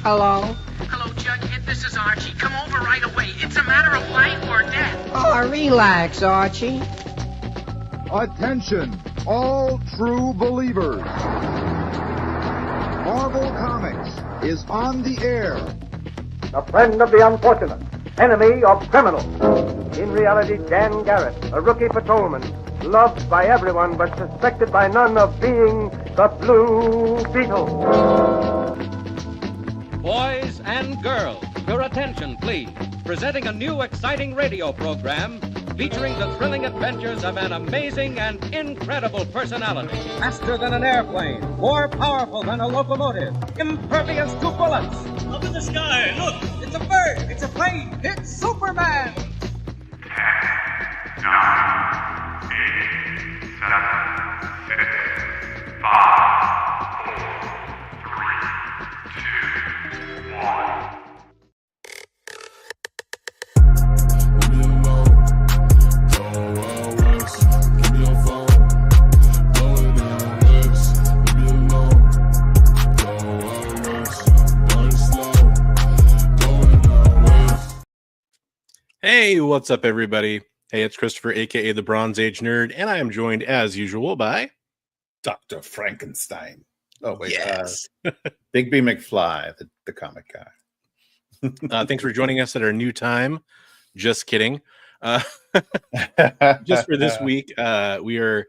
Hello? Hello, Jughead. This is Archie. Come over right away. It's a matter of life or death. Oh, relax, Archie. Attention, all true believers. Marvel Comics is on the air. A friend of the unfortunate, enemy of criminals. In reality, Dan Garrett, a rookie patrolman, loved by everyone but suspected by none of being the Blue Beetle. Boys and girls, your attention, please. Presenting a new exciting radio program featuring the thrilling adventures of an amazing and incredible personality. Faster than an airplane, more powerful than a locomotive, impervious to bullets. Up in the sky, look! It's a bird, it's a plane, it's Superman! 10, 9, 8, 7, 6, 5, 4, 3, 2, 1. Hey, what's up, everybody? Hey, it's Christopher, aka the Bronze Age Nerd, and I am joined, as usual, by Dr. Frankenstein. Oh, wait. Yes. Bigby McFly, the comic guy. Thanks for joining us at our new time. Just kidding. Just for this week, we're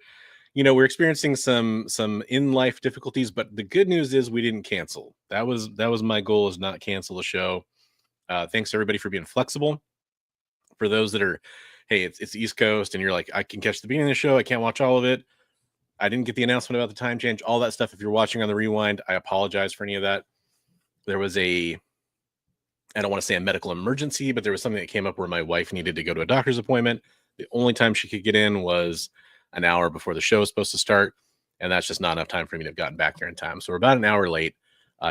experiencing some in-life difficulties, but the good news is we didn't cancel. That was my goal, is not cancel the show. Thanks everybody for being flexible. For those that are, hey, it's the East Coast, and you're like, I can catch the beginning of the show, I can't watch all of it. I didn't get the announcement about the time change, all that stuff. If you're watching on the rewind, I apologize for any of that. There was I don't want to say a medical emergency, but there was something that came up where my wife needed to go to a doctor's appointment. The only time she could get in was an hour before the show was supposed to start, and that's just not enough time for me to have gotten back there in time. So we're about an hour late.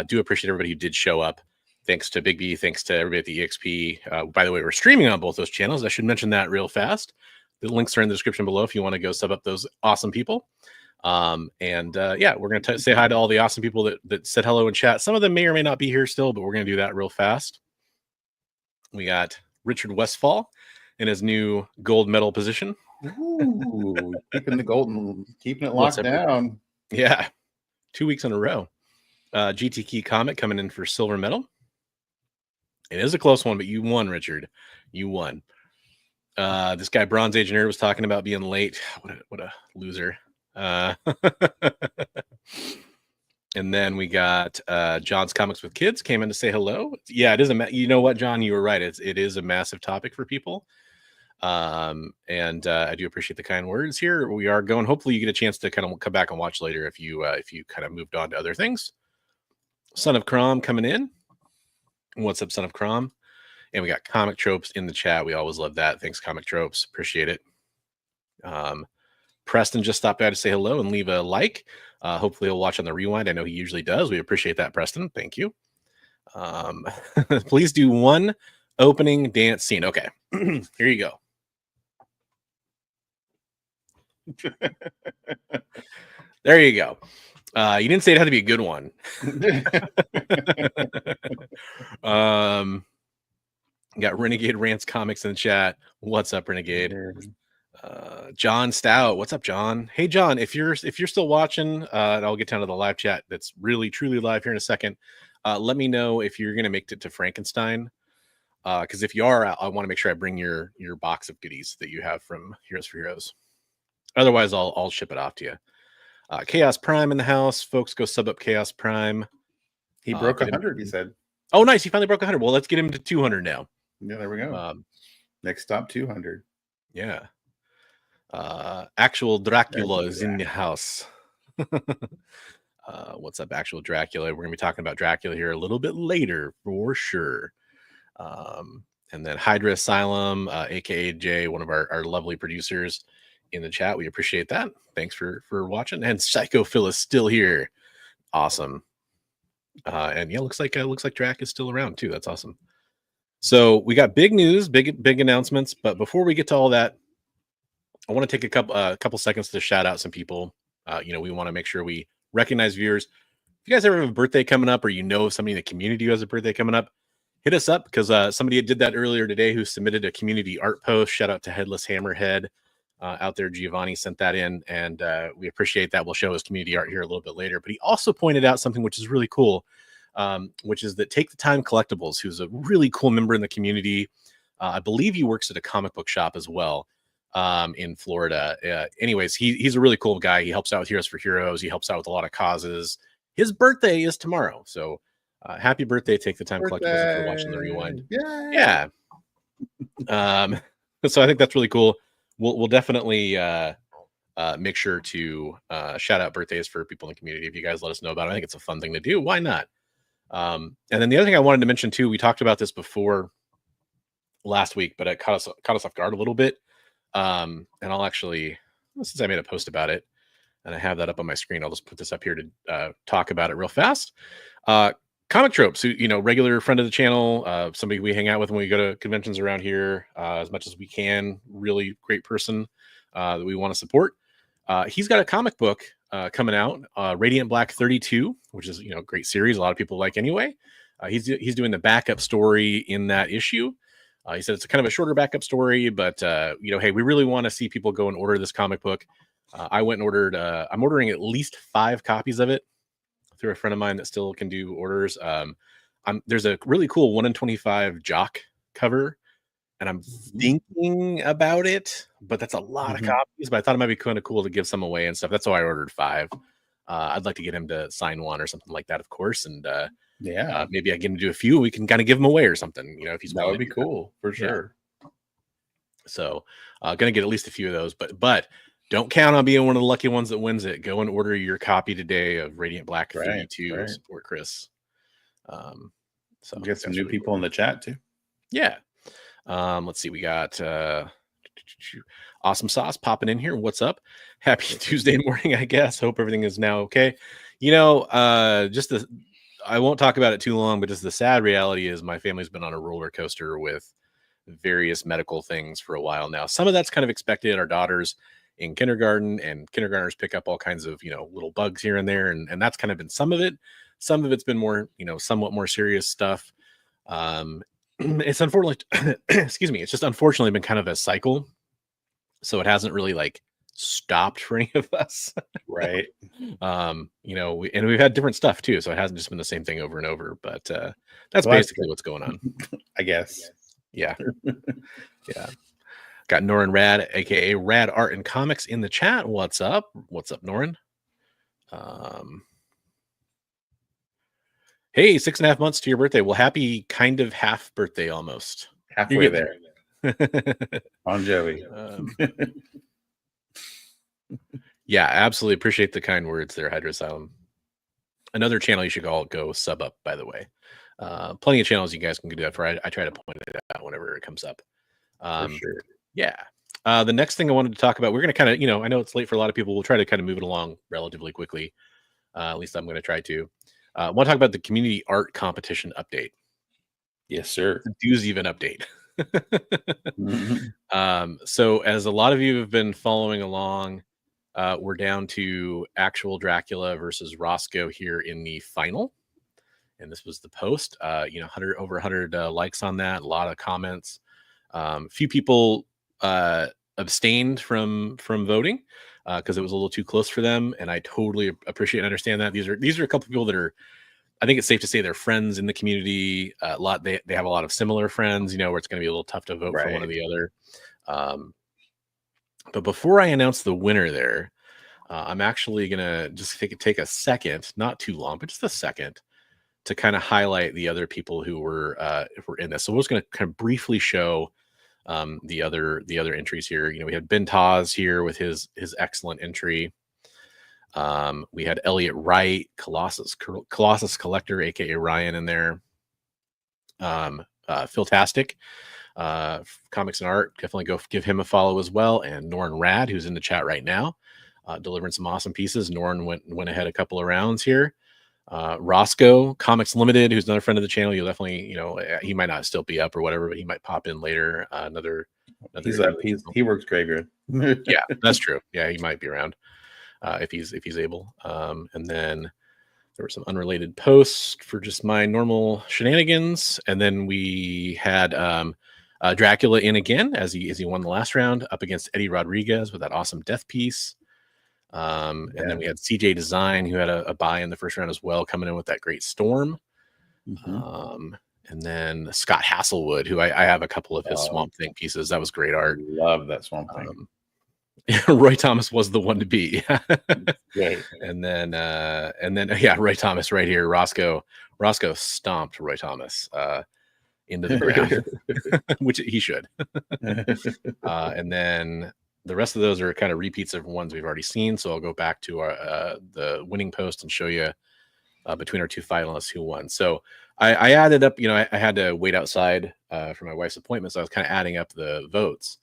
Do appreciate everybody who did show up. Thanks to Bigby. Thanks to everybody at the EXP. By the way, we're streaming on both those channels. I should mention that real fast. The links are in the description below if you want to go sub up those awesome people. We're going to say hi to all the awesome people that said hello in chat. Some of them may or may not be here still, but we're going to do that real fast. We got Richard Westfall in his new gold medal position. Ooh, keeping it locked down. Yeah, 2 weeks in a row. GTK Comic coming in for silver medal. It is a close one, but you won, Richard. You won. This guy, Bronze Age Nerd, was talking about being late. What a loser. And then we got John's Comics with Kids came in to say hello. Yeah, it is you know what, John, you were right. It is a massive topic for people. I do appreciate the kind words here. We are going. Hopefully, you get a chance to kind of come back and watch later if you kind of moved on to other things. Son of Crom coming in. What's up, Son of Crom? And we got Comic Tropes in the chat. We always love that. Thanks, Comic Tropes. Appreciate it. Preston just stopped by to say hello and leave a like. Hopefully he'll watch on the rewind. I know he usually does. We appreciate that, Preston. Thank you. Please do one opening dance scene. Okay, here you go. There you go. You didn't say it had to be a good one. Got Renegade Rants Comics in the chat. What's up, Renegade? John Stout. What's up, John? Hey, John, if you're still watching, I'll get down to the live chat that's really, truly live here in a second. Let me know if you're going to make it to Frankenstein. Because if you are, I want to make sure I bring your box of goodies that you have from Heroes for Heroes. Otherwise, I'll ship it off to you. Chaos Prime in the house. Folks, go sub up Chaos Prime. He broke 100, he said. Oh, nice. He finally broke 100. Well, let's get him to 200 now. Yeah, there we go. Next stop, 200. Yeah. Actual Dracula is in the house. What's up, Actual Dracula? We're going to be talking about Dracula here a little bit later for sure. And then Hydra Asylum, aka Jay, one of our lovely producers in the chat. We appreciate that. Thanks for watching. And Psycho Phil is still here. Awesome. And yeah, looks like Drac is still around too. That's awesome. So we got big news, big announcements. But before we get to all that, I want to take a couple seconds to shout out some people. We want to make sure we recognize viewers you guys ever have a birthday coming up, or you know somebody in the community who has a birthday coming up, hit us up, because somebody did that earlier today who submitted a community art post. Shout out to Headless Hammerhead out there. Giovanni sent that in, and we appreciate that. We'll show his community art here a little bit later. But he also pointed out something which is really cool, which is that Take the Time Collectibles, who's a really cool member in the community. I believe he works at a comic book shop as well in Florida. Anyways, he's a really cool guy. He helps out with Heroes for Heroes. He helps out with a lot of causes. His birthday is tomorrow. So happy birthday, Take the Time Collectibles, if you're watching the rewind. Yeah. So I think that's really cool. We'll definitely make sure to shout out birthdays for people in the community. If you guys let us know about it, I think it's a fun thing to do. Why not? And then the other thing I wanted to mention too, we talked about this before last week, but it caught us off guard a little bit. And I'll actually, since I made a post about it and I have that up on my screen, I'll just put this up here to talk about it real fast. Comic Tropes, who, regular friend of the channel, somebody we hang out with when we go to conventions around here as much as we can. Really great person that we want to support. He's got a comic book coming out, Radiant Black 32, which is a great series. A lot of people like anyway. He's doing the backup story in that issue. He said it's kind of a shorter backup story, but hey, we really want to see people go and order this comic book. I went and ordered. I'm ordering at least 5 copies of it through a friend of mine that still can do orders. There's a really cool 1 in 25 jock cover, and I'm thinking about it, but that's a lot of copies. But I thought it might be kind of cool to give some away and stuff. That's why I ordered 5. I'd like to get him to sign one or something like that, of course. And maybe I get him to do a few. We can kind of give him away or something. If he's that would be cool for sure. So, gonna get at least a few of those, but don't count on being one of the lucky ones that wins it. Go and order your copy today of Radiant Black 32. Right. Support Chris. So we got some new people in the chat too. Yeah. Let's see. We got Awesome Sauce popping in here. What's up? Happy Tuesday morning, I guess. Hope everything is now okay. I won't talk about it too long, but just the sad reality is my family's been on a roller coaster with various medical things for a while now. Some of that's kind of expected. Our daughters in kindergarten, and kindergartners pick up all kinds of, little bugs here and there. And that's kind of been some of it. Some of it's been more, somewhat more serious stuff. It's unfortunately, excuse me. It's just unfortunately been kind of a cycle. So it hasn't really stopped for any of us. Right. And we've had different stuff too. So it hasn't just been the same thing over and over, but that's basically what's going on. I guess. Yeah. Yeah. Got Norin Rad, aka Rad Art and Comics, in the chat. What's up? What's up, Norin? Hey, 6.5 months to your birthday. Well, happy kind of half birthday almost. Halfway there. On Joey. Yeah, absolutely appreciate the kind words there, Hydrosylum. Another channel you should all go sub up, by the way. Plenty of channels you guys can do that for. I try to point it out whenever it comes up. For sure. Yeah. The next thing I wanted to talk about, we're going to kind of, I know it's late for a lot of people. We'll try to kind of move it along relatively quickly. At least I'm going to try to. I want to talk about the community art competition update. Yes, sir. The doozy of an update. So as a lot of you have been following along, we're down to actual Dracula versus Roscoe here in the final. And this was the post, over 100 likes on that, a lot of comments. A few people abstained from voting because it was a little too close for them, and I totally appreciate and understand that. These are a couple people that are, I think it's safe to say, they're friends in the community. They have a lot of similar friends, where it's going to be a little tough to vote for one or the other. But before I announce the winner there, I'm actually gonna just take a second, not too long, but just a second, to kind of highlight the other people who were in this. So we're just going to kind of briefly show the other entries here. We had Ben Taz here with his excellent entry. We had Elliot Wright, Colossus Collector, aka Ryan, in there. Philtastic, Comics and Art, definitely go give him a follow as well. And Norin Rad, who's in the chat right now, delivering some awesome pieces. Norin went ahead a couple of rounds here. Roscoe Comics Limited, who's another friend of the channel. You'll definitely, he might not still be up or whatever, but he might pop in later. Another he works graveyard. Yeah, that's true. Yeah, he might be around if he's able. And then There were some unrelated posts for just my normal shenanigans, and then we had Dracula in again as he won the last round up against Eddie Rodriguez with that awesome death piece. And then we had CJ Design, who had a buy in the first round as well, coming in with that great Storm. And then Scott Hasselwood, who I have a couple of his Swamp Thing pieces. That was great art. Love that Swamp Thing. Roy Thomas was the one to beat. Right. And then yeah, Roy Thomas right here. Roscoe stomped Roy Thomas into the ground, which he should. And then the rest of those are kind of repeats of ones we've already seen. So I'll go back to our the winning post and show you between our two finalists who won. So I added up, I had to wait outside for my wife's appointment. So I was kind of adding up the votes.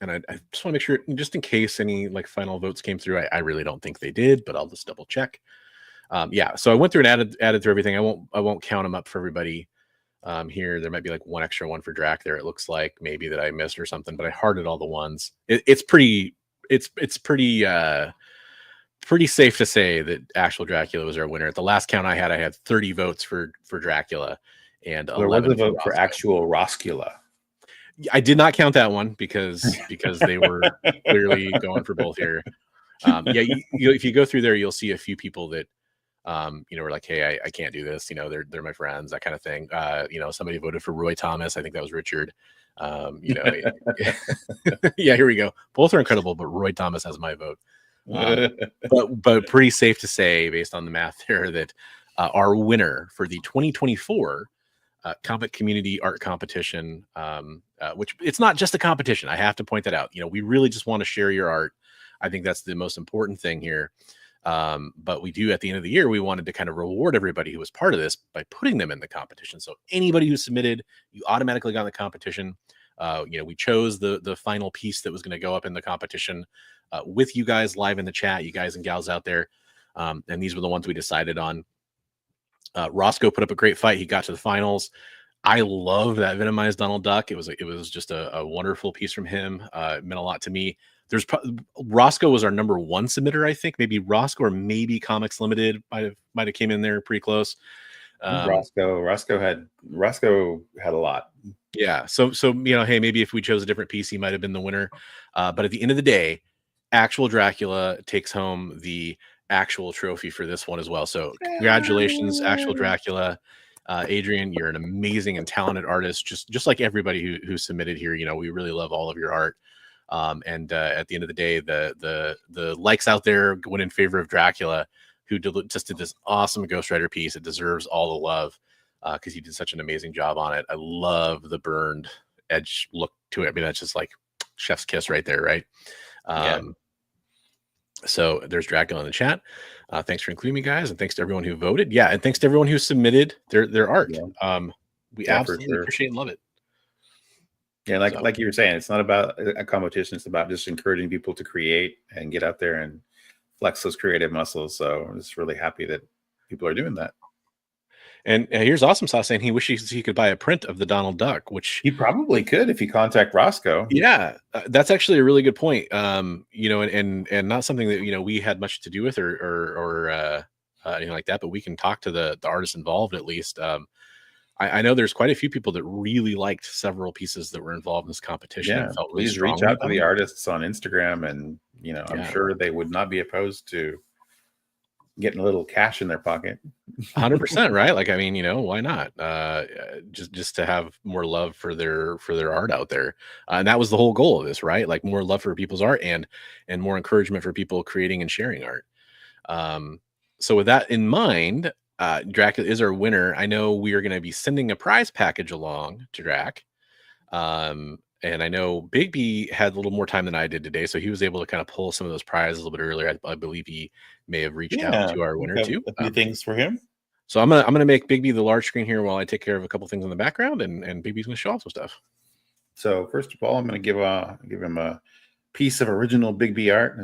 And I just want to make sure, just in case any like final votes came through, I really don't think they did, but I'll just double check. Yeah, so I went through and added through everything. I won't count them up for everybody here. There might be like one extra one for Drac there. It looks like maybe that I missed or something, but I hearted all the ones. It's pretty safe to say that actual Dracula was our winner. At the last count I had 30 votes for Dracula, and there was a vote for actual Roscula. I did not count that one because they were clearly going for both here. Yeah, if you go through there, you'll see a few people that were like, hey, I can't do this. They're my friends, that kind of thing. Somebody voted for Roy Thomas. I think that was Richard. Yeah, here we go. Both are incredible, but Roy Thomas has my vote. But pretty safe to say, based on the math there, that our winner for the 2024 comic community art competition, which it's not just a competition. I have to point that out. We really just want to share your art. I think that's the most important thing here. But we do, at the end of the year, we wanted to kind of reward everybody who was part of this by putting them in the competition. So anybody who submitted, you automatically got in the competition. We chose the final piece that was going to go up in the competition with you guys live in the chat, you guys and gals out there. And these were the ones we decided on. Roscoe put up a great fight. He got to the finals. I love that Venomized Donald Duck. It was just a wonderful piece from him. It meant a lot to me. Roscoe was our number one submitter, I think. Maybe Roscoe or maybe Comics Limited might have came in there pretty close. Roscoe had a lot. Yeah. So hey, maybe if we chose a different piece, he might have been the winner. But at the end of the day, actual Dracula takes home the actual trophy for this one as well. So congratulations, actual Dracula. Adrian, you're an amazing and talented artist, just like everybody who submitted here. We really love all of your art. And at the end of the day, the likes out there went in favor of Dracula, who just did this awesome Ghost Rider piece. It deserves all the love because he did such an amazing job on it. I love the burned edge look to it. I mean, that's just like chef's kiss right there, right? So there's Dracula in the chat. Thanks for including me, guys, and thanks to everyone who voted. Yeah, and thanks to everyone who submitted their art. We absolutely appreciate and love it. Yeah, like you were saying, it's not about a competition. It's about just encouraging people to create and get out there and flex those creative muscles. So I'm just really happy that people are doing that. And here's Awesome Sauce saying he wishes he could buy a print of the Donald Duck, which he probably could if you contact Roscoe. Yeah, that's actually a really good point. And not something that we had much to do with or anything like that, but we can talk to the artists involved at least. I know there's quite a few people that really liked several pieces that were involved in this competition. Yeah, and felt really please reach out to the artists on Instagram, and I'm sure they would not be opposed to getting a little cash in their pocket. 100%, right? Like, I mean, why not? Just to have more love for their art out there, and that was the whole goal of this, right? Like more love for people's art and more encouragement for people creating and sharing art. So with that in mind, Dracula is our winner. I know we are going to be sending a prize package along to Drac. And I know Bigby had a little more time than I did today, so he was able to kind of pull some of those prizes a little bit earlier. I believe he may have reached out to our winner too. A few things for him. So I'm gonna make Bigby the large screen here while I take care of a couple things in the background, and Bigby's gonna show off some stuff. So first of all, I'm gonna give him a piece of original Bigby art.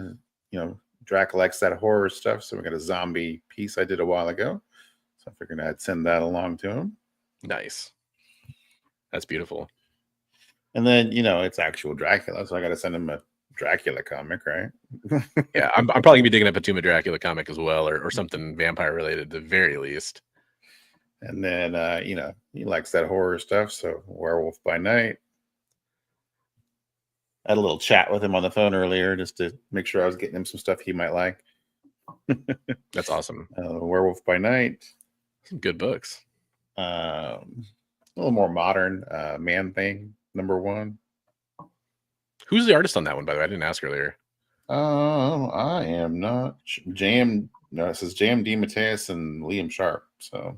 Drac likes that horror stuff, so we got a zombie piece I did a while ago. So I figured I'd send that along to him. Nice. That's beautiful. And then, it's actual Dracula, so I got to send him a Dracula comic, right? Yeah, I'm probably gonna be digging up a Tomb of Dracula comic as well, or something vampire related at the very least. And then he likes that horror stuff, so Werewolf by Night. I had a little chat with him on the phone earlier just to make sure I was getting him some stuff he might like. That's awesome. Werewolf by Night. Some good books. A little more modern, Man Thing, #1. Who's the artist on that one, by the way? I didn't ask earlier. I am not Jam. No, it says Jam D. Mateus and Liam Sharp. So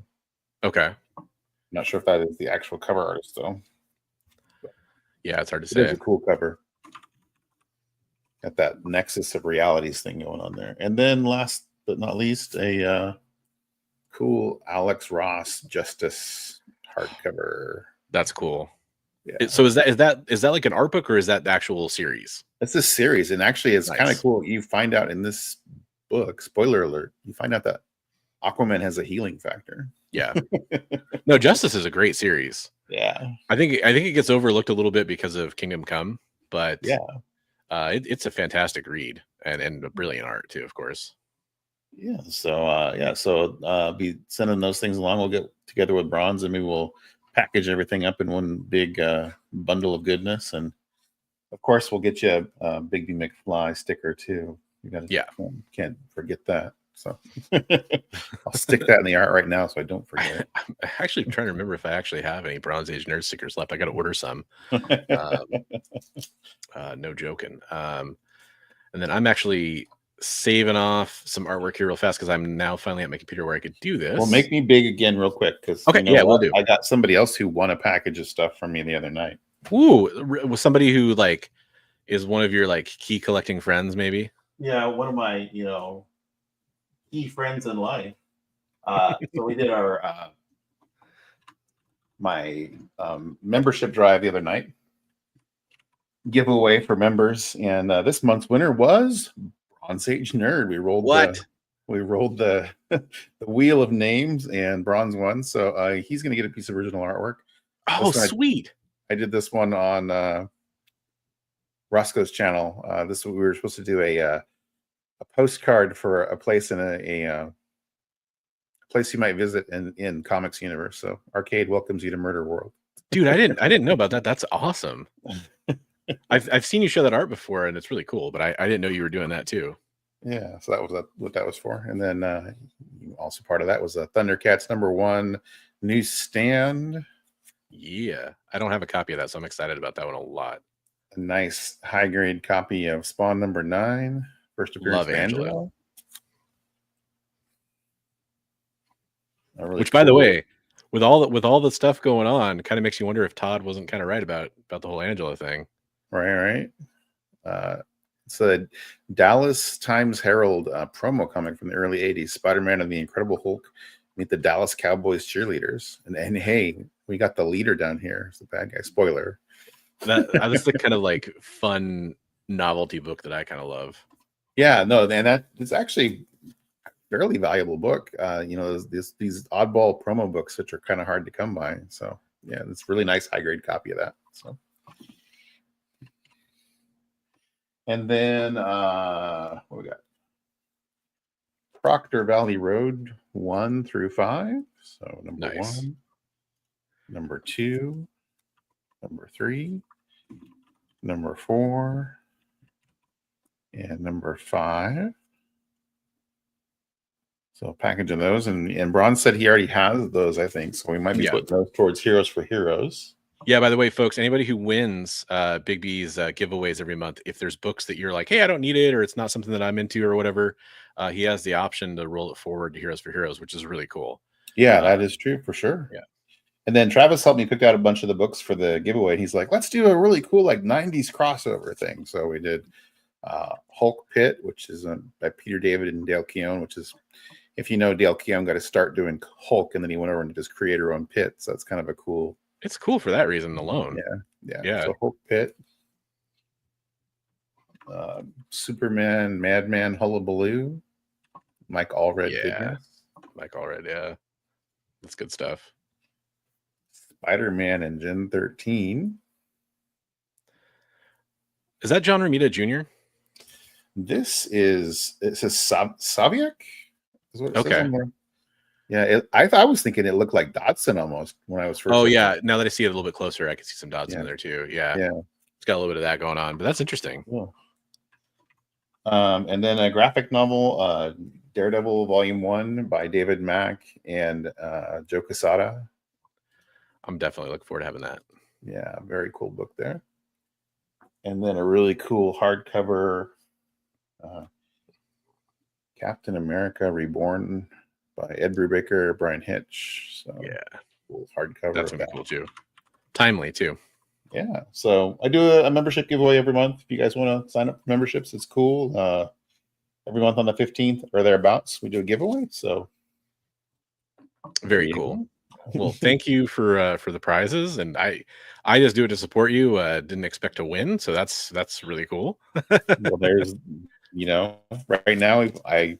okay, not sure if that is the actual cover artist though. Yeah, it's hard to say. It's a cool cover. Got that Nexus of Realities thing going on there, and then last but not least, a cool Alex Ross Justice hardcover. That's cool. Yeah. So is that like an art book, or is that the actual series? It's a series, and actually, it's Nice. kind of cool. You find out in this book, spoiler alert, you find out that Aquaman has a healing factor. Yeah. No, Justice is a great series. Yeah. I think it gets overlooked a little bit because of Kingdom Come, but Yeah. It's a fantastic read and a brilliant art too, of course. Yeah. So be sending those things along. We'll get together with Bronze, and maybe we'll package everything up in one big bundle of goodness. And of course, we'll get you a Bigby McFly sticker too. You got to can't forget that. So I'll stick that in the art right now so I don't forget. I'm actually trying to remember if I actually have any Bronze Age nerd stickers left. I got to order some. No joking. And then I'm actually saving off some artwork here real fast because I'm now finally at my computer where I could do this. Well, make me big again real quick because we'll do. I got somebody else who won a package of stuff from me the other night. Ooh, was somebody who like is one of your like key collecting friends, maybe? Yeah, one of my key friends in life. So we did our my membership drive the other night, giveaway for members, and this month's winner was Bronze Age Nerd. We rolled the the wheel of names, and Bronze won. So he's going to get a piece of original artwork. Oh, sweet! I did this one on Roscoe's channel. We were supposed to do a postcard for a place in a place you might visit in Comics Universe. So Arcade welcomes you to Murder World. Dude, I didn't know about that. That's awesome. I've seen you show that art before, and it's really cool. But I didn't know you were doing that too. Yeah, so that was what that was for. And then also part of that was Thundercats #1 newsstand. Yeah, I don't have a copy of that, so I'm excited about that one a lot. A nice high grade copy of Spawn #9, first appearance Love of Angela. Really Which, by the way, with all the stuff going on, kind of makes you wonder if Todd wasn't kind of right about the whole Angela thing. Right. It's a Dallas Times Herald promo comic from the early '80s. Spider-Man and the Incredible Hulk meet the Dallas Cowboys cheerleaders, and hey, we got the leader down here. It's the bad guy. Spoiler. That's the kind of like fun novelty book that I kind of love. Yeah, no, and that is actually a fairly valuable book. These oddball promo books which are kind of hard to come by. So yeah, it's a really nice high grade copy of that. So, and then what we got? Proctor Valley Road 1 through 5. So number Nice. 1, number 2, number 3, number 4, and number 5. So packaging those, and Bronze said he already has those, I think. So we might be putting those towards Heroes for Heroes. Yeah, by the way, folks, anybody who wins Bigby's giveaways every month, if there's books that you're like, hey, I don't need it, or it's not something that I'm into or whatever, he has the option to roll it forward to Heroes for Heroes, which is really cool. Yeah, that is true for sure. Yeah. And then Travis helped me pick out a bunch of the books for the giveaway. He's like, let's do a really cool like 90s crossover thing. So we did Hulk Pit, which is by Peter David and Dale Keown, which is, if you know, Dale Keown got to start doing Hulk, and then he went over and did his creator-owned Pit. So it's kind of a cool. It's cool for that reason alone. Yeah. So Hulk Pit, Superman, Madman, Hullabaloo, Mike Allred. Yeah, Mike Allred. Yeah, that's good stuff. Spider-Man and Gen 13. Is that John Romita Jr.? This is Saviak. Is what it says Okay. on there. Yeah, I was thinking it looked like Dotson almost when I was first. Oh looking. yeah, now that I see it a little bit closer, I can see some dots Yeah. in there too. Yeah, Yeah. It's got a little bit of that going on, but that's interesting. Cool. And then a graphic novel, Daredevil Volume 1 by David Mack and Joe Quesada. I'm definitely looking forward to having that. Yeah, very cool book there. And then a really cool hardcover, Captain America Reborn by Ed Brubaker, Brian Hitch. So Yeah, cool hardcover. that's gonna be cool too. Timely too. Yeah, so I do a membership giveaway every month. If you guys want to sign up for memberships, it's cool. Every month on the 15th or thereabouts, we do a giveaway. So very cool. Well, thank you for the prizes, and I just do it to support you. Didn't expect to win, so that's really cool. Well, there's, right now I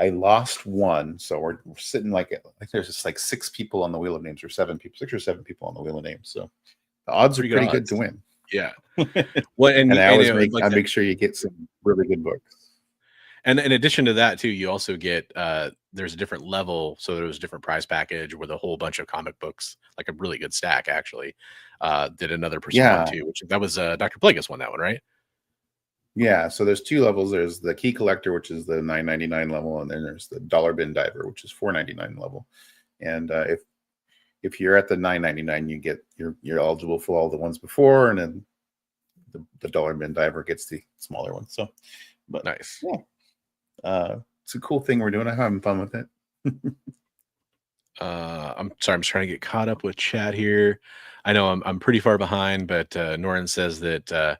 lost one, so we're sitting like there's just like 6 people on the wheel of names, or 7 people, 6 or 7 people on the wheel of names. So the odds are pretty good to win. Yeah. Well, and I always like make sure you get some really good books. And in addition to that, too, you also get there's a different level. So there was a different prize package with a whole bunch of comic books, like a really good stack, actually. Did another person one, too, which that was Dr. Plagueis won that one, right? Yeah. So there's 2 levels. There's the Key Collector, which is the $9.99 level, and then there's the Dollar Bin Diver, which is $4.99 level. And if you're at the $9.99, you get you're eligible for all the ones before, and then the Dollar Bin Diver gets the smaller one. So, but nice. Yeah. It's a cool thing we're doing. I'm having fun with it. I'm sorry, I'm just trying to get caught up with chat here. I know I'm pretty far behind, but Norin says that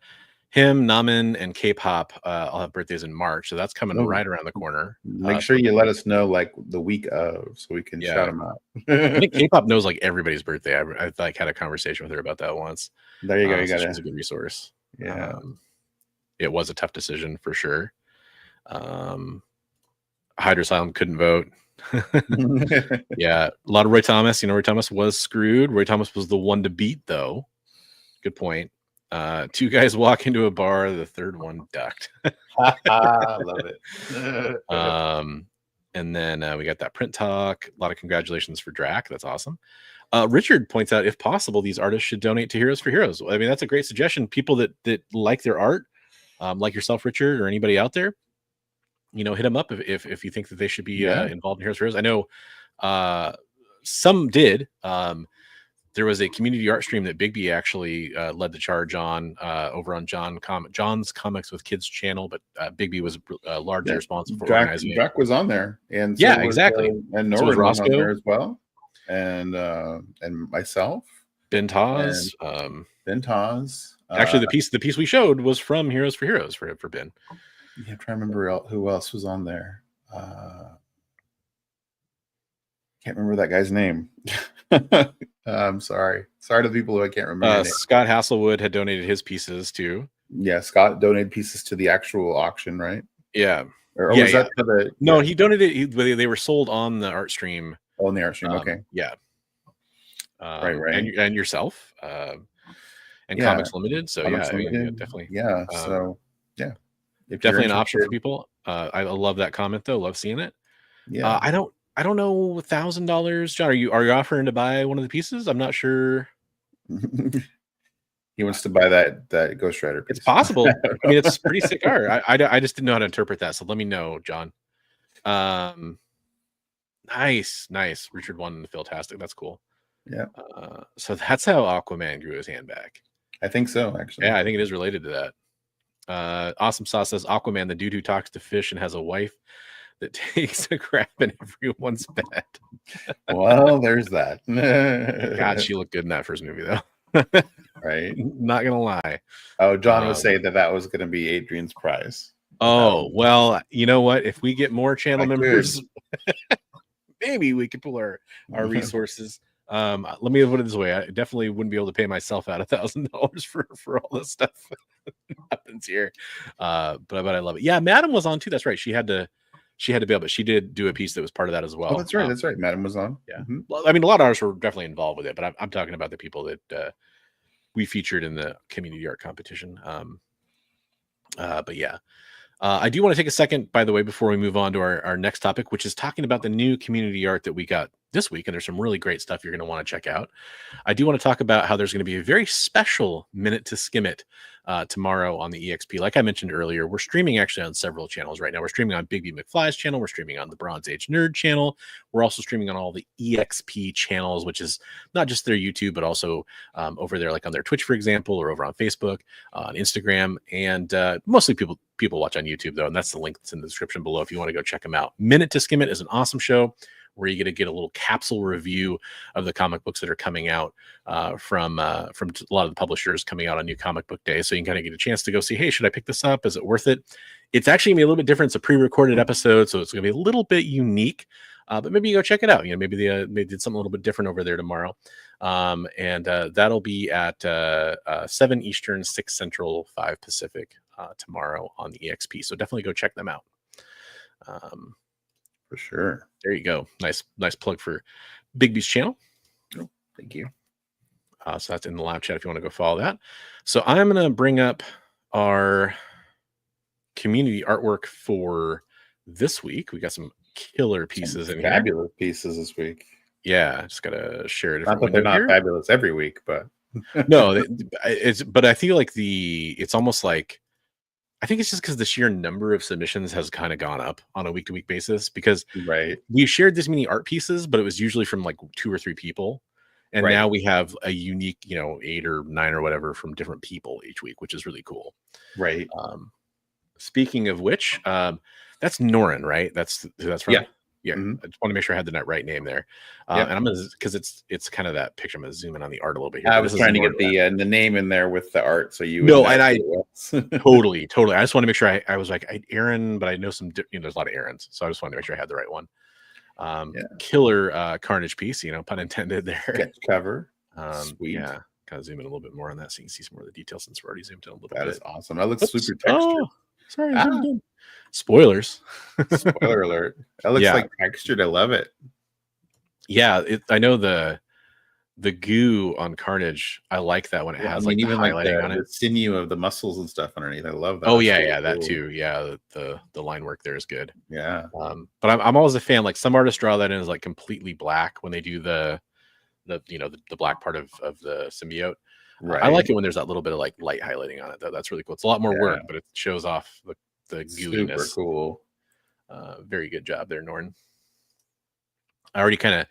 him, Naman, and K-pop all have birthdays in March, so that's coming right around the corner. Make sure you let us know like the week of, so we can shout them out. I think K-pop knows like everybody's birthday. I like had a conversation with her about that once. There you go. You got She's a good resource. Yeah, it was a tough decision for sure. Hydra Asylum couldn't vote. Yeah, a lot of Roy Thomas. Roy Thomas was screwed. Roy Thomas was the one to beat, though. Good point. 2 guys walk into a bar, the third one ducked. I love it. And then we got that print talk. A lot of congratulations for Drac. That's awesome. Richard points out, if possible, these artists should donate to Heroes for Heroes. I mean, that's a great suggestion. People that like their art, like yourself, Richard, or anybody out there, hit them up if you think that they should be involved in Heroes for Heroes. I know some did. There was a community art stream that Bigby actually led the charge on over on John's Comics with Kids channel, but Bigby was largely responsible for organizing it. Drac was on there, and so exactly. And Nora was on there as well, and myself, Ben Taz, Ben Taz. Actually, the piece we showed was from Heroes for Heroes for Ben. Yeah, I'm trying to remember who else was on there. Can't remember that guy's name. I'm sorry. Sorry to the people who I can't remember. Scott Hasselwood had donated his pieces too. Yeah, Scott donated pieces to the actual auction, right? Yeah. Or was that to the? No, he donated. They were sold on the art stream. Oh, on the art stream. Okay. Yeah. Right. And yourself. And Comics Limited. So Comics Limited. Definitely. Yeah. So yeah. Definitely an option for people. I love that comment though. Love seeing it. Yeah. I don't know, $1,000, John. Are you offering to buy one of the pieces? I'm not sure. He wants to buy that Ghost Rider piece. It's possible. I mean, it's pretty sick art. I just didn't know how to interpret that, so let me know, John. Nice. Richard won in the Philtastic. That's cool. Yeah. So that's how Aquaman grew his hand back. I think so, actually. Yeah, I think it is related to that. Awesome Sauce says Aquaman, the dude who talks to fish and has a wife that takes a crap in everyone's bed. Well, there's that. God, she looked good in that first movie, though. Right? Not gonna lie. Oh, John would say that was going to be Adrian's prize. Oh, well, you know what? If we get more channel members, maybe we could pull our resources. Let me put it this way: I definitely wouldn't be able to pay myself out $1,000 for all this stuff that happens here. But I love it. Yeah, Madam was on too. That's right. She had to bail, but she did do a piece that was part of that as well. Oh, that's right. That's right. Madam was on. Yeah. Mm-hmm. Well, I mean, a lot of artists were definitely involved with it, but I'm talking about the people that we featured in the community art competition. But yeah. I do want to take a second, by the way, before we move on to our next topic, which is talking about the new community art that we got this week. And there's some really great stuff you're going to want to check out. I do want to talk about how there's going to be a very special Minute to Skim It tomorrow on the EXP. Like I mentioned earlier, we're streaming actually on several channels right now. We're streaming on Bigby McFly's channel. We're streaming on the Bronze Age Nerd channel. We're also streaming on all the EXP channels, which is not just their YouTube, but also over there, like on their Twitch, for example, or over on Facebook, on Instagram. And mostly people watch on YouTube, though. And that's the link that's in the description below if you want to go check them out. Minute to Skim It is an awesome show where you get to get a little capsule review of the comic books that are coming out from a lot of the publishers coming out on New Comic Book Day. So you can kind of get a chance to go see, hey, should I pick this up? Is it worth it? It's actually going to be a little bit different. It's a pre-recorded episode, so it's going to be a little bit unique. But maybe you go check it out. Maybe they did something a little bit different over there tomorrow. And that'll be at 7 Eastern, 6 Central, 5 Pacific tomorrow on the EXP. So definitely go check them out. For sure. There you go. Nice plug for Bigby's channel. Oh, thank you. So that's in the live chat if you want to go follow that. So I'm going to bring up our community artwork for this week. We got some killer pieces in here. Fabulous pieces this week. Yeah, just got to share it. Not that they're not fabulous every week, but no, but I feel like it's almost like, I think it's just because the sheer number of submissions has kind of gone up on a week-to-week basis, because we shared this many art pieces, but it was usually from like 2 or 3 people. And now we have a unique, 8 or 9 or whatever from different people each week, which is really cool. Right. Speaking of which, that's Norin, right? That's who that's from. Yeah. Mm-hmm. I just want to make sure I had the right name there. And I'm gonna, because it's kind of that picture. I'm gonna zoom in on the art a little bit here. I was trying to get the name in there with the art, so you no, and I totally. I just want to make sure I was like Aaron, but I know there's a lot of Aarons, so I just wanted to make sure I had the right one. Killer Carnage piece, pun intended there. Sketch cover. Sweet. Yeah, kind of zoom in a little bit more on that so you can see some more of the details since we're already zoomed in a little bit. That is awesome. That looks super textured. Oh, sorry. Spoilers. Spoiler alert. That looks like textured. I love it. Yeah, I know the goo on Carnage. I like that when it has like even highlighting on it. The sinew of the muscles and stuff underneath. I love that. Oh yeah, that too. Yeah, the line work there is good. Yeah. But I'm always a fan. Like some artists draw that in as like completely black when they do the black part of the symbiote. Right. I like it when there's that little bit of like light highlighting on it though. That's really cool. It's a lot more work, but it shows off the gooiness. Super cool. Very good job there, Norton. I already kind of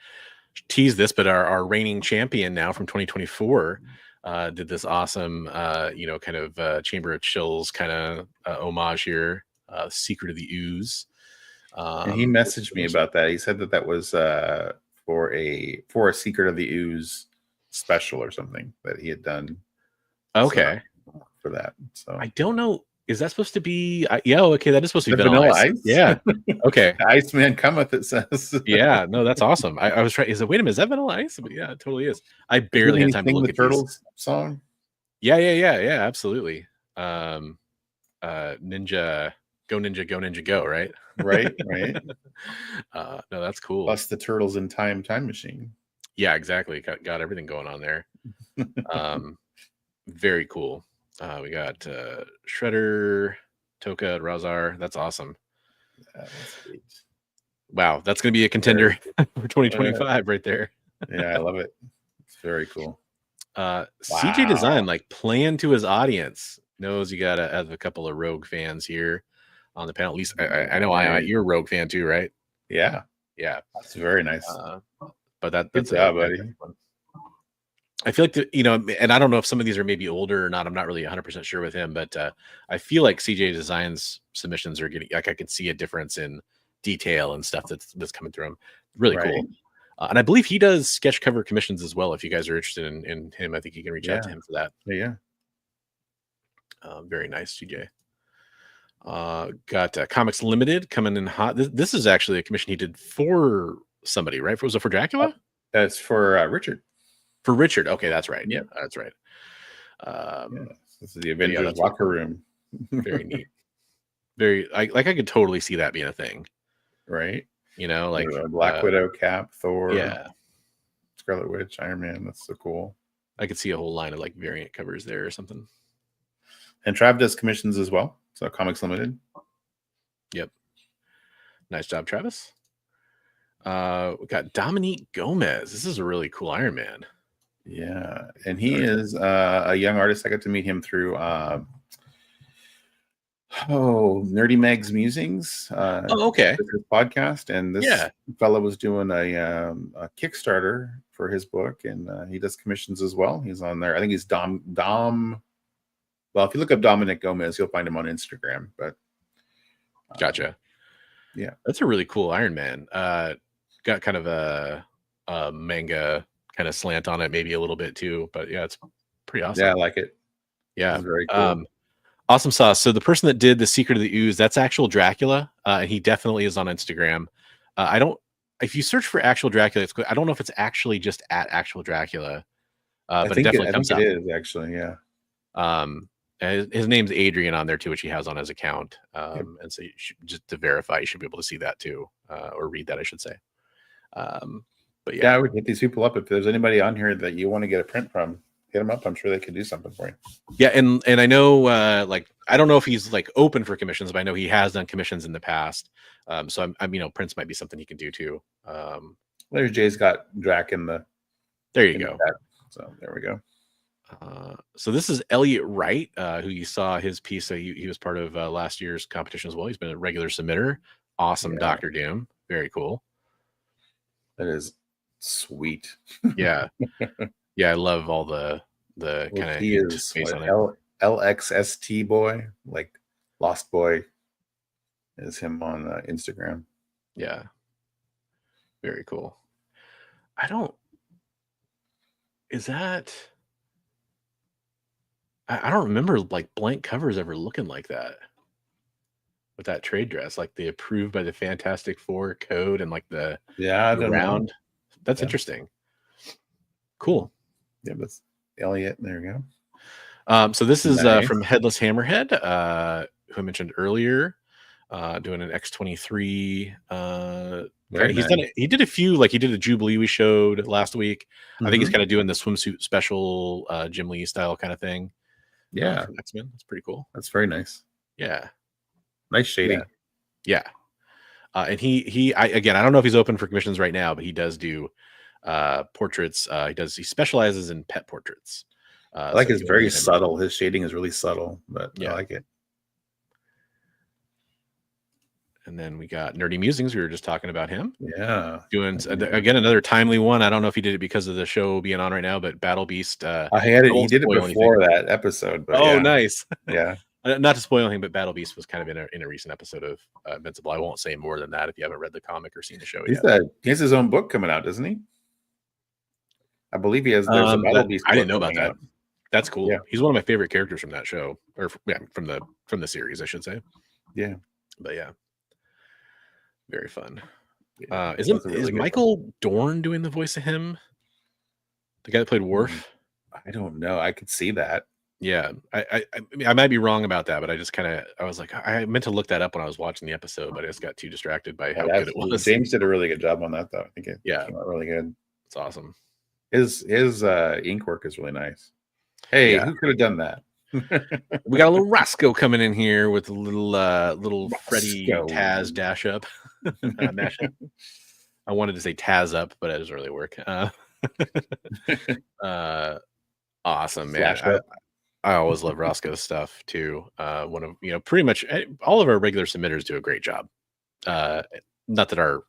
teased this, but our reigning champion now from 2024 did this awesome, kind of Chamber of Chills kind of homage here, Secret of the Ooze. And he messaged me about that. He said that was for a Secret of the Ooze special or something that he had done. Okay. For that. So I don't know. Is that supposed to be? Okay, that is supposed to be Vanilla Ice. Yeah. Okay. Iceman cometh, it says. Yeah. No, that's awesome. I was trying. Wait a minute, is that Vanilla Ice? But yeah, it totally is. I barely had time to look at the Turtles song. Yeah. Absolutely. Ninja, go Ninja, go Ninja, go. Right. Right. No, that's cool. Plus the Turtles in Time Machine. Yeah, exactly. Got everything going on there. Very cool. We got Shredder, Toka, Razar. That's awesome. That's sweet. Wow, that's going to be a contender for 2025 right there. Yeah, I love it. It's very cool. CJ Design, like playing to his audience, knows you got to have a couple of Rogue fans here on the panel. At least I know you're a Rogue fan too, right? Yeah. That's very nice. But that's good job, buddy. I feel like and I don't know if some of these are maybe older or not. I'm not really 100% sure with him, but I feel like CJ Design's submissions are getting like I can see a difference in detail and stuff that's coming through him. Really cool. And I believe he does sketch cover commissions as well. If you guys are interested in him, I think you can reach out to him for that. Yeah. Very nice, CJ. Got Comics Limited coming in hot. This is actually a commission he did for somebody, right? Was it for Dracula? That's for Richard. For Richard. Okay, that's right. Yeah, that's right. This is the Avengers locker room. Very neat. Very I could totally see that being a thing. Right. Like Black Widow, Cap, Thor, yeah, Scarlet Witch, Iron Man. That's so cool. I could see a whole line of like variant covers there or something. And Trav does commissions as well. So Comics Limited. Yep. Nice job, Travis. We got Dominique Gomez. This is a really cool Iron Man. Yeah, and he is a young artist. I got to meet him through Nerdy Meg's Musings. Okay. His podcast, and this fellow was doing a Kickstarter for his book, and he does commissions as well. He's on there. I think he's Dom. Well, if you look up Dominic Gomez, you'll find him on Instagram. But gotcha. Yeah, that's a really cool Iron Man. Got kind of a manga kind of slant on it, maybe a little bit too. But yeah, it's pretty awesome. Yeah, I like it. Yeah, it's very cool. Awesome sauce. So the person that did The Secret of the Ooze, that's actual Dracula. And he definitely is on Instagram. If you search for actual Dracula, I don't know if it's actually just at actual Dracula. But it definitely comes up. It is actually, yeah. His name's Adrian on there too, which he has on his account. And so just to verify, you should be able to see that too, or read that, I should say. But yeah, I would hit these people up if there's anybody on here that you want to get a print from. Hit them up. I'm sure they could do something for you. Yeah, and I know, like, I don't know if he's like open for commissions, but I know he has done commissions in the past. So I'm prints might be something he can do too. There's Jay's got Drac in the. There you go. So there we go. So this is Elliot Wright, who you saw his piece. So he was part of last year's competition as well. He's been a regular submitter. Awesome, Dr. Doom. Very cool. That is sweet. Yeah. Yeah, I love all the kind of he is space on it. LXST boy, like Lost Boy is him on Instagram. Yeah. Very cool. I don't remember like blank covers ever looking like that with that trade dress, like the approved by the Fantastic Four code and like the round. Know. That's interesting. Cool. Yeah, that's Elliot. There you go. So this is from Headless Hammerhead, who I mentioned earlier, doing an X-23. He did a few, like he did a Jubilee we showed last week. Mm-hmm. I think he's kind of doing the swimsuit special Jim Lee style kind of thing. Yeah, from X-Men. That's pretty cool. That's very nice. Yeah, nice shading. Yeah. And he I don't know if he's open for commissions right now, but he does do portraits. He specializes in pet portraits. I like it's very subtle. His shading is really subtle, but I like it. And then we got Nerdy Musings. We were just talking about him. Yeah. Doing again another timely one. I don't know if he did it because of the show being on right now, but Battle Beast. He did it before that episode. But nice. Yeah. Not to spoil anything, but Battle Beast was kind of in a recent episode of Invincible. I won't say more than that if you haven't read the comic or seen the show yet. He has his own book coming out, doesn't he? I believe he has. There's a Battle Beast. I didn't know about that. That's cool. Yeah. He's one of my favorite characters from that show, or from the series, I should say. Yeah. But yeah. Very fun. Yeah, is Michael Dorn doing the voice of him? The guy that played Worf? I don't know. I could see that. Yeah. I might be wrong about that, but I was like, I meant to look that up when I was watching the episode, but I just got too distracted by how good it was. James did a really good job on that, though. I think it came out really good. It's awesome. His ink work is really nice. Hey, who could have done that? We got a little Roscoe coming in here with a little Freddy Taz dash up. I wanted to say Taz up, but it doesn't really work. Awesome, man. I always love Roscoe's stuff too. One of pretty much all of our regular submitters do a great job. Not that our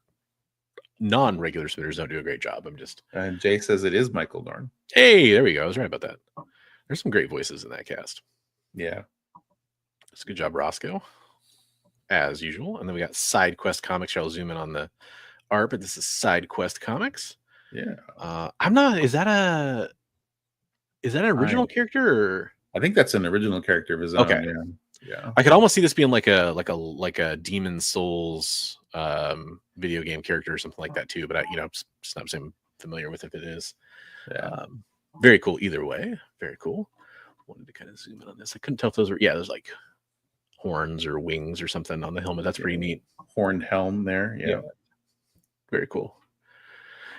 non-regular submitters don't do a great job. And Jay says it is Michael Dorn. Hey, there we go. I was right about that. There's some great voices in that cast. Yeah. It's a good job, Roscoe, as usual. And then we got Side Quest Comics. I'll zoom in on the art, but this is Side Quest Comics. Yeah. Is that an original character? Or? I think that's an original character of his own. Okay. Yeah. I could almost see this being like a Demon Souls video game character or something like that too. But just not saying familiar with if it is. Yeah. Very cool either way. Very cool. Wanted to kind of zoom in on this. I couldn't tell if those were there's like horns or wings or something on the helmet. That's pretty neat. Horned helm there. Yeah. Very cool.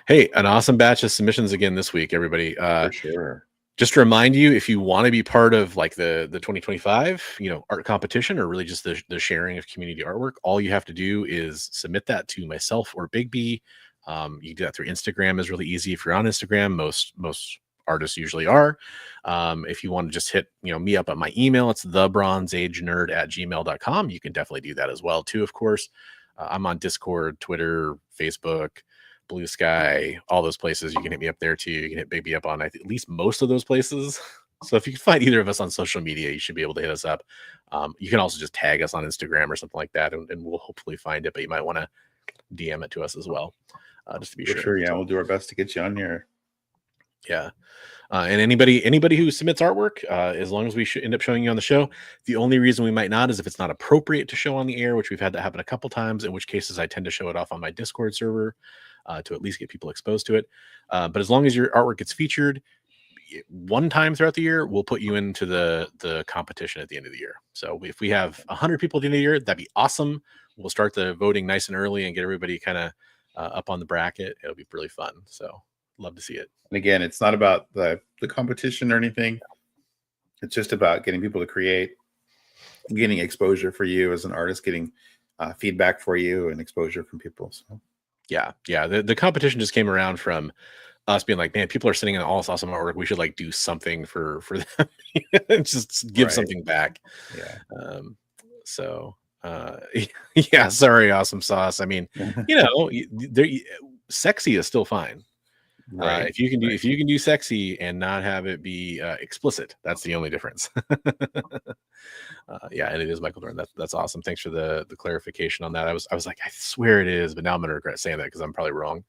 Hey, an awesome batch of submissions again this week, everybody. For sure. Just to remind you, if you want to be part of like the 2025, art competition, or really just the sharing of community artwork, all you have to do is submit that to myself or Bigby. You can do that through Instagram. Is really easy. If you're on Instagram, most artists usually are. If you want to just hit me up at my email, it's thebronzeagenerd@gmail.com. You can definitely do that as well too, of course. I'm on Discord, Twitter, Facebook, Blue Sky, all those places. You can hit me up there too. You can hit Bigby up on at least most of those places. So if you can find either of us on social media, you should be able to hit us up. You can also just tag us on Instagram or something like that, and we'll hopefully find it. But you might want to DM it to us as well, just to be sure. Yeah, we'll do our best to get you on here. Yeah. And anybody who submits artwork, as long as we end up showing you on the show, the only reason we might not is if it's not appropriate to show on the air, which we've had that happen a couple times, in which cases I tend to show it off on my Discord server to at least get people exposed to it. But as long as your artwork gets featured one time throughout the year, we'll put you into the competition at the end of the year. So if we have 100 people at the end of the year, that'd be awesome. We'll start the voting nice and early and get everybody kind of up on the bracket. It'll be really fun. So love to see it. And again, it's not about the competition or anything. It's just about getting people to create, getting exposure for you as an artist, getting feedback for you and exposure from people. So yeah. The competition just came around from us being like, man, people are sitting on all this awesome artwork. We should like do something for them, just give something back. Yeah. Yeah. Sorry, Awesome Sauce. I mean, sexy is still fine. Right. If you can do sexy and not have it be explicit, that's the only difference. Yeah, and it is Michael Dorn. That's awesome. Thanks for the clarification on that. I was like, I swear it is, but now I'm gonna regret saying that because I'm probably wrong.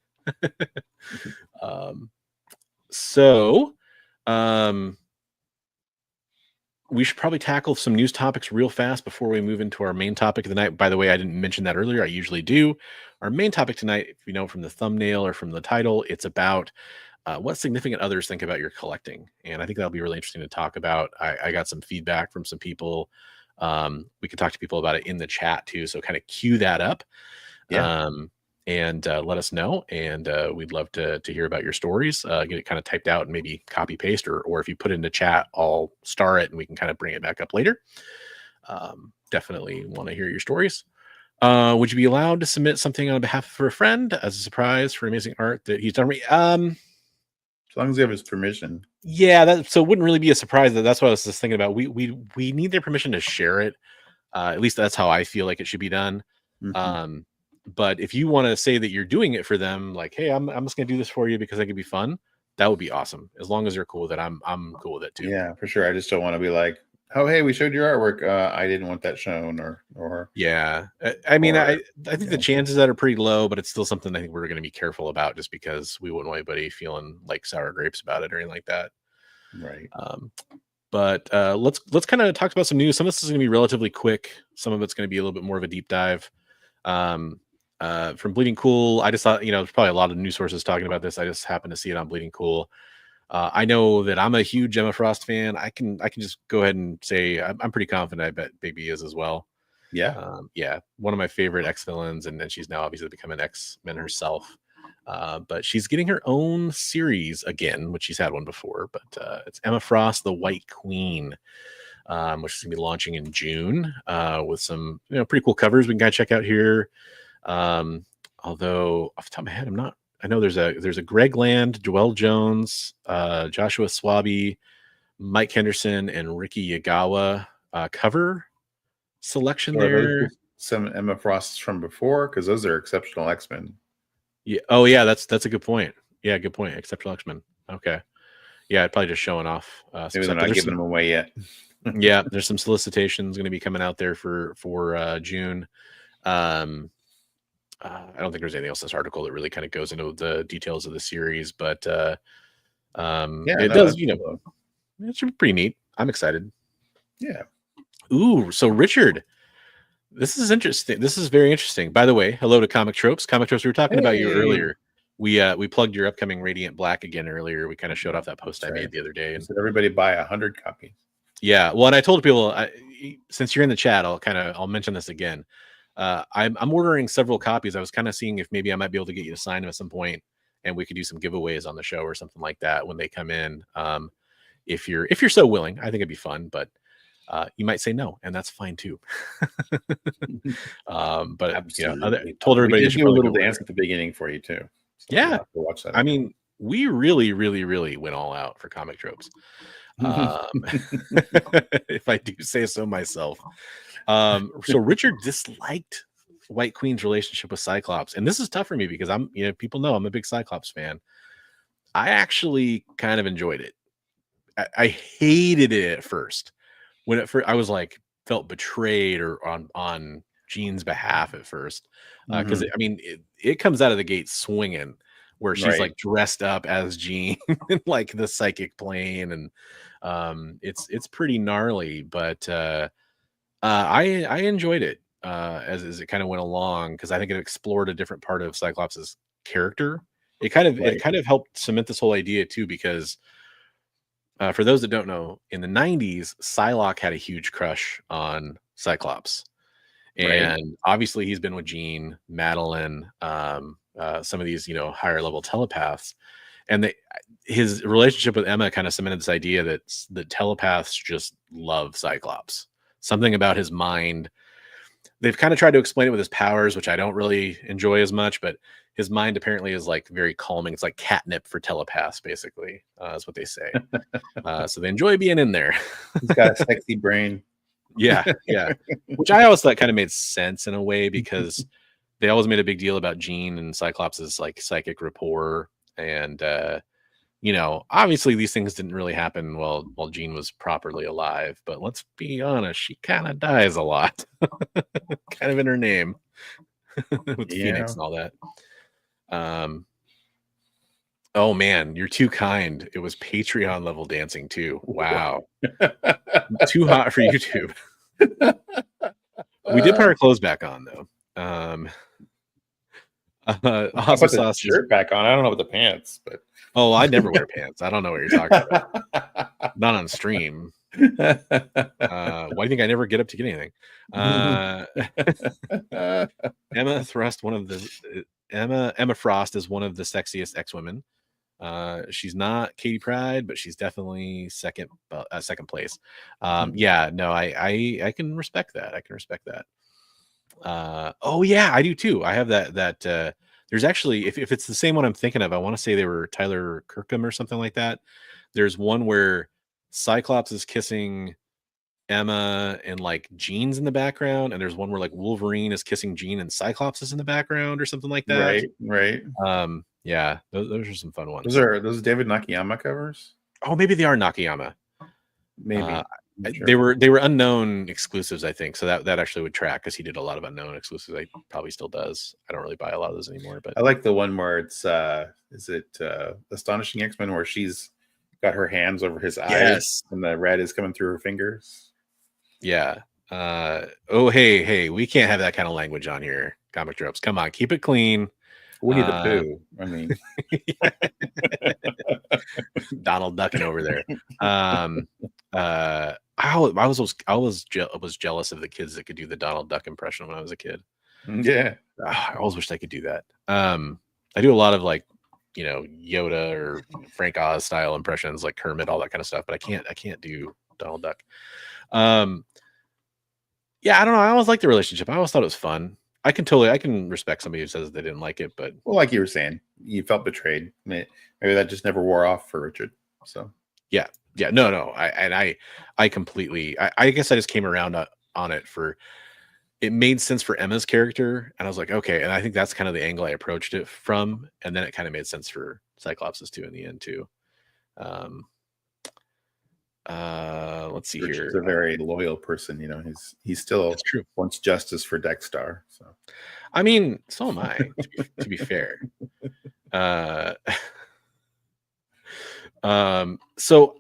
We should probably tackle some news topics real fast before we move into our main topic of the night. By the way, I didn't mention that earlier. I usually do. Our main topic tonight, if you know from the thumbnail or from the title, it's about what significant others think about your collecting. And I think that'll be really interesting to talk about. I got some feedback from some people. We can talk to people about it in the chat too. So kind of cue that up. Yeah. And let us know. And we'd love to hear about your stories. Get it kind of typed out and maybe copy paste, or if you put it in the chat, I'll star it and we can kind of bring it back up later. Definitely want to hear your stories. Would you be allowed to submit something on behalf of a friend as a surprise for amazing art that he's done? As long as you have his permission. Yeah, so it wouldn't really be a surprise. That's what I was just thinking about. We need their permission to share it. At least that's how I feel like it should be done. Mm-hmm. But if you want to say that you're doing it for them, like, hey, I'm just gonna do this for you because it could be fun, that would be awesome. As long as they're cool with it, I'm cool with it too. Yeah, for sure. I just don't want to be like, oh, hey, we showed your artwork. I didn't want that shown, or yeah. I mean, I think the chances that are pretty low, but it's still something I think we're going to be careful about, just because we wouldn't want anybody feeling like sour grapes about it or anything like that. Right. But let's kind of talk about some news. Some of this is going to be relatively quick. Some of it's going to be a little bit more of a deep dive. From Bleeding Cool, I just thought, there's probably a lot of news sources talking about this. I just happened to see it on Bleeding Cool. I know that I'm a huge Emma Frost fan. I can just go ahead and say I'm pretty confident. I bet Bigby is as well. Yeah. Yeah. One of my favorite X-villains, and then she's now obviously become an X-Men herself. But she's getting her own series again, which she's had one before. But it's Emma Frost, the White Queen, which is going to be launching in June with some pretty cool covers we can kind of check out here. Although off the top of my head, I know there's a Greg Land, Joelle Jones, Joshua Swaby, Mike Henderson, and Ricky Yagawa cover selection there. Some Emma Frosts from before, because those are exceptional X-Men. Yeah. Oh yeah, that's a good point. Yeah, good point. Exceptional X-Men. Okay. Yeah, probably just showing off. Maybe they're not giving them away yet. Yeah, there's some solicitations going to be coming out there for June. I don't think there's anything else in this article that really kind of goes into the details of the series, but it does, it should be pretty neat. I'm excited. Yeah. Ooh, so Richard, this is interesting. This is very interesting. By the way, hello to Comic Tropes. Comic Tropes, we were talking about you earlier. We plugged your upcoming Radiant Black again earlier. We kind of showed off that post I made the other day. And said everybody buy 100 copies. Yeah. Well, and I told people, since you're in the chat, I'll mention this again. I'm ordering several copies. I was kind of seeing if maybe I might be able to get you to sign them at some point, and we could do some giveaways on the show or something like that when they come in. if you're so willing. I think it'd be fun, but you might say no, and that's fine too. But Absolutely. told everybody we they did should do a probably little go dance order. at the beginning for you too. So Yeah. you'll have to watch that. I mean, we really, really, really went all out for comic tropes. If I do say so myself. So Richard disliked White Queen's relationship with Cyclops, and this is tough for me because people know I'm a big Cyclops fan. I actually kind of enjoyed it. I hated it at first. When at first I was like felt betrayed or on Jean's behalf at first, because it comes out of the gate swinging, where she's like dressed up as Jean in like the psychic plane, and it's pretty gnarly, but I enjoyed it as it kind of went along, because I think it explored a different part of Cyclops's character. It kind of helped cement this whole idea too, because for those that don't know, in the 90s, Psylocke had a huge crush on Cyclops. And obviously he's been with Jean, Madeline, some of these, higher level telepaths. And his relationship with Emma kind of cemented this idea that the telepaths just love Cyclops. Something about his mind. They've kind of tried to explain it with his powers, which I don't really enjoy as much, but his mind apparently is like very calming. It's like catnip for telepaths, basically, is what they say. So they enjoy being in there. He's got a sexy brain. Yeah. Which I always thought kind of made sense in a way, because they always made a big deal about Jean and Cyclops's like psychic rapport. And, obviously these things didn't really happen while Jean was properly alive. But let's be honest, she kind of dies a lot, kind of in her name with Phoenix and all that. Oh man, you're too kind. It was Patreon level dancing too. Wow. Too hot for YouTube. We did put our clothes back on though. I put the shirt back on. I don't know about the pants, but I never wear pants. I don't know what you're talking about. Not on stream. Why do you think I never get up to get anything? Emma Frost is one of the sexiest X-women. She's not Katie Pride, but she's definitely second place. I can respect that. I do too. I have that there's actually, if it's the same one I'm thinking of, I want to say they were Tyler Kirkham or something like that. There's one where Cyclops is kissing Emma and like Jean's in the background, and there's one where like Wolverine is kissing Jean and Cyclops is in the background or something like that. Right. Yeah, those are some fun ones. Those David Nakayama covers? Oh, maybe they are Nakayama. Maybe. Sure. They were unknown exclusives, I think. So that actually would track, because he did a lot of unknown exclusives. He probably still does. I don't really buy a lot of those anymore. But I like the one where it's Astonishing X-Men, where she's got her hands over his eyes and the red is coming through her fingers. Yeah. Hey, we can't have that kind of language on here. Comic Tropes. Come on, keep it clean. Winnie the Pooh. I mean, Donald Ducking over there. I was jealous of the kids that could do the Donald Duck impression when I was a kid. Yeah, I always wished I could do that. I do a lot of like, Yoda or Frank Oz style impressions, like Kermit, all that kind of stuff. But I can't do Donald Duck. I don't know. I always liked the relationship. I always thought it was fun. I can respect somebody who says they didn't like it, but like you were saying, you felt betrayed. Maybe that just never wore off for Richard. So yeah, no. I completely. I guess I just came around on it for. It made sense for Emma's character, and I was like, okay, and I think that's kind of the angle I approached it from, and then it kind of made sense for Cyclops's too in the end too. Let's see Richard's here. He's a very loyal person, He still wants justice for Dexter. So, I mean, so am I. to be fair. So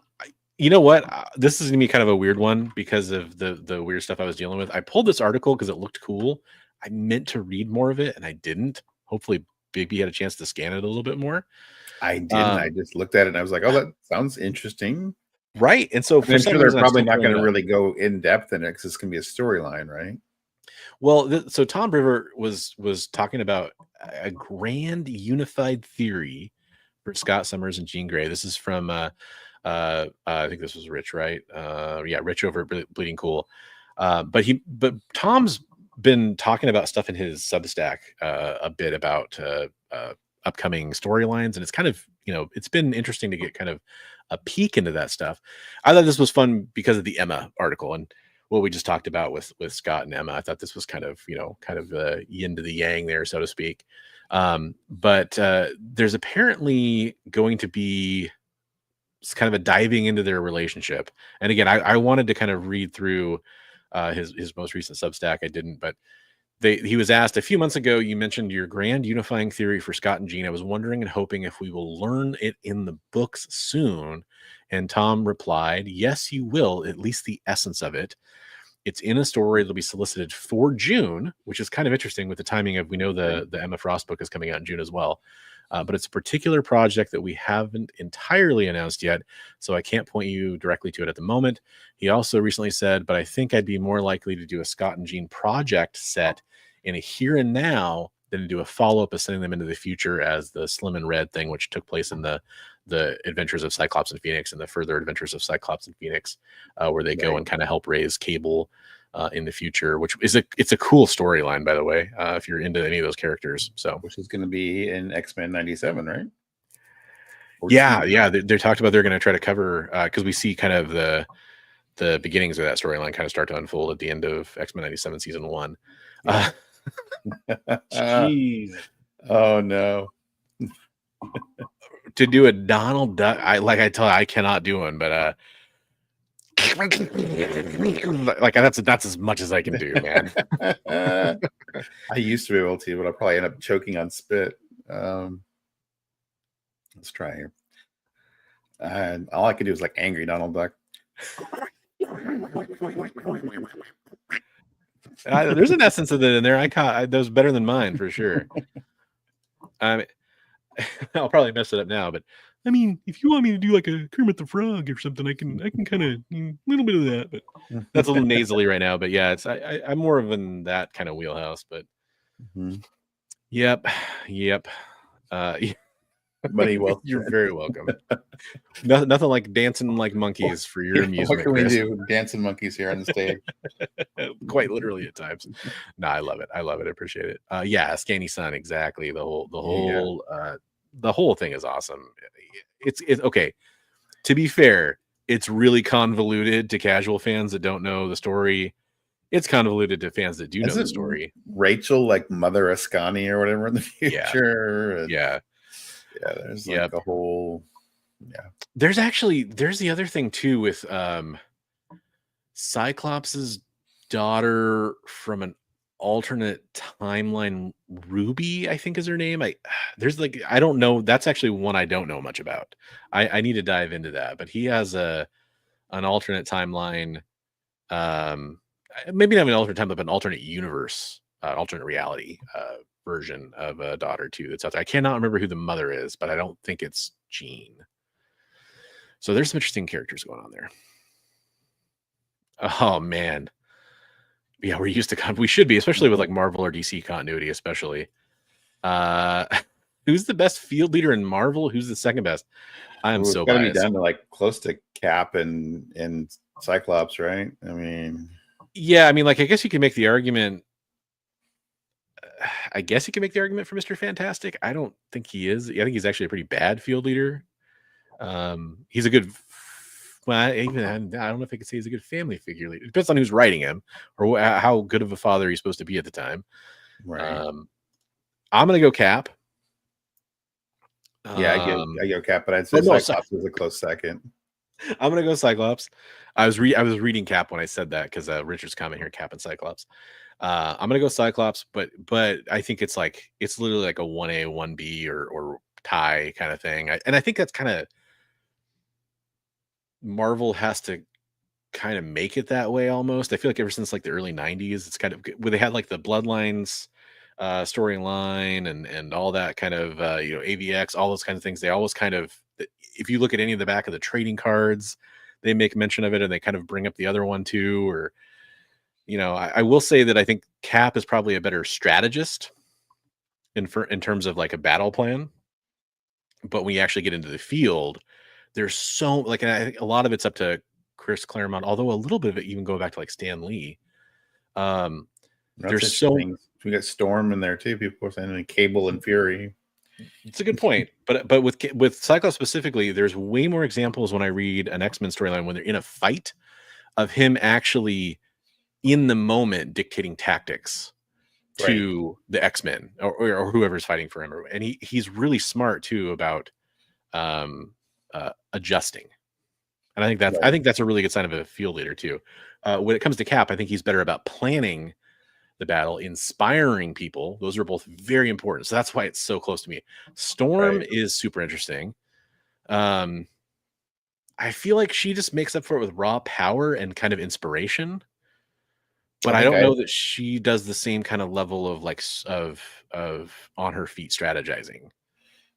you know what? This is gonna be kind of a weird one because of the weird stuff I was dealing with. I pulled this article because it looked cool. I meant to read more of it and I didn't. Hopefully, Bigby had a chance to scan it a little bit more. I didn't. I just looked at it and I was like, "Oh, that sounds interesting." Right. And so I'm sure they're probably not going to really go in depth in it because it's going to be a storyline, right? Well, so Tom River was talking about a grand unified theory for Scott Summers and Jean Grey. This is from I think this was Rich, right? Yeah, Rich over at Bleeding Cool. But Tom's been talking about stuff in his Substack a bit about upcoming storylines, and it's kind of, it's been interesting to get kind of a peek into that stuff. I thought this was fun because of the Emma article and what we just talked about with Scott and Emma. I thought this was kind of yin to the yang there, so to speak. But there's apparently going to be kind of a diving into their relationship. And again, I wanted to kind of read through his most recent Substack. I didn't, but he was asked a few months ago, you mentioned your grand unifying theory for Scott and Jean. I was wondering and hoping if we will learn it in the books soon. And Tom replied, yes, you will, at least the essence of it. It's in a story that'll be solicited for June, which is kind of interesting with the timing of, we know the Emma Frost book is coming out in June as well. But it's a particular project that we haven't entirely announced yet, so I can't point you directly to it at the moment. He also recently said, but I think I'd be more likely to do a Scott and Jean project set in a here and now than to do a follow-up of sending them into the future as the Slim and Red thing, which took place in the Adventures of Cyclops and Phoenix and the Further Adventures of Cyclops and Phoenix, where they go and kind of help raise Cable in the future, which is it's a cool storyline, by the way, if you're into any of those characters. So, which is going to be in X-Men 97, right? Yeah. They talked about they're going to try to cover because we see kind of the beginnings of that storyline kind of start to unfold at the end of X-Men 97 season 1. Jeez. Oh no. To do a Donald Duck, I cannot do one, but like that's as much as I can do, man. I used to be able to, but I'll probably end up choking on spit. Let's try here. All I could do is like angry Donald Duck. There's an essence of that in there. That was better than mine for sure. I'll probably mess it up now, but I mean, if you want me to do like a Kermit the Frog or something, I can kind of a little bit of that, but that's a little nasally right now. But yeah, I'm more of in that kind of wheelhouse. But yep. Buddy, well, you're very welcome. Nothing like dancing like monkeys for your amusement. What can we do? Dancing monkeys here on the stage. Quite literally at times. No, I love it. I appreciate it. Yeah, Scanny Sun, exactly. The whole thing is awesome. It's okay. To be fair, it's really convoluted to casual fans that don't know the story. It's convoluted to fans that do know the story. Rachel, like Mother Ascani or whatever in the future. Yeah. There's like a whole. Yeah. There's the other thing too with Cyclops's daughter from an alternate timeline, Ruby, I think is her name. I don't know. That's actually one I don't know much about. I need to dive into that. But he has an alternate timeline, maybe not an alternate timeline, but an alternate universe, alternate reality version of a daughter too that's out there. I cannot remember who the mother is, but I don't think it's Jean. So there's some interesting characters going on there. Oh man. Yeah, we're used to we should be, especially with like Marvel or DC continuity, especially. Who's the best field leader in Marvel? Who's the second best? I'm so gotta biased. be down to like close to Cap and Cyclops, right? I mean, yeah, I mean, like I guess you can make the argument. I guess you can make the argument for Mr. Fantastic. I don't think he is. I think he's actually a pretty bad field leader. He's a good. Well, I don't know if I could say he's a good family figure leader. It depends on who's writing him or how good of a father he's supposed to be at the time. Right. I'm gonna go Cap. Yeah, I go Cap, but I'd say Cyclops is a close second. I'm gonna go Cyclops. I was reading Cap when I said that because Richard's comment here, Cap and Cyclops. I'm gonna go Cyclops, but I think it's literally like a 1A, 1B or tie kind of thing. And I think that's kind of Marvel has to kind of make it that way almost. I feel like ever since like the early 90s, it's kind of where they had like the Bloodlines storyline and all that kind of AVX, all those kinds of things. They always kind of, if you look at any of the back of the trading cards, they make mention of it and they kind of bring up the other one too. Or I will say that I think Cap is probably a better strategist in terms of like a battle plan. But when you actually get into the field, there's so like, and I think a lot of it's up to Chris Claremont, although a little bit of it even go back to like Stan Lee. There's so we got Storm in there too. People are saying Cable and Fury. It's a good point, but with Cyclops specifically, there's way more examples when I read an X-Men storyline when they're in a fight of him actually in the moment dictating tactics to the X-Men or whoever's fighting for him, and he's really smart too about adjusting. And I think that's a really good sign of a field leader too. When it comes to Cap, I think he's better about planning the battle, inspiring people. Those are both very important. So that's why it's so close to me. Storm is super interesting. I feel like she just makes up for it with raw power and kind of inspiration. But I don't know that she does the same kind of level of like of on her feet strategizing.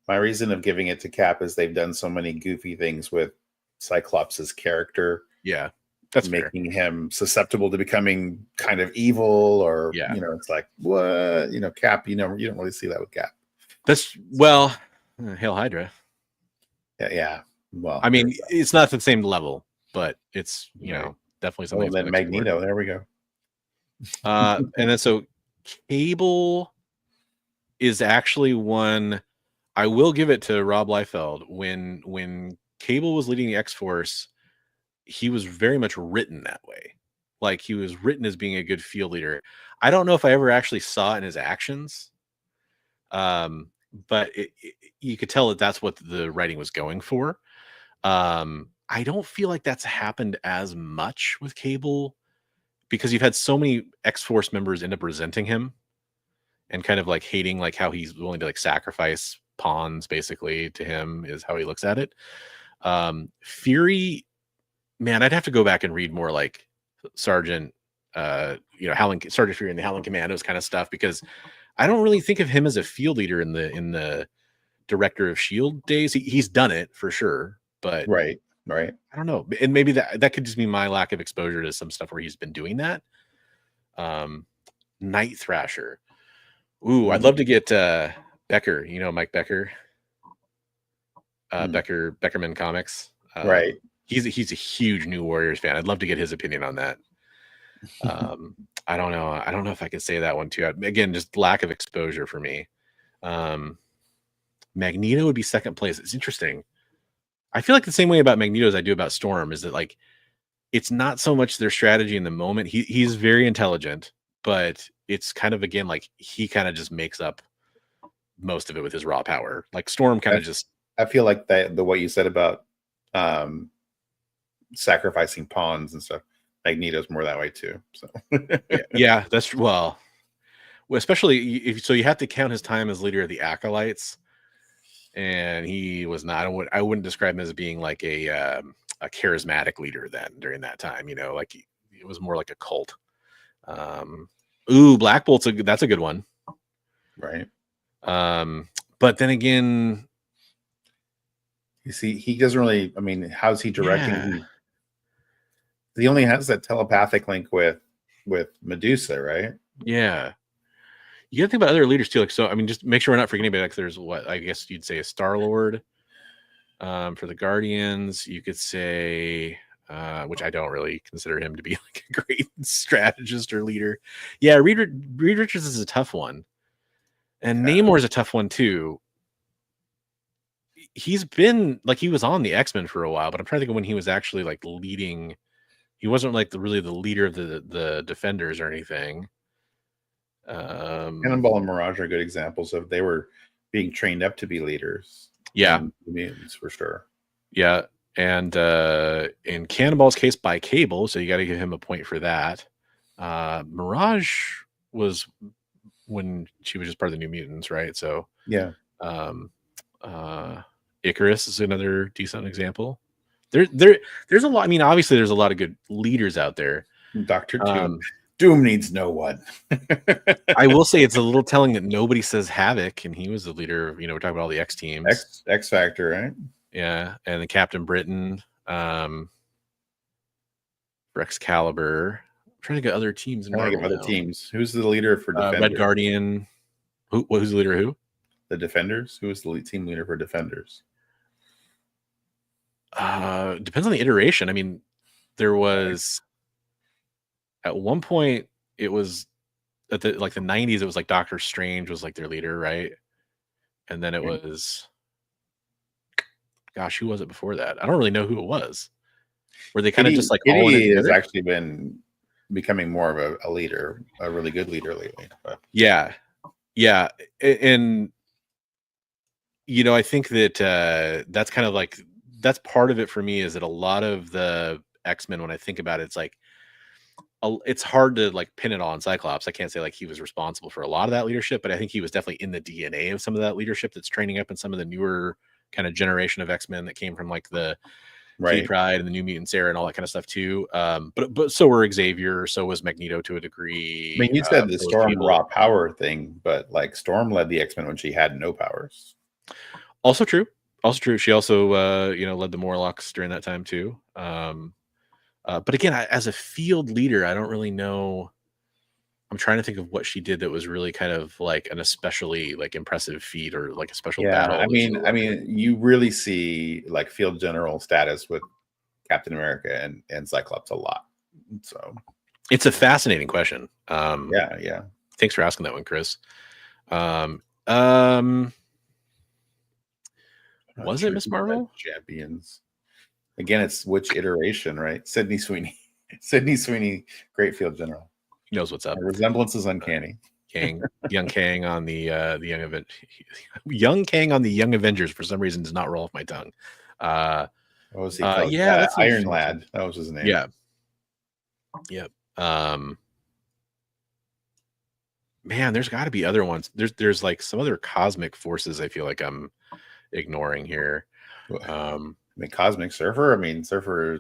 My reason of giving it to Cap is they've done so many goofy things with Cyclops' character. Yeah. That's making him susceptible to becoming kind of evil, or it's like what Cap. You don't really see that with Cap. That's Hail Hydra. Yeah. Well, I mean, it's not the same level, but it's definitely something. Then Magneto. There we go. And then so Cable is actually one. I will give it to Rob Liefeld. When Cable was leading the X-Force, he was very much written that way. Like he was written as being a good field leader. I don't know if I ever actually saw it in his actions. But you could tell that that's what the writing was going for. I don't feel like that's happened as much with Cable because you've had so many X-Force members end up resenting him and kind of like hating like how he's willing to like sacrifice pawns basically to him is how he looks at it. Fury, man, I'd have to go back and read more like Sergeant Sergeant Fury and the Howling Commandos kind of stuff, because I don't really think of him as a field leader in the Director of S.H.I.E.L.D. days. He's done it for sure, but right. I don't know, and maybe that could just be my lack of exposure to some stuff where he's been doing that. Night Thrasher, I'd love to get Becker. Mike Becker, Beckerman Comics, right. He's a huge New Warriors fan. I'd love to get his opinion on that. I don't know. I don't know if I could say that one too. Again, just lack of exposure for me. Magneto would be second place. It's interesting. I feel like the same way about Magneto as I do about Storm is that like it's not so much their strategy in the moment. He's very intelligent, but it's kind of again like he kind of just makes up most of it with his raw power. Like Storm kind of just. I feel like what you said about sacrificing pawns and stuff. Magneto's more that way too. So yeah, that's especially if you have to count his time as leader of the Acolytes, and he was not. I wouldn't describe him as being like a charismatic leader then during that time. Like it was more like a cult. Black Bolt's that's a good one, right? But then again, you see, he doesn't really. I mean, how's he directing? Yeah. He only has that telepathic link with Medusa, right? Yeah. You gotta think about other leaders too. Like, so I mean, just make sure we're not forgetting about it. There's what I guess you'd say a Star-Lord for the Guardians. You could say, which I don't really consider him to be like a great strategist or leader. Yeah, Reed Richards is a tough one, and Namor is a tough one too. He's been like he was on the X-Men for a while, but I'm trying to think of when he was actually like leading. He wasn't like really the leader of the Defenders or anything. Cannonball and Mirage are good examples of they were being trained up to be leaders. Yeah, mutants for sure. Yeah, and in Cannonball's case by Cable, so you got to give him a point for that. Mirage was when she was just part of the New Mutants, right? So yeah. Icarus is another decent example. There's a lot. I mean, obviously, there's a lot of good leaders out there. Dr. Doom. Doom needs no one. I will say it's a little telling that nobody says Havoc, and he was the leader. We're talking about all the X teams. X Factor, right? Yeah, and the Captain Britain, for Excalibur. I'm trying to get other teams. Other teams. Who's the leader for Defenders? Red Guardian. Who's the leader? Who? The Defenders. Who is the team leader for Defenders? Depends on the iteration. I mean, there was at one point it was at the 90s. It was like Doctor Strange was like their leader, right? And then it was, gosh, who was it before that? I don't really know who it was. Were they kind of just like all in it Kitty has together? actually been becoming more of a leader, a really good leader lately. But Yeah, and I think that that's kind of like that's part of it for me, is that a lot of the X-Men, when I think about it, it's like it's hard to like pin it all on Cyclops. I can't say like he was responsible for a lot of that leadership, but I think he was definitely in the DNA of some of that leadership that's training up in some of the newer kind of generation of X-Men that came from like the Kitty Pryde and the New Mutants era and all that kind of stuff too. But so were Xavier, so was Magneto to a degree. I mean, you said the Storm raw power thing, but like Storm led the X-Men when she had no powers. Also true. She also led the Morlocks during that time too. But again, as a field leader, I don't really know. I'm trying to think of what she did that was really kind of like an especially like impressive feat or like a special battle. I mean, you really see like field general status with Captain America and Cyclops a lot. So it's a fascinating question. Yeah. Thanks for asking that one, Chris. Was it Miss Marvel? Champions. Again, it's which iteration, right? Sydney Sweeney. Sydney Sweeney, great field general. He knows what's up. The resemblance is uncanny. Young Kang on the Young Kang on the Young Avengers for some reason does not roll off my tongue. What was he called? That's Iron Lad. That was his name. Yeah. Yep. Man, there's got to be other ones. There's like some other cosmic forces I feel like I'm ignoring here. I mean, Cosmic Surfer. I mean, Surfer.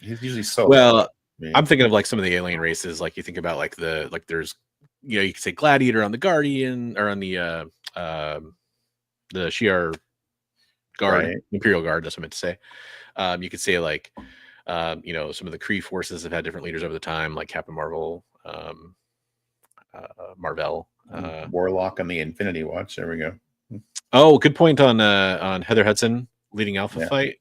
He's usually so well. I'm thinking of like some of the alien races. Like you think about like there's you could say Gladiator on the Guardian or on the Shi'ar Guard, right. Imperial Guard. That's what I meant to say. You could say like some of the Kree forces have had different leaders over the time, like Captain Marvel, Marvel, Warlock on the Infinity Watch. There we go. Oh, good point on Heather Hudson leading Alpha fight.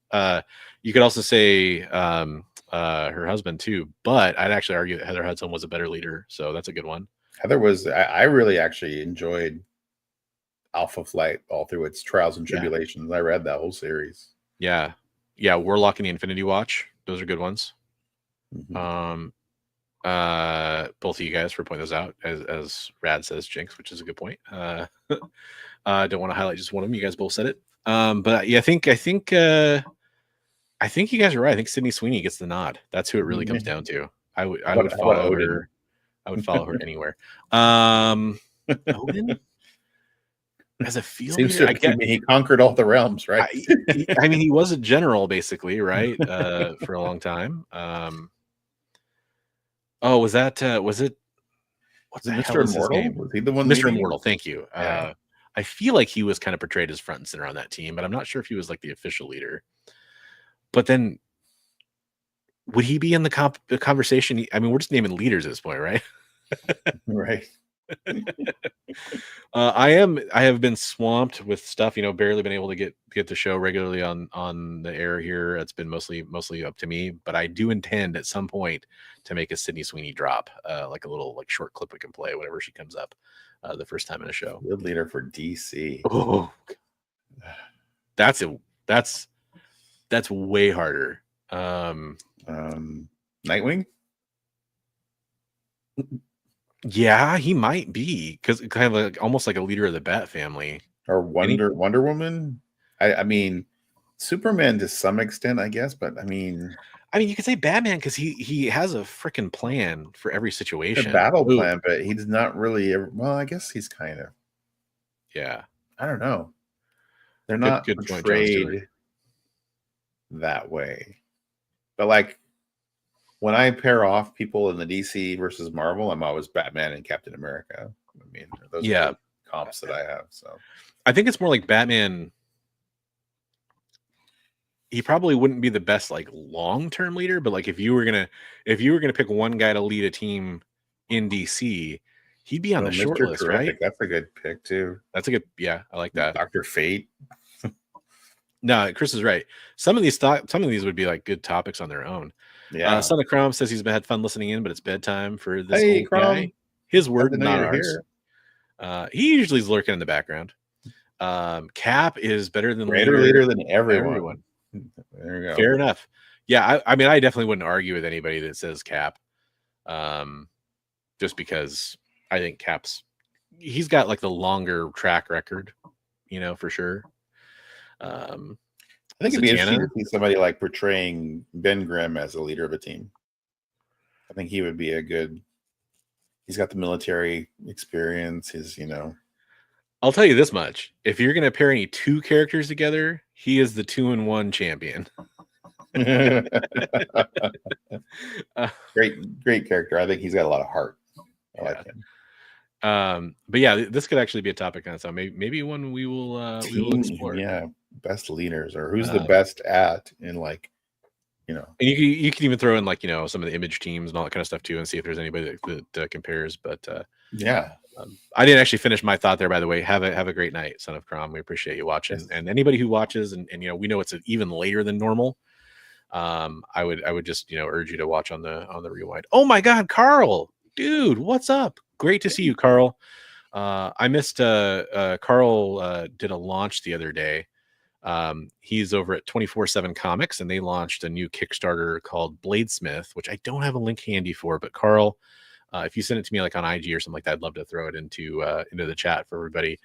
You could also say her husband too, but I'd actually argue that Heather Hudson was a better leader, so that's a good one. Heather was. I really actually enjoyed Alpha Flight all through its trials and tribulations. I read that whole series. Yeah. Warlock and the Infinity Watch; those are good ones. Mm-hmm. Both of you guys for pointing those out, as Rad says, Jinx, which is a good point. I don't want to highlight just one of them. You guys both said it. But yeah, I think you guys are right. I think Sydney Sweeney gets the nod. That's who it really comes down to. I would follow her. I would follow her anywhere. Odin as a field leader, I get he conquered all the realms, right? I mean, he was a general basically, right? For a long time. Was it? What's the Mr. Immortal? Was he the one? Mr. Immortal. Thank you. Yeah. I feel like he was kind of portrayed as front and center on that team, but I'm not sure if he was like the official leader. But then, would he be in the conversation? I mean, we're just naming leaders at this point, right? Right. I have been swamped with stuff. Barely been able to get the show regularly on the air here. It's been mostly up to me, but I do intend at some point to make a Sydney Sweeney drop, like a little like short clip we can play whenever she comes up the first time in a show. Good leader for DC. Oh, that's way harder. Nightwing. Yeah, he might be, because kind of like almost like a leader of the Bat family, or Wonder Woman. I mean, Superman to some extent, I guess, but I mean, you could say Batman because he has a freaking plan for every situation, a battle plan, but he's not really. Well, I guess he's kind of. Yeah, I don't know. They're not portrayed that way, but like. When I pair off people in the DC versus Marvel, I'm always Batman and Captain America. I mean, those are the comps that I have. So I think it's more like Batman. He probably wouldn't be the best like long-term leader, but like if you were gonna pick one guy to lead a team in DC, he'd be on the short list, right? That's a good pick too. That's a good, I like that. Dr. Fate. No, Chris is right. Some of these would be like good topics on their own. Yeah. Son of Crom says he's had fun listening in, but it's bedtime for this Hey, old guy. Crom. His Glad word, to know not you're ours. here. He usually is lurking in the background. Cap is better than Greater leader than everyone. There you go. Fair enough. Yeah, I mean, I definitely wouldn't argue with anybody that says Cap. Just because I think he's got like the longer track record, for sure. I think it'd be interesting to see somebody like portraying Ben Grimm as a leader of a team. I think he would be he's got the military experience, I'll tell you this much. If you're going to pair any two characters together, he is the 2-in-1 champion. Great character. I think he's got a lot of heart. I like him. But yeah, this could actually be a topic on its own. Maybe one we will explore. Yeah, best leaders, or who's the best at in And you can even throw in some of the image teams and all that kind of stuff too, and see if there's anybody that compares. But yeah, I didn't actually finish my thought there. By the way, have a great night, Son of Crom. We appreciate you watching, and anybody who watches, and we know it's even later than normal. I would just urge you to watch on the rewind. Oh my God, Carl, dude, what's up? Great to see you, Carl. I missed Carl did a launch the other day. He's over at 24/7 Comics, and they launched a new Kickstarter called Bladesmith, which I don't have a link handy for, but Carl, if you send it to me like on IG or something like that, I'd love to throw it into the chat for everybody.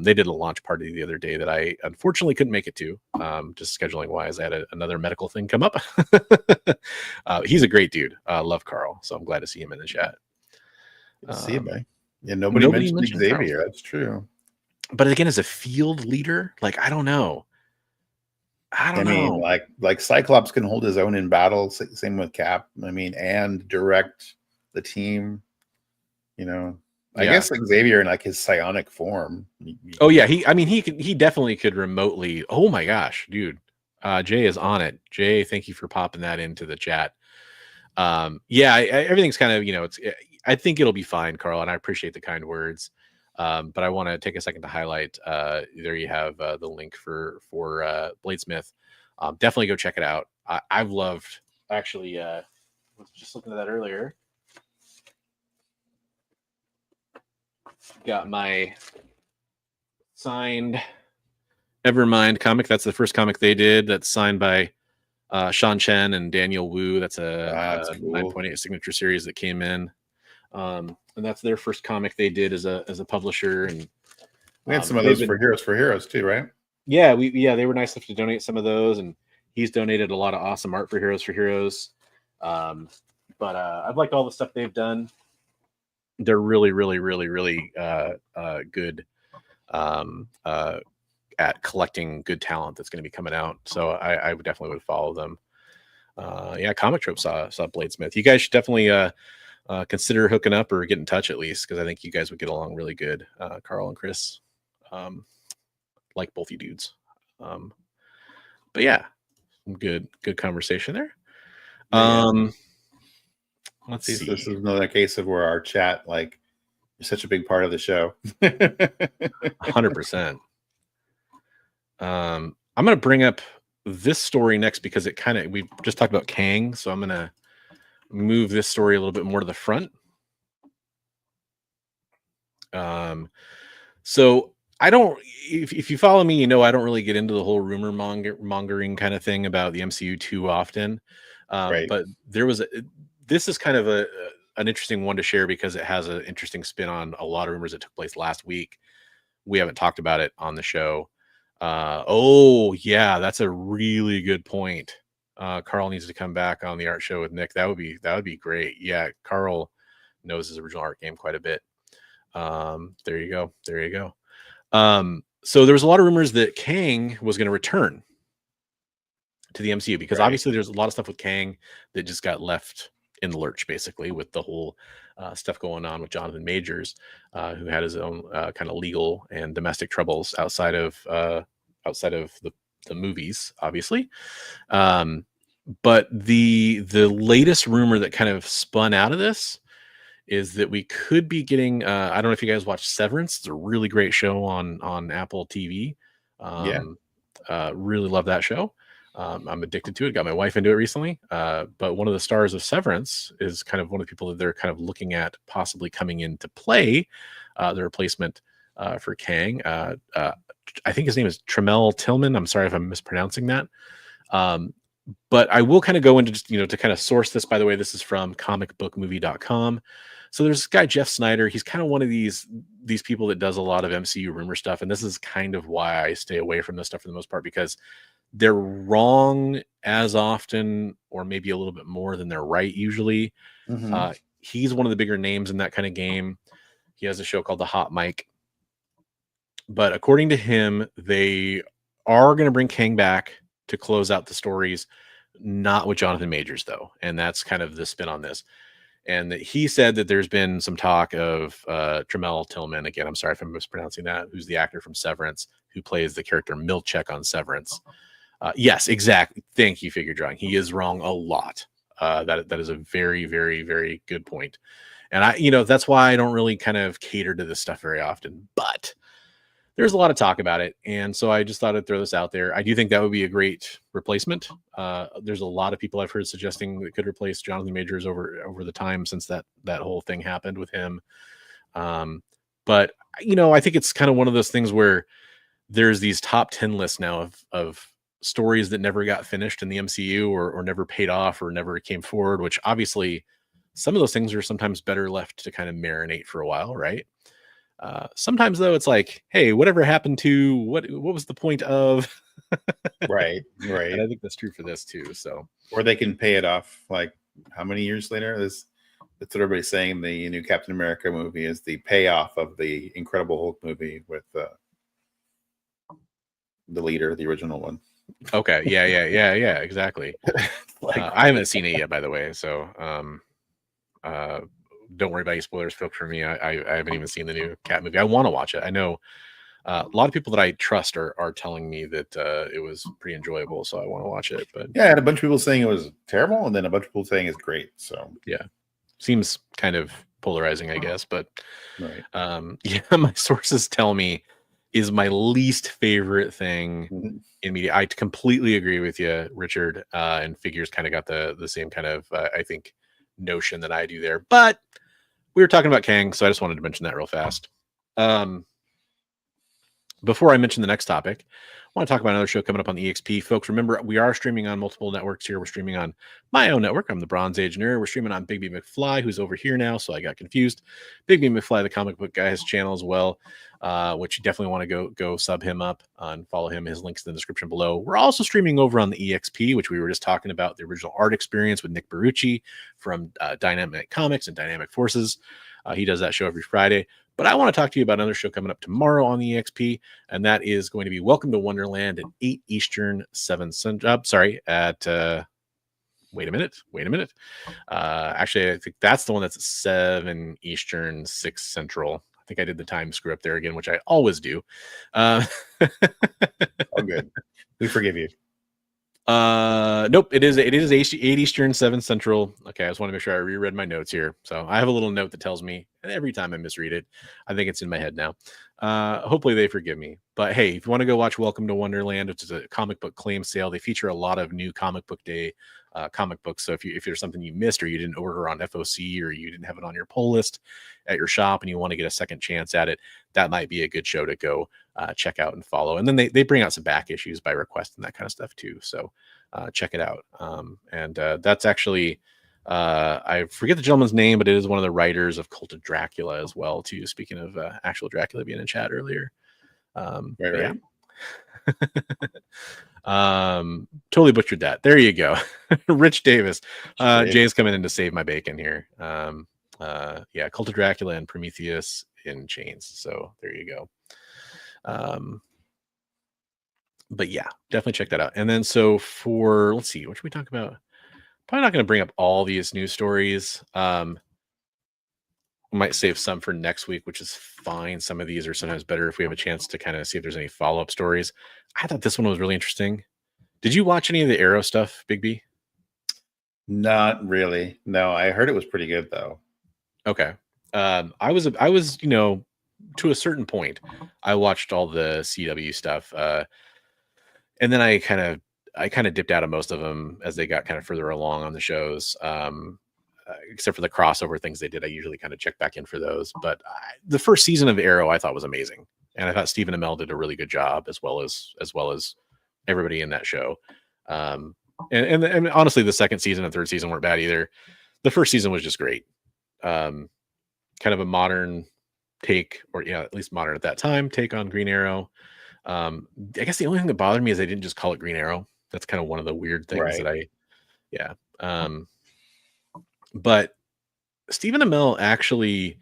They did a launch party the other day that I unfortunately couldn't make it to, just scheduling wise. I had another medical thing come up. He's a great dude. Love Carl, so I'm glad to see him in the chat. See you, man. Yeah, nobody mentioned Xavier. Carl. That's true. But again, as a field leader, I don't know. I mean, like Cyclops can hold his own in battle. Same with Cap. I mean, and direct the team. I guess Xavier in his psionic form. Oh yeah, he definitely could remotely. Oh my gosh, dude. Jay is on it. Jay, thank you for popping that into the chat. Everything's kind of I think it'll be fine, Carl, and I appreciate the kind words. But I want to take a second to highlight. There you have the link for Bladesmith. Definitely go check it out. I've loved actually. I was just looking at that earlier. Got my signed Evermind comic. That's the first comic they did. That's signed by Sean Chen and Daniel Wu. That's a cool. 9.8 signature series that came in. And that's their first comic they did as a publisher. And we had some of those for Heroes too, right? Yeah, they were nice enough to donate some of those, and he's donated a lot of awesome art for Heroes. But I've liked all the stuff they've done. They're really, really, really, really good at collecting good talent that's going to be coming out. So I would definitely follow them. Comic Trope saw Bladesmith. You guys should definitely consider hooking up or get in touch at least, because I think you guys would get along really good. Carl and Chris, like both you dudes. But yeah, good conversation there. Let's see. This is another case of where our chat is such a big part of the show. 100%. I'm going to bring up this story next because we just talked about Kang, so I'm going to move this story a little bit more to the front. So I don't, if you follow me, I don't really get into the whole rumor mongering kind of thing about the MCU too often. Right. But this is kind of an interesting one to share because it has an interesting spin on a lot of rumors that took place last week. We haven't talked about it on the show. That's a really good point. Carl needs to come back on the art show with Nick. That would be great. Yeah, Carl knows his original art game quite a bit. There you go. So there was a lot of rumors that Kang was going to return to the MCU because obviously there's a lot of stuff with Kang that just got left in the lurch, basically, with the whole stuff going on with Jonathan Majors, who had his own kind of legal and domestic troubles outside of the movies, obviously. But the latest rumor that kind of spun out of this is that we could be getting I don't know if you guys watched Severance. It's a really great show on Apple TV. Really love that show. I'm addicted to it. Got my wife into it recently. But one of the stars of Severance is kind of one of the people that they're kind of looking at possibly coming in to play the replacement for Kang. I think his name is Tremel Tillman. I'm sorry if I'm mispronouncing that. But I will kind of go into just, to kind of source this. By the way, this is from comicbookmovie.com. So there's this guy, Jeff Snyder. He's kind of one of these people that does a lot of MCU rumor stuff. And this is kind of why I stay away from this stuff for the most part, because they're wrong as often, or maybe a little bit more than they're right usually. Mm-hmm. He's one of the bigger names in that kind of game. He has a show called The Hot Mic. But according to him, they are going to bring Kang back to close out the stories, not with Jonathan Majors, though. And that's kind of the spin on this. And that he said that there's been some talk of Tremel Tillman, again, I'm sorry if I'm mispronouncing that, who's the actor from Severance, who plays the character Milchek on Severance. Yes, exactly. Thank you, Figure Drawing. He is wrong a lot. That is a very, very, very good point. And that's why I don't really kind of cater to this stuff very often. But there's a lot of talk about it. And so I just thought I'd throw this out there. I do think that would be a great replacement. There's a lot of people I've heard suggesting that could replace Jonathan Majors over the time since that whole thing happened with him. But I think it's kind of one of those things where there's these top 10 lists now of stories that never got finished in the MCU or never paid off or never came forward, which obviously some of those things are sometimes better left to kind of marinate for a while, right? Sometimes though, it's like, hey, whatever happened to what was the point of right. And I think that's true for this too. So, or they can pay it off like how many years later? That's what everybody's saying. The new Captain America movie is the payoff of the Incredible Hulk movie with the leader, the original one. Okay. Yeah. Exactly. I haven't seen it yet, by the way. So, don't worry about any spoilers, folks. For me, I haven't even seen the new Cat movie. I want to watch it. I know a lot of people that I trust are telling me that it was pretty enjoyable, so I want to watch it. But yeah, and a bunch of people saying it was terrible, and then a bunch of people saying it's great. So yeah, seems kind of polarizing, I guess. But right. Yeah, my sources tell me is my least favorite thing in media. I completely agree with you, Richard. And Figures kind of got the same kind of I think notion that I do there. But we were talking about Kang, so I just wanted to mention that real fast. Before I mention the next topic, I want to talk about another show coming up on the EXP. Folks, remember, we are streaming on multiple networks here. We're streaming on my own network. I'm the Bronze Age Nerd. We're streaming on Bigby McFly, who's over here now, so I got confused. Bigby McFly, the comic book guy, has channel as well, which you definitely want to go sub him up and follow him. His link's in the description below. We're also streaming over on the EXP, which we were just talking about, the original art experience with Nick Barucci from Dynamic Comics and Dynamic Forces. He does that show every Friday. But I want to talk to you about another show coming up tomorrow on the EXP, and that is going to be Welcome to Wonderland at 8 Eastern, 7 Central. At wait a minute. Actually, I think that's the one that's at 7 Eastern, 6 Central. I think I did the time screw up there again, which I always do. Oh, good. We forgive you. Nope, it is 8 Eastern, 7 Central. Okay, I just want to make sure I reread my notes here. So I have a little note that tells me, and every time I misread it, I think it's in my head now. Hopefully they forgive me. But hey, if you want to go watch Welcome to Wonderland, which is a comic book claim sale, they feature a lot of new comic book day comic books. So if there's something you missed or you didn't order on FOC or you didn't have it on your pull list at your shop and you want to get a second chance at it, that might be a good show to go check out and follow. And then they bring out some back issues by request and that kind of stuff too. So check it out. That's actually I forget the gentleman's name, but it is one of the writers of Cult of Dracula as well too. Speaking of actual Dracula being in chat earlier. Right. Totally butchered that. There you go. Rich Davis. Jay's coming in to save my bacon here. Yeah, Cult of Dracula and Prometheus in Chains. So there you go. But yeah, definitely check that out. And then so let's see, what should we talk about? Probably not going to bring up all these news stories. Might save some for next week, which is fine. Some of these are sometimes better if we have a chance to kind of see if there's any follow-up stories. I thought this one was really interesting. Did you watch any of the Arrow stuff, Bigby? Not really. No, I heard it was pretty good though. Okay. I was, to a certain point, I watched all the CW stuff. And then I kind of dipped out of most of them as they got kind of further along on the shows. Except for the crossover things they did, I usually kind of check back in for those. But the first season of Arrow I thought was amazing, and I thought Stephen Amell did a really good job, as well as everybody in that show. And honestly, the second season and third season weren't bad either. The first season was just great. Kind of a modern take, or at least modern at that time, take on Green Arrow. I guess the only thing that bothered me is they didn't just call it Green Arrow. That's kind of one of the weird things that but Stephen Amell actually,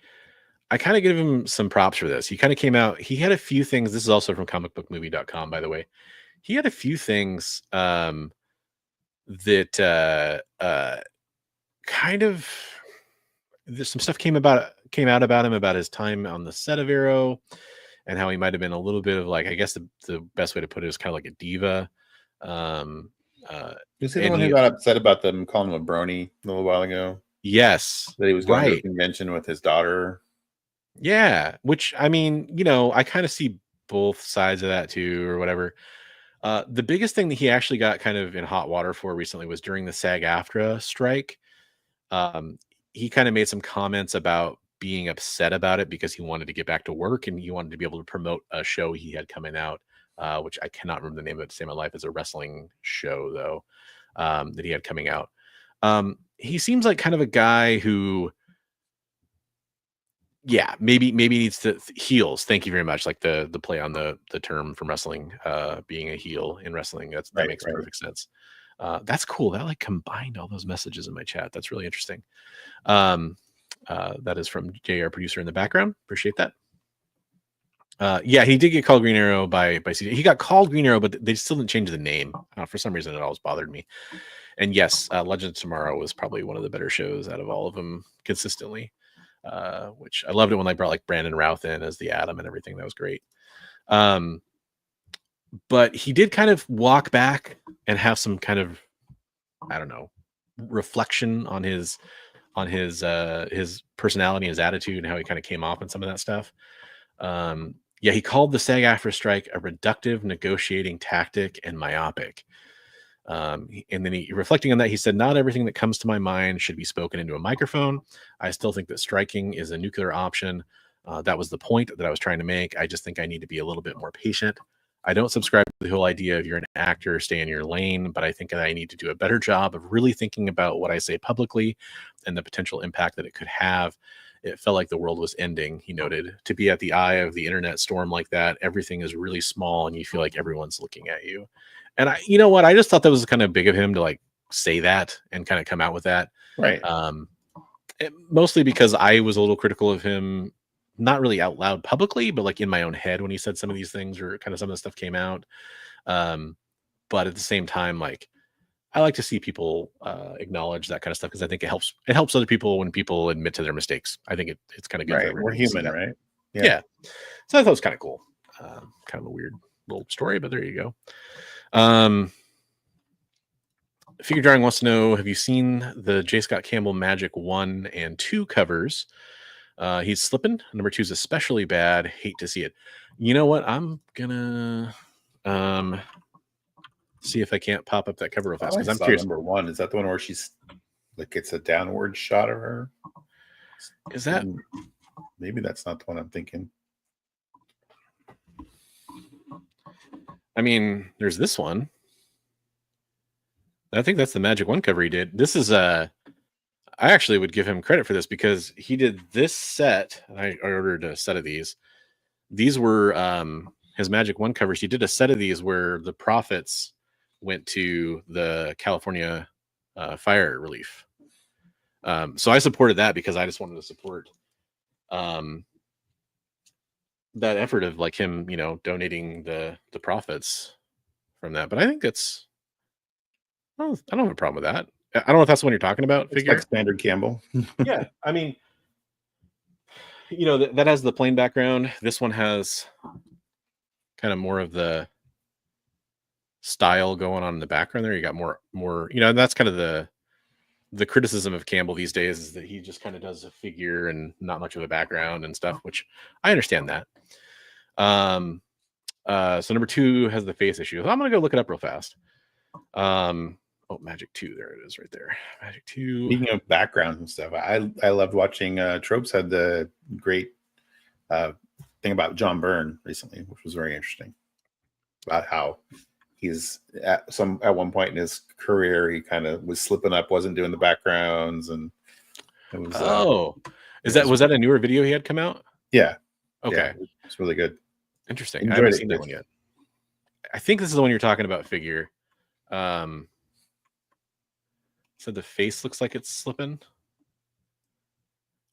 I kind of give him some props for this. He kind of came out, he had a few things. This is also from comicbookmovie.com, by the way. He had a few things that kind of, there's some stuff came out about him, about his time on the set of Arrow, and how he might have been a little bit of like, I guess the best way to put it is kind of like a diva. Is he the one who got upset about them calling him a brony a little while ago? Yes. That he was going to a convention with his daughter. Yeah. Which, I mean, I kind of see both sides of that too, or whatever. The biggest thing that he actually got kind of in hot water for recently was during the SAG-AFTRA strike. He kind of made some comments about being upset about it because he wanted to get back to work, and he wanted to be able to promote a show he had coming out, which I cannot remember the name of it to save my life. It's a wrestling show, though, that he had coming out. He seems like kind of a guy who, maybe needs to heels. Thank you very much. Like the play on the term from wrestling, being a heel in wrestling. That makes perfect sense. That's cool. That like combined all those messages in my chat. That's really interesting. That is from JR producer in the background. Appreciate that. He did get called Green Arrow by CJ. He got called Green Arrow, but they still didn't change the name. For some reason, it always bothered me. And yes, Legends of Tomorrow was probably one of the better shows out of all of them consistently. Which I loved it when they brought like Brandon Routh in as the Atom and everything. That was great. But he did kind of walk back and have some kind of, I don't know, reflection on his personality, his attitude, and how he kind of came off and some of that stuff. He called the SAG-AFTRA strike a reductive negotiating tactic and myopic. And then reflecting on that, he said, "Not everything that comes to my mind should be spoken into a microphone. I still think that striking is a nuclear option. That was the point that I was trying to make. I just think I need to be a little bit more patient. I don't subscribe to the whole idea of you're an actor, stay in your lane, but I think that I need to do a better job of really thinking about what I say publicly and the potential impact that it could have. It felt like the world was ending," he noted. "To be at the eye of the internet storm like that, everything is really small and you feel like everyone's looking at you." And you know what? I just thought that was kind of big of him to like say that and kind of come out with that. Right. Mostly because I was a little critical of him, not really out loud publicly, but like in my own head when he said some of these things, or kind of some of the stuff came out. But at the same time, like, I like to see people acknowledge that kind of stuff, because I think it helps other people when people admit to their mistakes. I think it's kind of good. Right. We're human, right? Yeah. So I thought it was kind of cool. Kind of a weird little story, but there you go. Figure Drawing wants to know, have you seen the J. Scott Campbell Magic 1 and 2 covers? He's slipping. Number 2 is especially bad. Hate to see it. You know what? I'm gonna see if I can't pop up that cover real fast, because I'm curious. Number 1, is that the one where she's like gets a downward shot of her? Is that? Maybe that's not the one I'm thinking. I mean, there's this one. I think that's the Magic 1 cover he did. This is I actually would give him credit for this, because he did this set. I ordered a set of these. These were his Magic 1 covers. He did a set of these where the profits went to the California fire relief. So I supported that because I just wanted to support that effort of like him, donating the profits from that. But I think that's, I don't have a problem with that. I don't know if that's the one you're talking about. It's like standard Campbell. Yeah, I mean, that has the plain background. This one has kind of more of the style going on in the background there. You got more, and that's kind of the criticism of Campbell these days, is that he just kind of does a figure and not much of a background and stuff, which I understand that. So number 2 has the face issue. So I'm gonna go look it up real fast. Oh, Magic 2, there it is right there. Magic 2. Speaking of backgrounds and stuff, I loved watching Tropes had the great thing about John Byrne recently, which was very interesting. About how he's at one point in his career, he kind of was slipping up, wasn't doing the backgrounds, and it was was that a newer video he had come out? Yeah. Okay. Yeah, it's really good. Interesting. I haven't seen that one yet. I think this is the one you're talking about, Figure. So the face looks like it's slipping.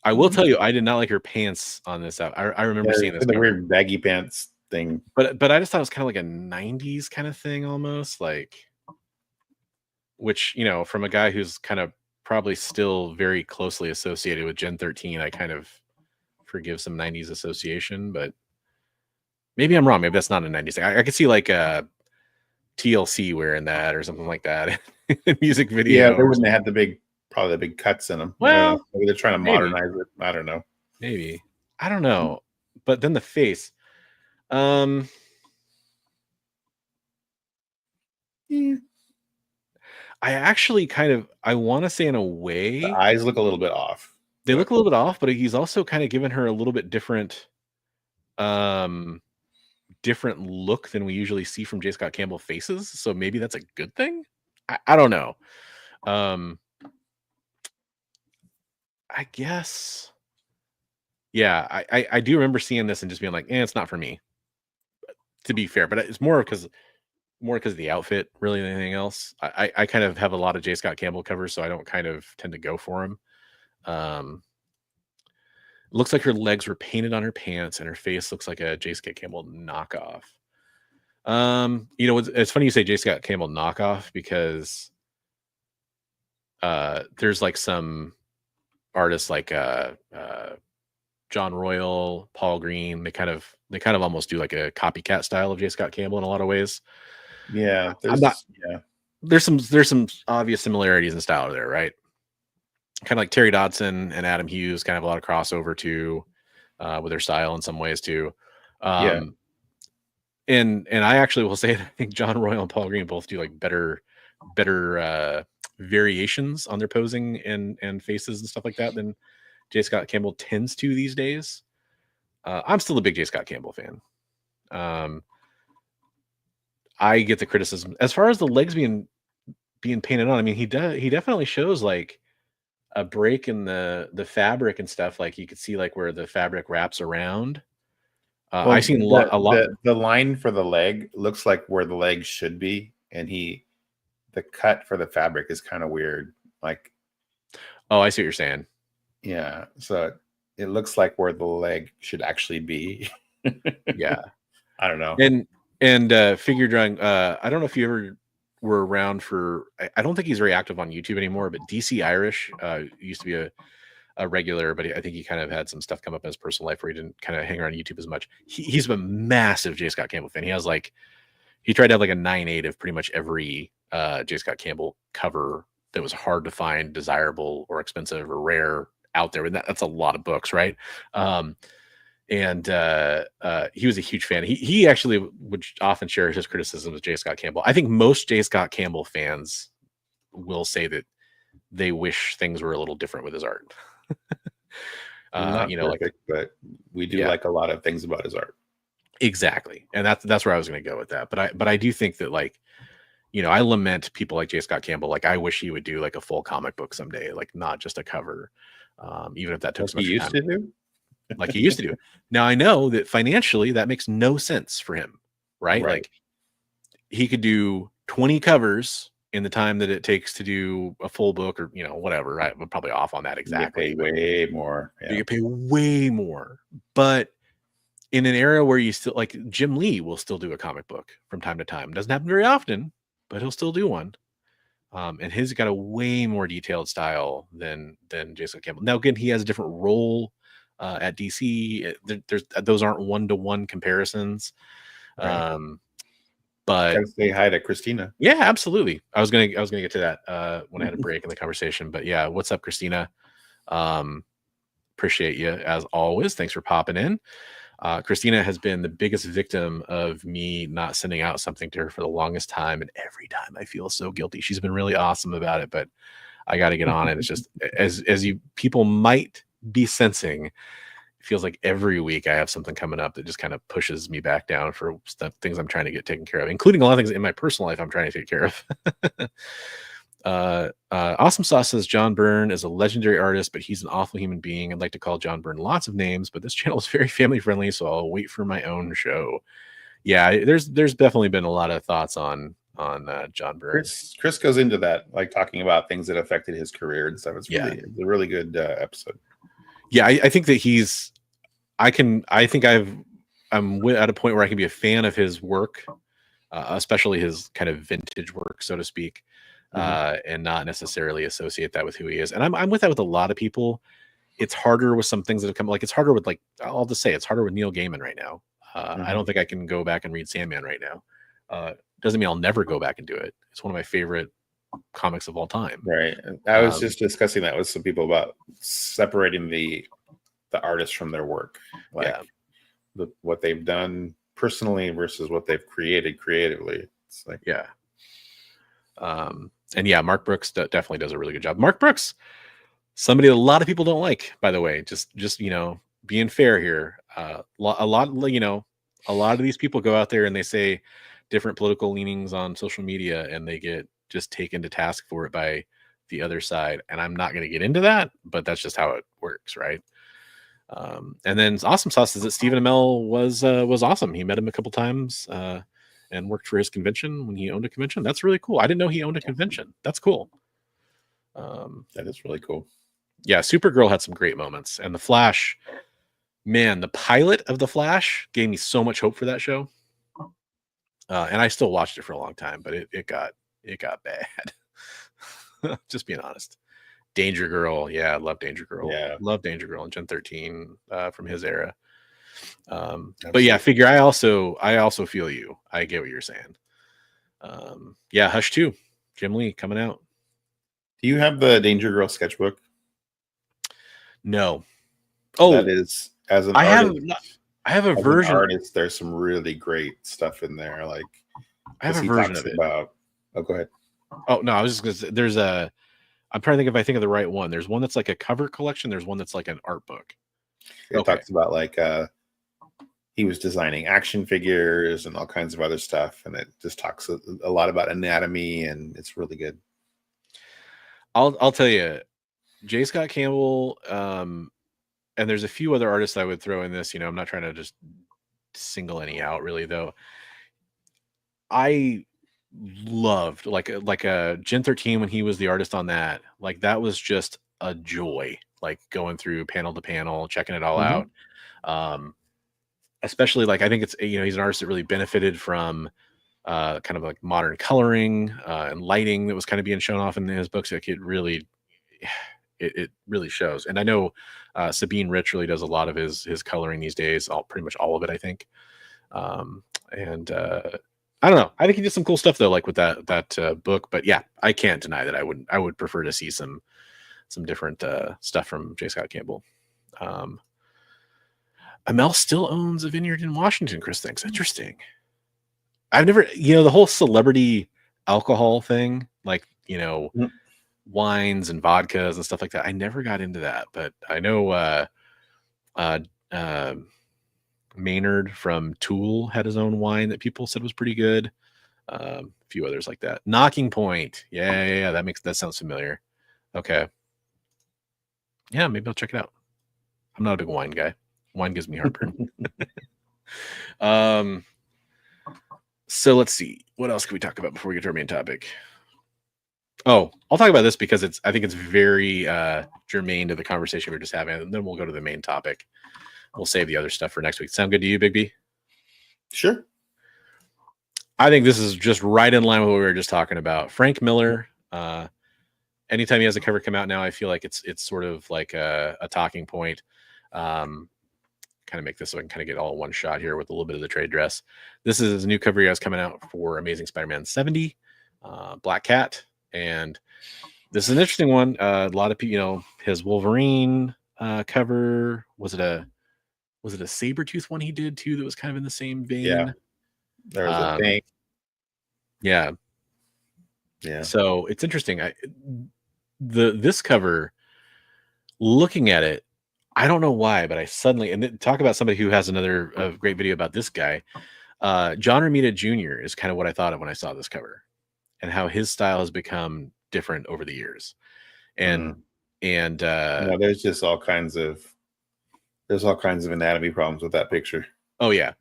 I will tell you, I did not like her pants on this out. I remember seeing this the weird baggy pants thing, but I just thought it was kind of like a 90s kind of thing almost, like, which, you know, from a guy who's kind of probably still very closely associated with Gen 13, I kind of forgive some 90s association, but maybe I'm wrong. Maybe that's not a 90s thing. I could see like TLC wearing that or something like that. Music video. Yeah, they wouldn't have probably the big cuts in them. Well, maybe they're trying to modernize it. I don't know. Maybe. I don't know. But then the face. Yeah. I actually I want to say in a way The eyes look a little bit off. They look a little bit off, but he's also kind of given her a little bit different different look than we usually see from J. Scott Campbell faces. So maybe that's a good thing. I don't know. I guess. Yeah, I do remember seeing this and just being like, it's not for me. To be fair, but it's more because of the outfit, really, than anything else. I kind of have a lot of J. Scott Campbell covers, so I don't kind of tend to go for him. Looks like her legs were painted on her pants, and her face looks like a J. Scott Campbell knockoff. You know, it's funny you say J. Scott Campbell knockoff because there's like some artists like John Royal, Paul Green. They kind of almost do like a copycat style of J. Scott Campbell in a lot of ways. Yeah, there's some obvious similarities in style there, right? Kind of like Terry Dodson and Adam Hughes, kind of a lot of crossover too, with their style in some ways too. And I actually will say that I think John Royal and Paul Green both do like better variations on their posing and faces and stuff like that than J. Scott Campbell tends to these days. I'm still a big J. Scott Campbell fan. I get the criticism as far as the legs being painted on. I mean, he definitely shows like a break in the fabric and stuff. Like you could see like where the fabric wraps around. I've seen a lot. The line for the leg looks like where the leg should be, and the cut for the fabric is kind of weird. Like, oh, I see what you're saying. Yeah, so it looks like where the leg should actually be. Yeah, I don't know. And figure drawing. I don't know if you ever were around for. I don't think he's very active on YouTube anymore. But DC Irish used to be a regular, but I think he kind of had some stuff come up in his personal life where he didn't kind of hang around YouTube as much. He's a massive J. Scott Campbell fan. He has like he tried to have like a 9/8 of pretty much every J. Scott Campbell cover that was hard to find, desirable, or expensive or rare out there. And that's a lot of books, right? And he was a huge fan. He actually would often share his criticisms of J. Scott Campbell. I think most J. Scott Campbell fans will say that they wish things were a little different with his art. Not perfect, but we do like a lot of things about his art. Exactly, and that's where I was going to go with that. But I do think that, like, you know, I lament people like J. Scott Campbell. Like, I wish he would do like a full comic book someday, like not just a cover, even if that took some time. To do. Like he used to do. Now I know that financially that makes no sense for him, right? Like he could do 20 covers in the time that it takes to do a full book, or, you know, whatever, right? We're probably off on that exactly. You get paid way more. Yeah. You get paid way more. But in an era where you still, like, Jim Lee will still do a comic book from time to time. Doesn't happen very often, but he'll still do one. And his got a way more detailed style than Jason Campbell. Now, again, he has a different role at DC. Those aren't one-to-one comparisons. Right. But gotta say hi to Christina. Yeah, absolutely. I was gonna get to that when I had a break in the conversation. But yeah, what's up, Christina? Appreciate you as always. Thanks for popping in. Christina has been the biggest victim of me not sending out something to her for the longest time, and every time I feel so guilty. She's been really awesome about it, but I got to get on it. It's just as you people might be sensing, it feels like every week I have something coming up that just kind of pushes me back down for things I'm trying to get taken care of, including a lot of things in my personal life I'm trying to take care of. Awesome Sauce says John Byrne is a legendary artist, but he's an awful human being. I'd like to call John Byrne lots of names, but this channel is very family friendly, so I'll wait for my own show. Yeah, there's definitely been a lot of thoughts on John Byrne. Chris goes into that, like talking about things that affected his career and stuff. It's really it's a really good episode. Yeah, I think that I'm at a point where I can be a fan of his work, especially his kind of vintage work, so to speak. And not necessarily associate that with who he is. And I'm with that with a lot of people. It's harder with some things that have come, like it's harder with, like, I'll just say it's harder with Neil Gaiman right now. I don't think I can go back and read Sandman right now. Doesn't mean I'll never go back and do it. It's one of my favorite comics of all time. Right. I was just discussing that with some people about separating the artist from their work, like what they've done personally versus what they've created creatively. It's like, and yeah, Mark Brooks definitely does a really good job. Mark Brooks, somebody that a lot of people don't like, by the way, just being fair here. A lot of these people go out there and they say different political leanings on social media, and they get just taken to task for it by the other side. And I'm not going to get into that, but that's just how it works, right? And then Awesome Sauce says that Stephen Amell was awesome. He met him a couple times. And worked for his convention when he owned a convention. That's really cool. I didn't know he owned a convention. That's cool. That is really cool. Yeah, Supergirl had some great moments. And The Flash, man, the pilot of The Flash gave me so much hope for that show. And I still watched it for a long time, but it got bad. Just being honest. Danger Girl. Yeah, I love Danger Girl. Yeah. Love Danger Girl and Gen 13 from his era. But yeah, figure I also feel you. I get what you're saying. Yeah, Hush 2, Jim Lee coming out. Do you have the Danger Girl sketchbook? No. Oh, that is, as an artist, I have a version. Artist, there's some really great stuff in there. Like I have a version of it. Oh, go ahead. Oh no, I was just gonna say, I'm trying to think if I think of the right one. There's one that's like a cover collection. There's one that's like an art book. It talks about like he was designing action figures and all kinds of other stuff, and it just talks a lot about anatomy, and it's really good. I'll tell you, J. Scott Campbell, and there's a few other artists I would throw in this. I'm not trying to just single any out, really, though. I loved like a Gen 13 when he was the artist on that. Like that was just a joy. Like going through panel to panel, checking it all out. Especially like I think it's he's an artist that really benefited from kind of like modern coloring and lighting that was kind of being shown off in his books. Like it really shows. And I know Sabine Rich really does a lot of his coloring these days, pretty much all of it, I think. And I don't know. I think he did some cool stuff though, like with that book. But yeah, I can't deny that I would prefer to see some different stuff from J. Scott Campbell. Amell still owns a vineyard in Washington, Chris thinks. Interesting. I've never, the whole celebrity alcohol thing, like, wines and vodkas and stuff like that. I never got into that, but I know Maynard from Tool had his own wine that people said was pretty good. A few others like that. Knocking Point. Yeah. That sounds familiar. Okay. Yeah, maybe I'll check it out. I'm not a big wine guy. Wine gives me heartburn. So let's see. What else can we talk about before we get to our main topic? Oh, I'll talk about this because I think it's very germane to the conversation we were just having, and then we'll go to the main topic. We'll save the other stuff for next week. Sound good to you, Bigby? Sure. I think this is just right in line with what we were just talking about. Frank Miller. Anytime he has a cover come out now, I feel like it's sort of like a talking point. Kind of make this so I can kind of get all in one shot here with a little bit of the trade dress. This is a new cover he has coming out for Amazing Spider-Man 70, Black Cat. And this is an interesting one. A lot of people, his Wolverine cover, was it was it a Sabretooth one he did too that was kind of in the same vein? Yeah. There was a thing. Yeah. Yeah. So it's interesting. This cover, looking at it, I don't know why, but I suddenly, and talk about somebody who has another great video about this guy. John Romita Jr. is kind of what I thought of when I saw this cover, and how his style has become different over the years. And there's just all kinds of anatomy problems with that picture. Oh yeah.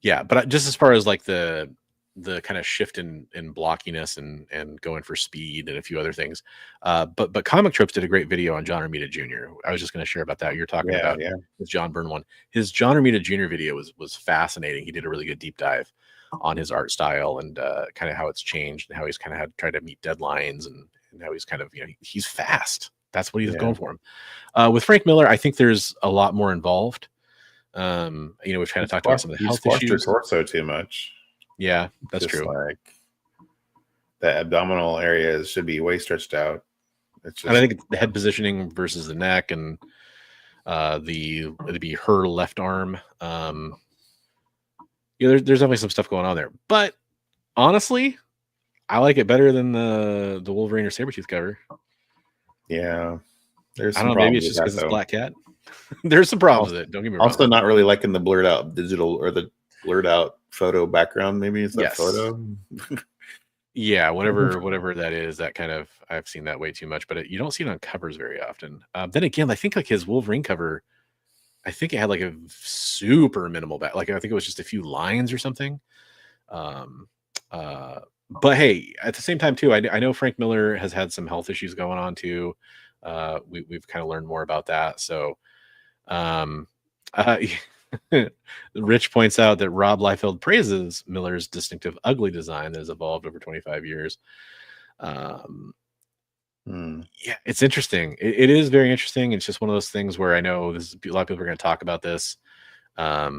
But just as far as like the kind of shift in blockiness and going for speed and a few other things. But Comic Tropes did a great video on John Romita Jr. I was just going to share about that. You're talking about his John Byrne one. His John Romita Jr. video was fascinating. He did a really good deep dive on his art style and kind of how it's changed and how he's kind of had to try to meet deadlines and how he's kind of, he's fast. That's what he's going for him. With Frank Miller, I think there's a lot more involved. We've kind of talked about some of the health issues. His torso too much. Yeah, that's just true. Like the abdominal areas should be way stretched out. It's just, and I think the head positioning versus the neck and it'd be her left arm. There's definitely some stuff going on there. But honestly, I like it better than the Wolverine or Sabretooth cover. Yeah. There's I don't know, maybe it's just because it's Black Cat. There's some problems with it. Don't get me wrong. Also not really liking the blurred out digital or the blurred out photo background. Maybe it's that photo. Yeah, whatever that is, that kind of, I've seen that way too much, but you don't see it on covers very often. Then again, I think like his Wolverine cover, I think it had like a super minimal back. Like I think it was just a few lines or something. But hey, at the same time too, I know Frank Miller has had some health issues going on too. We've kind of learned more about that. So, Rich points out that Rob Liefeld praises Miller's distinctive ugly design that has evolved over 25 years. Yeah, it's interesting. It is very interesting. It's just one of those things where I know a lot of people are going to talk about this. Yeah,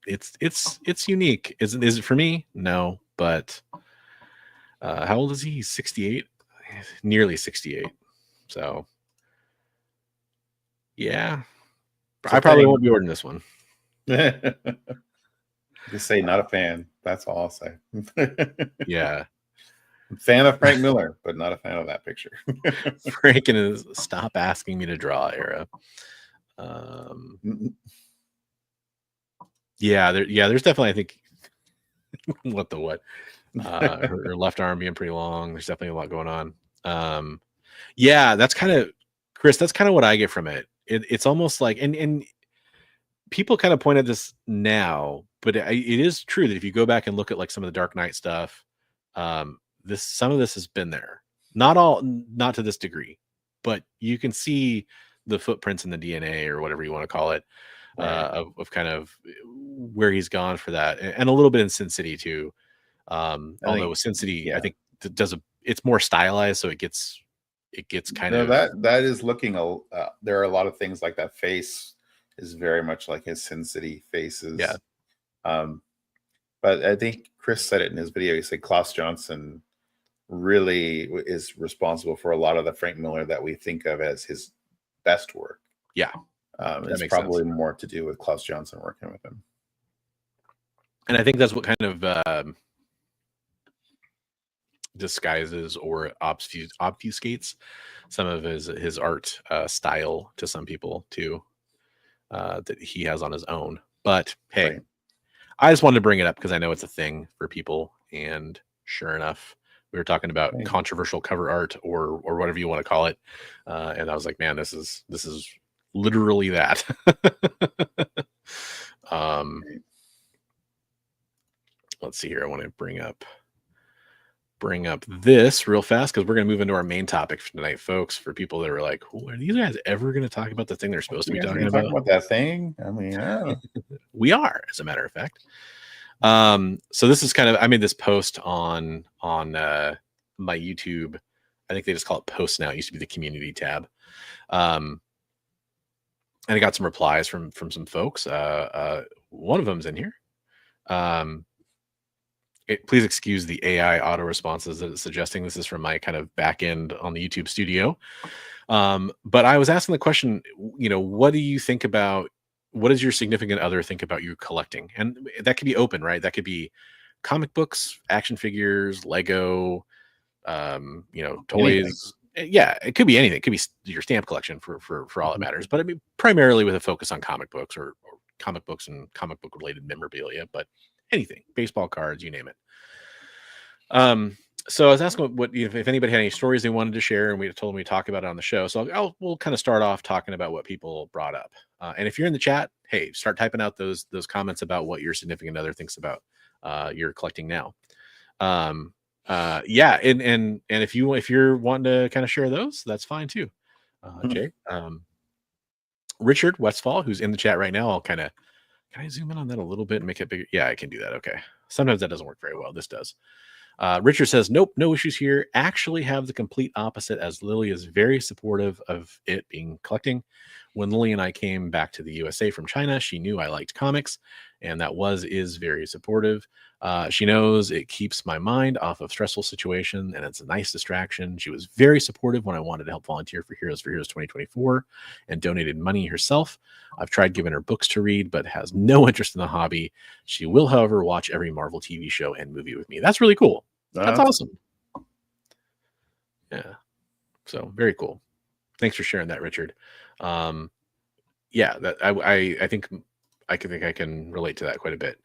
it's unique. Is it for me? No, but how old is he? He's 68, nearly 68. So yeah, I probably won't be ordering this one. Just say not a fan. That's all I'll say. Yeah. Fan of Frank Miller, but not a fan of that picture. Frank in his stop asking me to draw era. There's definitely, I think, her left arm being pretty long. There's definitely a lot going on. That's kind of, Chris, that's kind of what I get from it. It's almost like, and people kind of point at this now, but it is true that if you go back and look at like some of the Dark Knight stuff, some of this has been there. Not to this degree, but you can see the footprints in the DNA or whatever you want to call it, of kind of where he's gone for that, and a little bit in Sin City too. Although with Sin City, I think it's more stylized, so it gets kind of that is looking there are a lot of things like that face is very much like his Sin City faces. Yeah. But I think Chris said it in his video. He said Klaus Johnson really is responsible for a lot of the Frank Miller that we think of as his best work. Yeah. It's probably more to do with Klaus Johnson working with him. And I think that's what kind of disguises or obfuscates some of his art style to some people too, that he has on his own. But hey, right. I just wanted to bring it up because I know it's a thing for people, and sure enough, we were talking about controversial cover art or whatever you want to call it, and I was like, man, this is literally that. Let's see here. I want to bring up this real fast because we're going to move into our main topic for tonight, folks. For people that are like, are these guys ever going to talk about the thing they're supposed to be talking about? That thing? I mean, we are, as a matter of fact. So this is kind of, I made this post on my YouTube. I think they just call it posts now. It used to be the community tab. And I got some replies from some folks. One of them's in here. Please excuse the AI auto responses that it's suggesting. This is from my kind of back end on the YouTube studio. But I was asking the question, what do you think about, what does your significant other think about you collecting? And that could be open, right? That could be comic books, action figures, Lego, toys. Yeah, it could be anything. It could be your stamp collection for all that matters. But I mean, primarily with a focus on comic books or comic books and comic book related memorabilia, but anything, baseball cards, you name it. So I was asking if anybody had any stories they wanted to share, and we told them we talk about it on the show. So we'll kind of start off talking about what people brought up. And if you're in the chat, hey, start typing out those comments about what your significant other thinks about your collecting now. Yeah, and if you're wanting to kind of share those, that's fine too. Jay, Richard Westfall, who's in the chat right now, can I zoom in on that a little bit and make it bigger? Yeah, I can do that. Okay. Sometimes that doesn't work very well. This does. Richard says, nope, no issues here. Actually have the complete opposite, as Lily is very supportive of it being collecting. When Lily and I came back to the USA from China, she knew I liked comics, and is very supportive. She knows it keeps my mind off of stressful situation, and it's a nice distraction. She was very supportive when I wanted to help volunteer for Heroes 2024 and donated money herself. I've tried giving her books to read, but has no interest in the hobby. She will, however, watch every Marvel TV show and movie with me. That's really cool. That's awesome. Yeah. So very cool. Thanks for sharing that, Richard. Yeah, that I think I can relate to that quite a bit.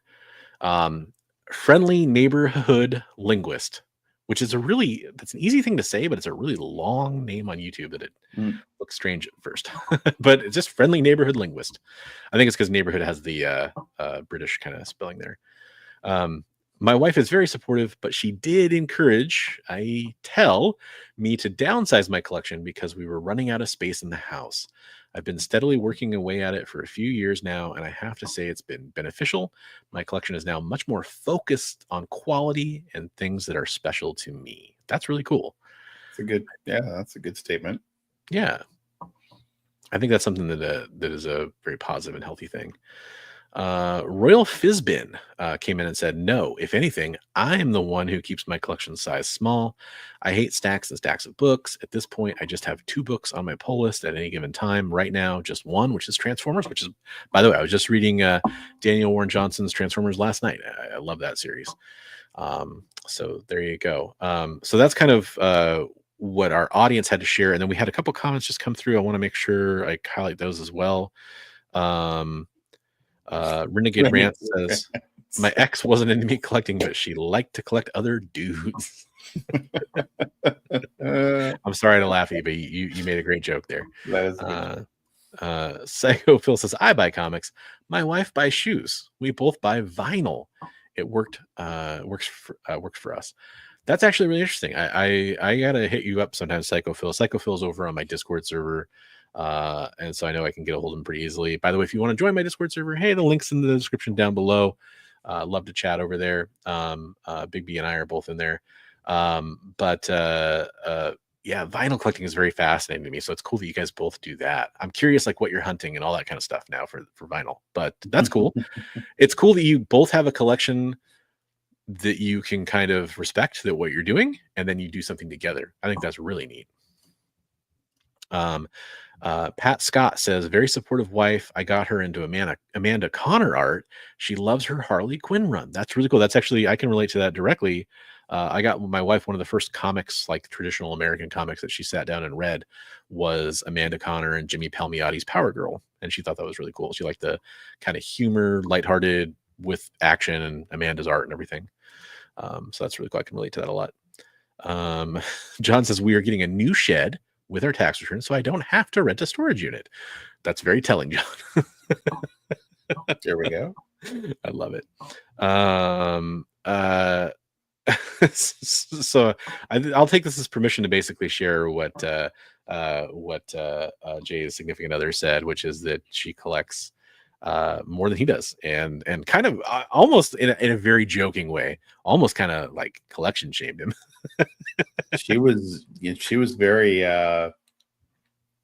Friendly neighborhood linguist, which is that's an easy thing to say, but it's a really long name on YouTube that it looks strange at first. But it's just friendly neighborhood linguist. I think it's because neighborhood has the British kind of spelling there. My wife is very supportive, but she did encourage me to downsize my collection because we were running out of space in the house. I've been steadily working away at it for a few years now, and I have to say it's been beneficial. My collection is now much more focused on quality and things that are special to me. That's really cool. That's a good statement. Yeah. I think that's something that is a very positive and healthy thing. Royal Fizbin came in and said, no, if anything, I am the one who keeps my collection size small. I hate stacks and stacks of books. At this point, I just have 2 books on my pull list at any given time. Right now, just one, which is Transformers, which is, by the way, I was just reading Daniel Warren Johnson's Transformers last night. I love that series. So there you go. So that's kind of what our audience had to share. And then we had a couple comments just come through. I want to make sure I highlight those as well. Renegade Rant says, my ex wasn't into me collecting, but she liked to collect other dudes. I'm sorry to laugh at you, but you made a great joke there. Psycho Phil says, I buy comics. My wife buys shoes. We both buy vinyl. It works for us. That's actually really interesting. I gotta hit you up sometimes, Psycho Phil. Psycho Phil's over on my Discord server. And so I know I can get a hold of them pretty easily. By the way, if you want to join my Discord server, hey, the link's in the description down below. Love to chat over there. Bigby and I are both in there. Yeah, vinyl collecting is very fascinating to me. So it's cool that you guys both do that. I'm curious, like, what you're hunting and all that kind of stuff now for vinyl, but that's cool. It's cool that you both have a collection that you can kind of respect that what you're doing, and then you do something together. I think that's really neat. Pat Scott says, very supportive wife. I got her into Amanda Connor art. She loves her Harley Quinn run. That's really cool. That's actually, I can relate to that directly. I got my wife, one of the first comics, like traditional American comics that she sat down and read was Amanda Connor and Jimmy Palmiotti's Power Girl. And she thought that was really cool. She liked the kind of humor, lighthearted with action and Amanda's art and everything. So that's really cool. I can relate to that a lot. John says, we are getting a new shed with our tax return, so I don't have to rent a storage unit. That's very telling, John. There we go. I love it. So I'll take this as permission to basically share what Jay's significant other said, which is that she collects more than he does, and kind of almost in a very joking way, almost kind of like collection shamed him. She was very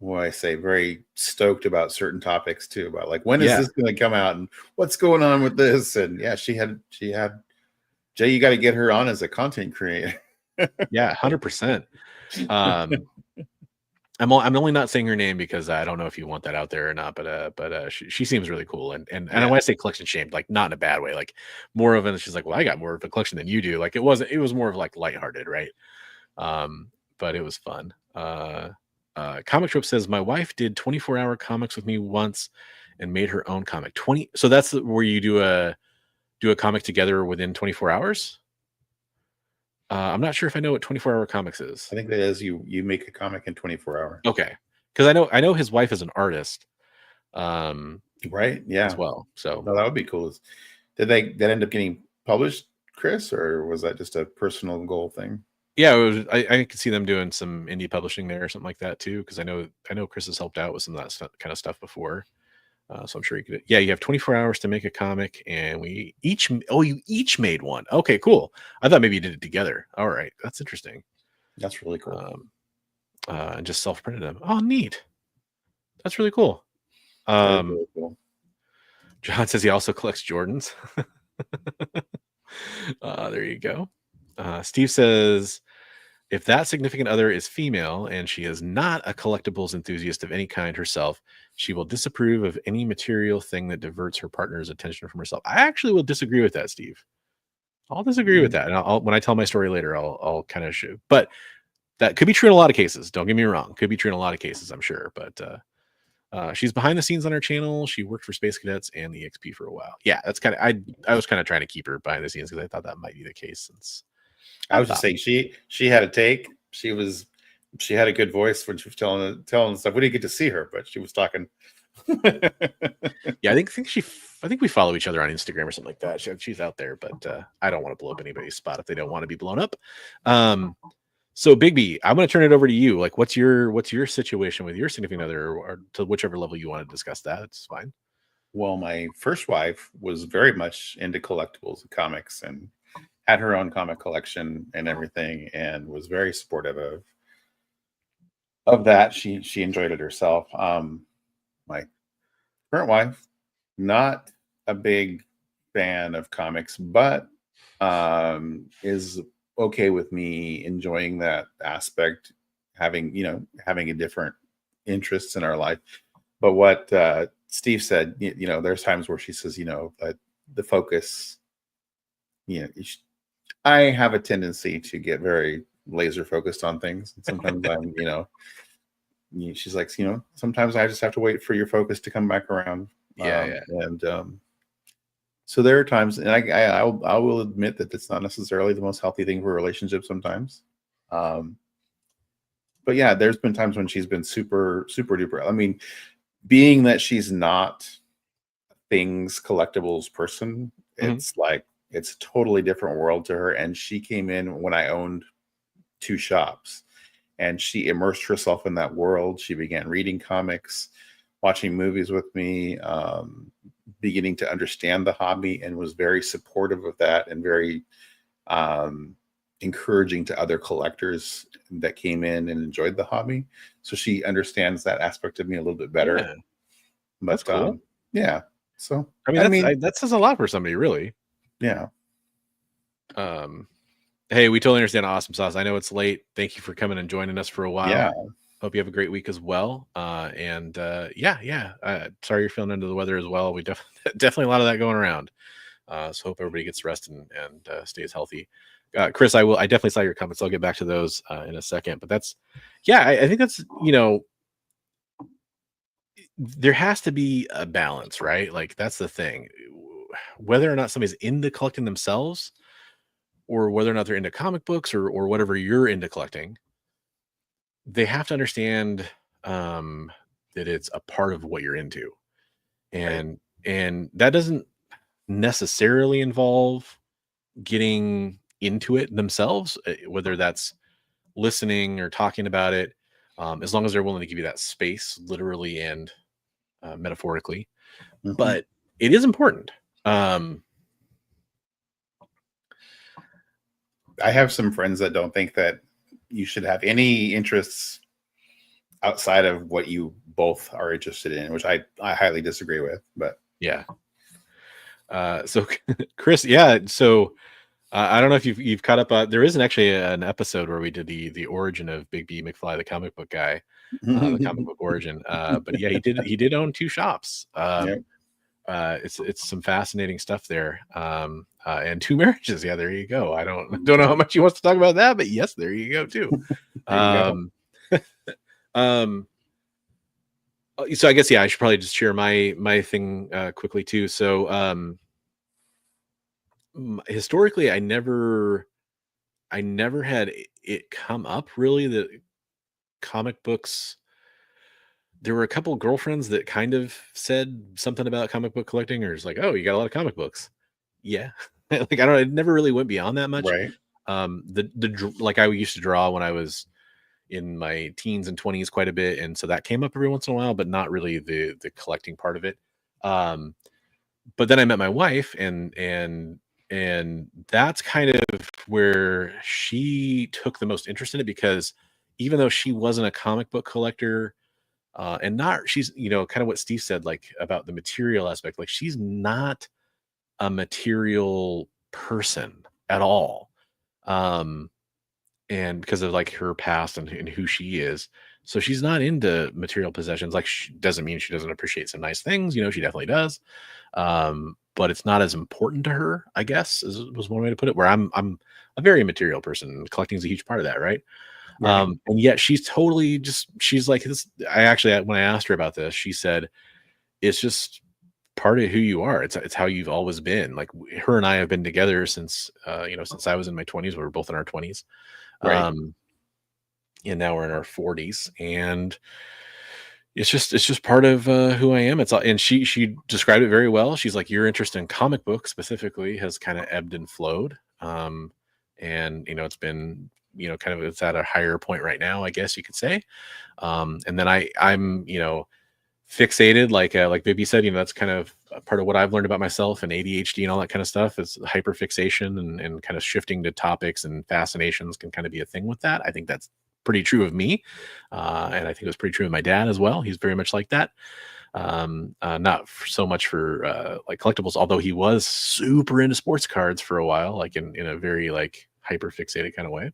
very stoked about certain topics too, about like, when is this going to come out and what's going on with this. And yeah, she had Jay, you got to get her on as a content creator. Yeah, 100%. I'm only not saying her name because I don't know if you want that out there or not, but she seems really cool, and Yeah. when I say collection shamed, like not in a bad way, like more of an she's like, well, I got more of a collection than you do. Like it was more of like lighthearted, right? But it was fun. Comic Trip says my wife did 24-hour comics with me once and made her own comic. 20. So that's where you do a comic together within 24 hours. I'm not sure if I know what 24-hour comics is. I think that is you make a comic in 24 hours. Okay, because I know his wife is an artist, right? Yeah, as well. So no, that would be cool. Did that end up getting published, Chris, or was that just a personal goal thing? Yeah, it was, I could see them doing some indie publishing there or something like that too, because I know Chris has helped out with some of that kind of stuff before. So I'm sure you could. Yeah, you have 24 hours to make a comic, and you each made one. Okay, cool. I thought maybe you did it together. All right, that's interesting. That's really cool. And just self-printed them. Oh, neat. That's really cool. Really cool. John says he also collects Jordans. There you go. Steve says, if that significant other is female and she is not a collectibles enthusiast of any kind herself, she will disapprove of any material thing that diverts her partner's attention from herself. I actually will disagree with that, Steve. I'll disagree with that. And when I tell my story later, I'll kind of show. But that could be true in a lot of cases. Don't get me wrong. Could be true in a lot of cases, I'm sure. But she's behind the scenes on our channel. She worked for Space Cadets and the XP for a while. Yeah, that's kind of I was kind of trying to keep her behind the scenes because I thought that might be the case. Since I was just saying she had a take. She had a good voice when she was telling stuff. We didn't get to see her, but she was talking. Yeah, I think we follow each other on Instagram or something like that. She's out there, but I don't want to blow up anybody's spot if they don't want to be blown up. So Bigby, I'm going to turn it over to you. Like, what's your situation with your significant other, or to whichever level you want to discuss that? It's fine. Well, my first wife was very much into collectibles and comics, and had her own comic collection and everything, and was very supportive of that. She enjoyed it herself. My current wife, not a big fan of comics, but is okay with me enjoying that aspect, having a different interests in our life. But what Steve said, there's times where she says, the focus, I have a tendency to get very laser focused on things. And sometimes she's like, sometimes I just have to wait for your focus to come back around. Yeah. And so there are times, and I will admit that it's not necessarily the most healthy thing for a relationship sometimes. But yeah, there's been times when she's been super, super duper. I mean, being that she's not things collectibles person, it's like, it's a totally different world to her. And she came in when I owned 2 shops, and she immersed herself in that world. She began reading comics, watching movies with me, beginning to understand the hobby, and was very supportive of that, and very encouraging to other collectors that came in and enjoyed the hobby. So she understands that aspect of me a little bit better. Yeah. But that's cool. Yeah. So I mean, that says a lot for somebody, really. Yeah. Hey, we totally understand Awesome Sauce. I know it's late. Thank you for coming and joining us for a while. Yeah. Hope you have a great week as well. Sorry you're feeling under the weather as well. We definitely a lot of that going around. So hope everybody gets rest and stays healthy. Chris, I definitely saw your comments. I'll get back to those in a second. But I think that's, there has to be a balance, right? Like that's the thing. Whether or not somebody's into collecting themselves, or whether or not they're into comic books or whatever you're into collecting, they have to understand that it's a part of what you're into. And that doesn't necessarily involve getting into it themselves, whether that's listening or talking about it, as long as they're willing to give you that space, literally and metaphorically. But it is important. I have some friends that don't think that you should have any interests outside of what you both are interested in, which I highly disagree with. But yeah. So Chris, yeah. So I don't know if you've caught up. There isn't actually an episode where we did the origin of Bigby McFly, the comic book guy. the comic book origin. But yeah, he did own 2 shops. Yep. It's some fascinating stuff there. And 2 marriages. Yeah, there you go. I don't know how much he wants to talk about that, but yes, there you go too. There you go. So I guess, yeah, I should probably just share my thing quickly too. So historically, I never had it come up really that comic books. There were a couple girlfriends that kind of said something about comic book collecting, or just like, "Oh, you got a lot of comic books." Yeah, like I don't. It never really went beyond that much. Right. Like I used to draw when I was in my teens and 20s quite a bit, and so that came up every once in a while, but not really the collecting part of it. But then I met my wife, and that's kind of where she took the most interest in it, because even though she wasn't a comic book collector, and not, she's, kind of what Steve said, like about the material aspect, like she's not a material person at all. And because of like her past and who she is, so she's not into material possessions. Like, doesn't mean she doesn't appreciate some nice things, she definitely does. But it's not as important to her, I guess, was one way to put it, where I'm a very material person. Collecting is a huge part of that, right? Right. And yet she's totally she's like this. When I asked her about this, she said, it's just part of who you are. It's how you've always been. Like, her and I have been together since, since I was in my 20s. We were both in our 20s. Right. And now we're in our 40s, and it's just part of who I am. And she described it very well. She's like, your interest in comic books specifically has kind of ebbed and flowed. And it's been, kind of, it's at a higher point right now, I guess you could say. And then I'm fixated, like Bigby said, that's kind of a part of what I've learned about myself and ADHD and all that kind of stuff, is hyperfixation and kind of shifting to topics, and fascinations can kind of be a thing with that. I think that's pretty true of me. And I think it was pretty true of my dad as well. He's very much like that. Not so much for like collectibles, although he was super into sports cards for a while, like in a very like hyper fixated kind of way.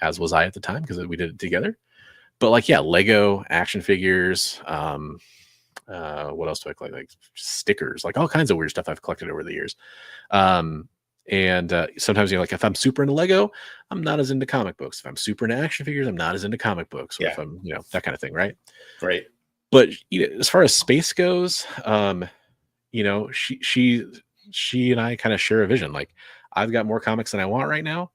As was I at the time, because we did it together. But like, yeah, Lego action figures. What else do I collect? Like stickers, like all kinds of weird stuff I've collected over the years. And sometimes, like, if I'm super into Lego, I'm not as into comic books. If I'm super into action figures, I'm not as into comic books. Or if I'm, that kind of thing, right? Right. But as far as space goes, she and I kind of share a vision. Like, I've got more comics than I want right now.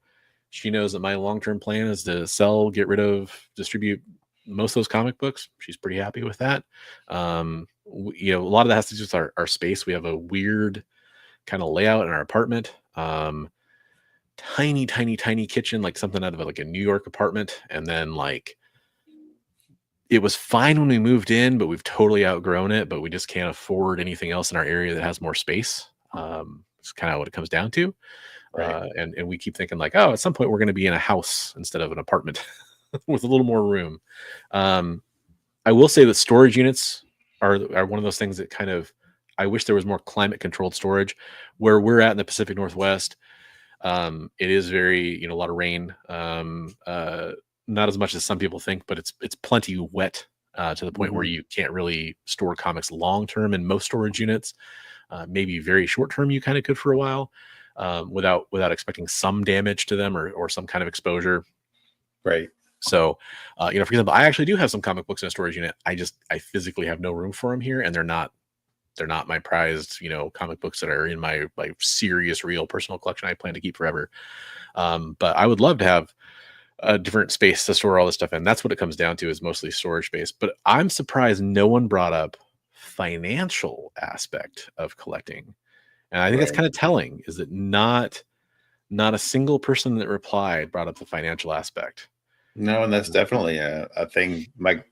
She knows that my long-term plan is to sell, get rid of, distribute most of those comic books. She's pretty happy with that. A lot of that has to do with our space. We have a weird kind of layout in our apartment. Tiny kitchen, like something out of like a New York apartment. And then like, it was fine when we moved in, but we've totally outgrown it, but we just can't afford anything else in our area that has more space. It's kind of what it comes down to. Right. And we keep thinking like, at some point we're going to be in a house instead of an apartment with a little more room. I will say that storage units are one of those things that kind of, I wish there was more climate controlled storage. Where we're at in the Pacific Northwest, it is very, a lot of rain, not as much as some people think, but it's plenty wet to the point where you can't really store comics long-term in most storage units. Maybe very short-term you kind of could for a while, without expecting some damage to them or some kind of exposure. Right. So, for example, I actually do have some comic books in a storage unit. I physically have no room for them here, and they're not my prized, comic books that are in my like serious, real personal collection I plan to keep forever. But I would love to have a different space to store all this stuff in. That's what it comes down to, is mostly storage space. But I'm surprised no one brought up financial aspect of collecting. And I think that's kind of telling, is that not a single person that replied brought up the financial aspect. No, and that's definitely a thing. My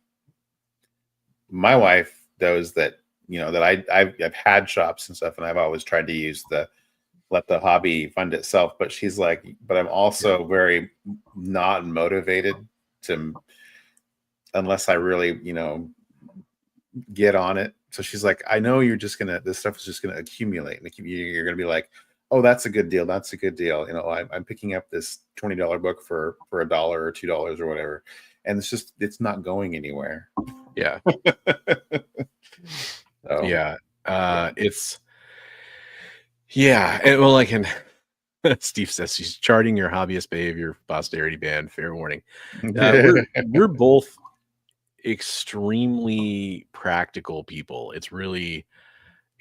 wife knows that, that I've had shops and stuff, and I've always tried to use let the hobby fund itself. But she's like, but I'm also very not motivated to, unless I really, get on it. So she's like, I know this stuff is just gonna accumulate, and you're gonna be like, oh, that's a good deal. That's a good deal. I'm picking up this $20 book for $1 or $2 or whatever. and it's not going anywhere. Yeah. So, Yeah. It's and well, like, and Steve says she's charting your hobbyist behavior, posterity band. Fair warning. We're both extremely practical people. It's really,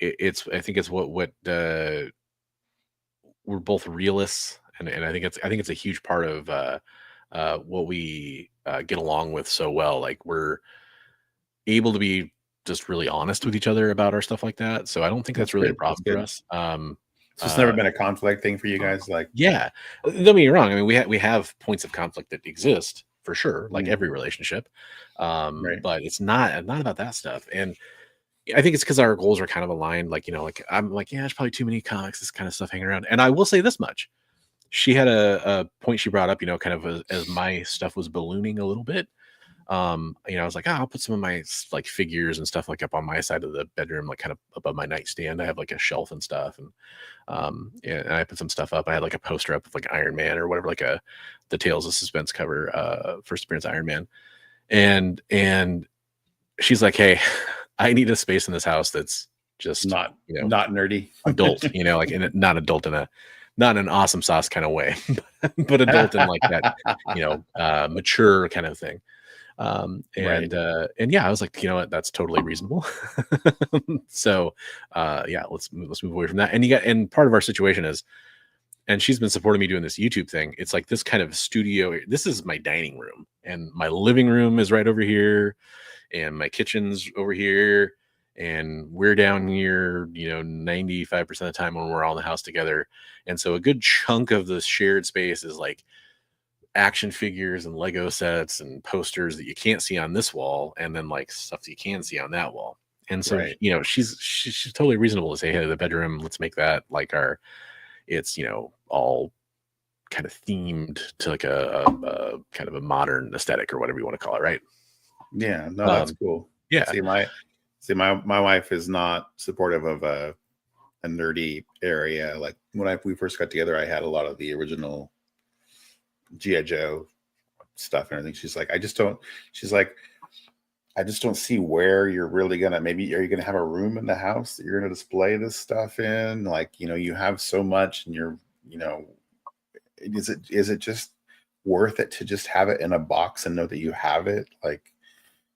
I think it's what we're both realists, and I think it's a huge part of what we get along with so well. Like, we're able to be just really honest with each other about our stuff like that. So I don't think that's really a problem for us. So it's never been a conflict thing for you guys, like? Yeah, don't get me wrong. I mean, we have points of conflict that exist for sure, like every relationship. But it's not about that stuff. And I think it's because our goals are kind of aligned. Like, like I'm like, yeah, there's probably too many comics, this kind of stuff hanging around. And I will say this much: she had a point she brought up, kind of as my stuff was ballooning a little bit. I was like, I'll put some of my like figures and stuff like up on my side of the bedroom, like kind of above my nightstand. I have like a shelf and stuff, and and I put some stuff up. I had like a poster up of like Iron Man or whatever, like the Tales of Suspense cover, first appearance Iron Man, and she's like, hey, I need a space in this house that's just not nerdy, adult, like not adult not in an awesome sauce kind of way, but adult in like that, mature kind of thing. And yeah, I was like, you know what, that's totally reasonable. So let's move away from that. And part of our situation is, and she's been supporting me doing this YouTube thing. It's like this kind of studio. This is my dining room, and my living room is right over here, and my kitchen's over here, and we're down here, 95% of the time when we're all in the house together. And so a good chunk of the shared space is like action figures and Lego sets and posters that you can't see on this wall, and then like stuff that you can see on that wall. And so she's totally reasonable to say, hey, the bedroom, let's make that like it's all kind of themed to like a kind of a modern aesthetic or whatever you want to call it, right? Yeah, no, that's cool. Yeah, my wife is not supportive of a nerdy area. Like when we first got together, I had a lot of the original G.I. Joe stuff and everything. She's like, I just don't see where you're really gonna, maybe are you gonna have a room in the house that you're gonna display this stuff in? Like, you have so much, and you're, is it just worth it to just have it in a box and know that you have it? Like,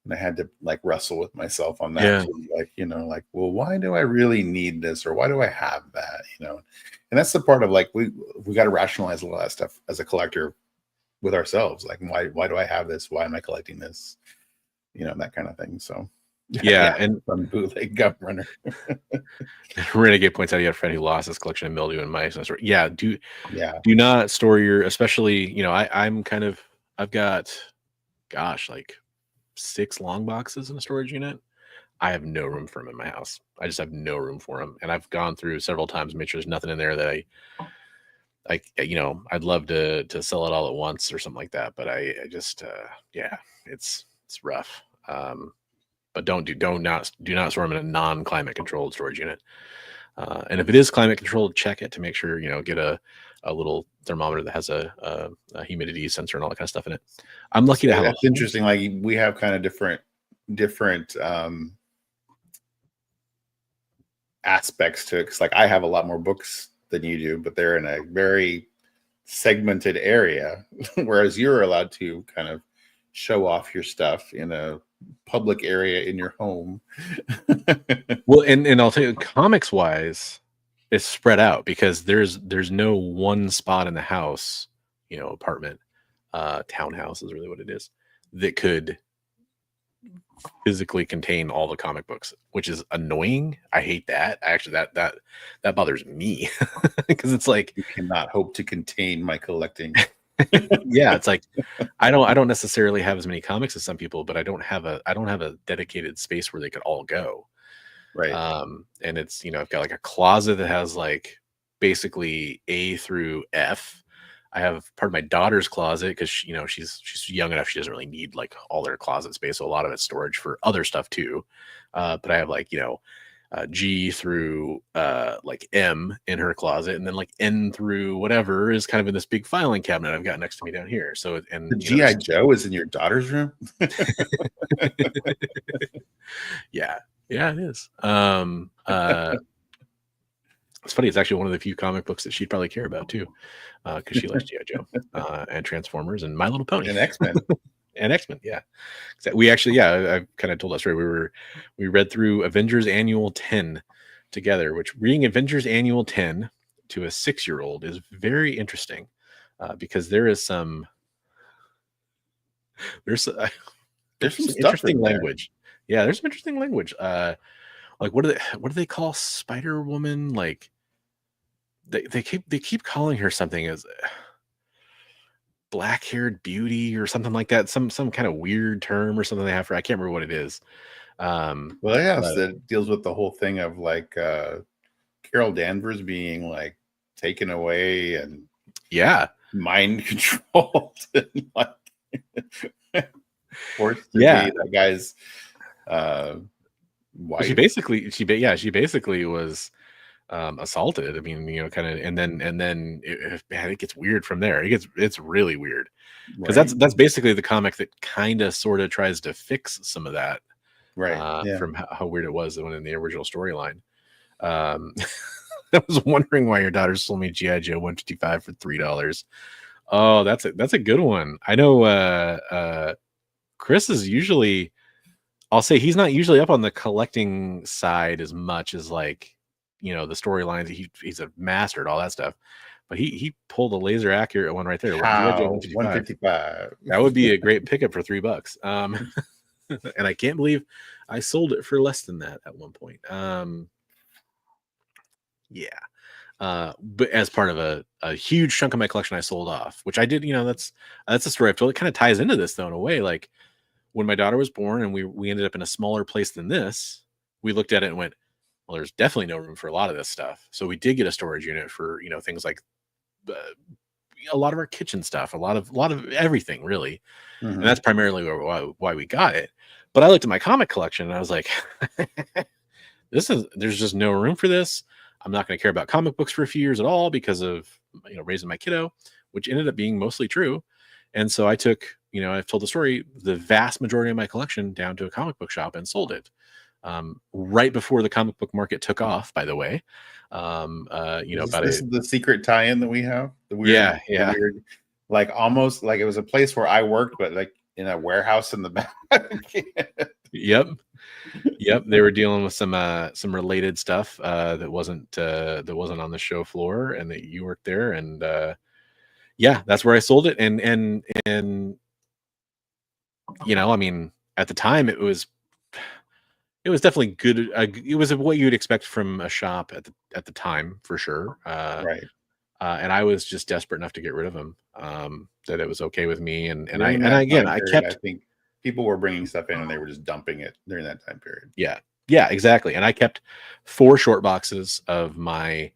and I had to like wrestle with myself on that. Yeah. Too. Like, well, why do I really need this, or why do I have that? And that's the part of like we got to rationalize a lot of that stuff as a collector with ourselves. Like, why do I have this? Why am I collecting this? That kind of thing. So yeah, and from bootleg gum runner. Renegade points out he had a friend who lost his collection of mildew and mice. Yeah, do not store your, especially I've got, gosh, like 6 long boxes in a storage unit. I have no room for them in my house. I just have no room for them, and I've gone through several times, made sure there's nothing in there that I'd love to sell it all at once or something like that. But I just it's rough. But do not store them in a non-climate controlled storage unit. And if it is climate controlled, check it to make sure, get a little thermometer that has a humidity sensor and all that kind of stuff in it. I'm lucky to have. That's interesting. Like, we have kind of different aspects to it. Cause like I have a lot more books than you do, but they're in a very segmented area, whereas you're allowed to kind of show off your stuff in a public area in your home. Well, and I'll tell you, comics wise, it's spread out because there's no one spot in the house, apartment, townhouse is really what it is, that could physically contain all the comic books, which is annoying. I hate that. Actually, that bothers me because it's like, you cannot hope to contain my collecting. Yeah, it's like I don't necessarily have as many comics as some people, but I don't have a dedicated space where they could all go. Right. And it's, I've got like a closet that has like basically A through F. I have part of my daughter's closet because she's young enough, she doesn't really need like all their closet space, so a lot of it's storage for other stuff too. But I have like G through like M in her closet, and then like N through whatever is kind of in this big filing cabinet I've got next to me down here. So and The GI Joe is in your daughter's room. yeah, it is. It's funny. It's actually one of the few comic books that she'd probably care about too, because she likes GI Joe and Transformers and My Little Pony and X-Men. And X-Men, yeah. We actually, I kind of told that story. We read through Avengers Annual 10 together, which reading Avengers Annual 10 to a 6-year-old is very interesting because there's some some interesting language. Yeah, there's some interesting language. Like what do they call Spider Woman? Like they keep calling her something as black-haired beauty or something like that, some kind of weird term or something they have for, I can't remember what it is. Well, yeah, that deals with the whole thing of like Carol Danvers being like taken away and mind controlled and like forced to be that guy's wife. She basically was assaulted. I mean, kind of, and then it gets weird from there. It's really weird because that's basically the comic that kind of sort of tries to fix some of that, from how weird it was when in the original storyline. I was wondering why your daughter sold me GI Joe 155 for $3. Oh, that's a good one. I know Chris is usually, I'll say he's not usually up on the collecting side as much as like, the storylines. He's a master at all that stuff, but he pulled a laser accurate one right there. 155. That would be a great pickup for $3. And I can't believe I sold it for less than that at one point. But as part of a huge chunk of my collection, I sold off, which I did. That's a story I've told. It kind of ties into this though in a way. Like when my daughter was born and we ended up in a smaller place than this, we looked at it and went, well, there's definitely no room for a lot of this stuff. So we did get a storage unit for, things like a lot of our kitchen stuff, a lot of everything really. And that's primarily why we got it. But I looked at my comic collection and I was like, there's just no room for this. I'm not going to care about comic books for a few years at all because of, raising my kiddo, which ended up being mostly true. And so I took, I've told the story, the vast majority of my collection down to a comic book shop and sold it. Right before the comic book market took off, by the way. This is the secret tie-in that we have. The weird, weird, like almost like it was a place where I worked, but like in a warehouse in the back. Yep. They were dealing with some related stuff that wasn't on the show floor, and that you worked there, and that's where I sold it. And I mean, at the time it was definitely good. It was what you would expect from a shop at the time, for sure. Right. And I was just desperate enough to get rid of them, that it was okay with me. And I think people were bringing stuff in and they were just dumping it during that time period. Yeah, exactly. And I kept 4 short boxes of my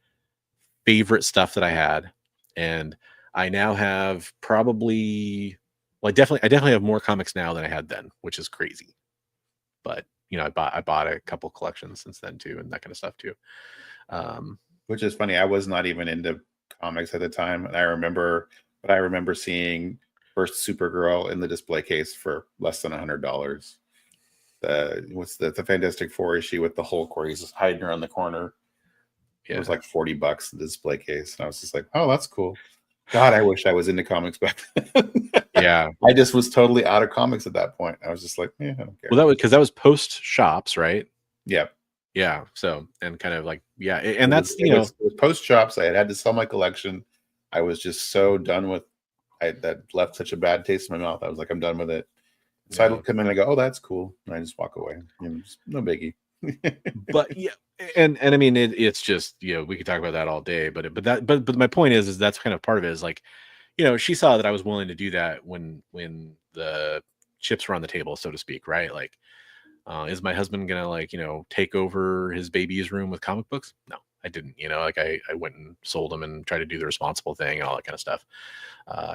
favorite stuff that I had, and I now have probably, I definitely have more comics now than I had then, which is crazy. But I bought a couple collections since then too, and that kind of stuff too. Which is funny. I was not even into comics at the time, and I remember seeing first Supergirl in the display case for less than $100. What's the Fantastic Four issue with the Hulk where he's just hiding around the corner? Yeah. It was like $40 the display case, and I was just like, oh, that's cool. God, I wish I was into comics back then. Yeah, I just was totally out of comics at that point. I was just like, yeah, I don't care. Well, that was post shops, right? Yeah. So, and kind of like, and it was post shops. I had to sell my collection. I was just so done with. That left such a bad taste in my mouth. I was like, I'm done with it. So I come in and I go, oh, that's cool, and I just walk away. Just, no biggie. But and I mean, it's just, we could talk about that all day. But my point is that's kind of part of it. Is like, she saw that I was willing to do that when the chips were on the table, so to speak, right? Like, is my husband gonna take over his baby's room with comic books? No, I didn't. I went and sold them and tried to do the responsible thing and all that kind of stuff.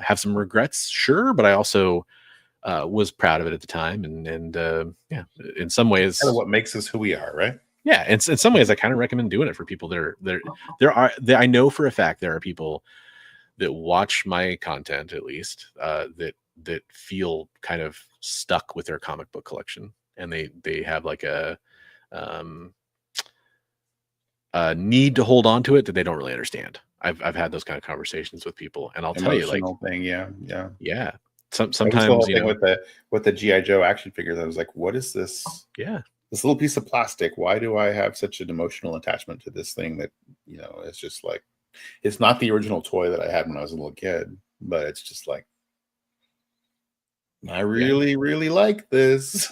Have some regrets, sure, but I also was proud of it at the time, and in some ways, kind of what makes us who we are, right? Yeah, and in some ways, I kind of recommend doing it for people that are I know for a fact there are people that watch my content, at least, that feel kind of stuck with their comic book collection, and they have like um, a need to hold on to it that they don't really understand. I've had those kind of conversations with people, and I'll tell you, like, Emotional thing, yeah. yeah, That was the sometimes, whole thing with the GI Joe action figures. I was like, what is this? yeah, This little piece of plastic. Why do I have such an emotional attachment to this thing that, it's just like, it's not the original toy that I had when I was a little kid, but it's just like, I really, really like this.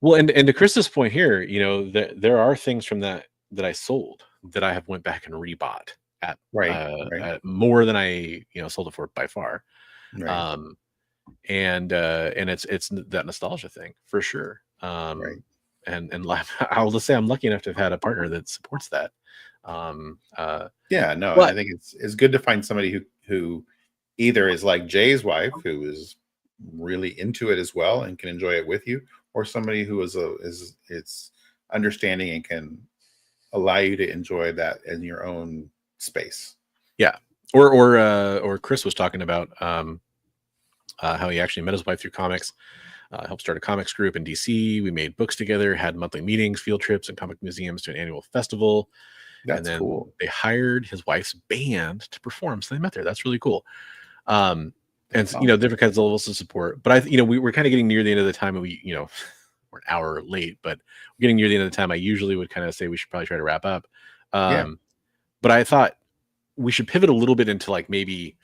Well, and to Chris's point here, there are things from that I sold that I have went back and rebought at Right. at more than I sold it for by far. Right. And it's that nostalgia thing for sure. Right. And I'll just say I'm lucky enough to have had a partner that supports that. Yeah, no, but I think it's good to find somebody who either is like Jay's wife, who is really into it as well and can enjoy it with you, or somebody who is it's understanding and can allow you to enjoy that in your own space. Yeah. Or Chris was talking about how he actually met his wife through comics, helped start a comics group in DC. We made books together, had monthly meetings, field trips, and comic museums to an annual festival. That's and then cool. They hired his wife's band to perform, so they met there. That's really cool. And different kinds of levels of support. But we were kind of getting near the end of the time, and we're an hour late, but we're getting near the end of the time. I usually would kind of say we should probably try to wrap up. But I thought we should pivot a little bit into like maybe,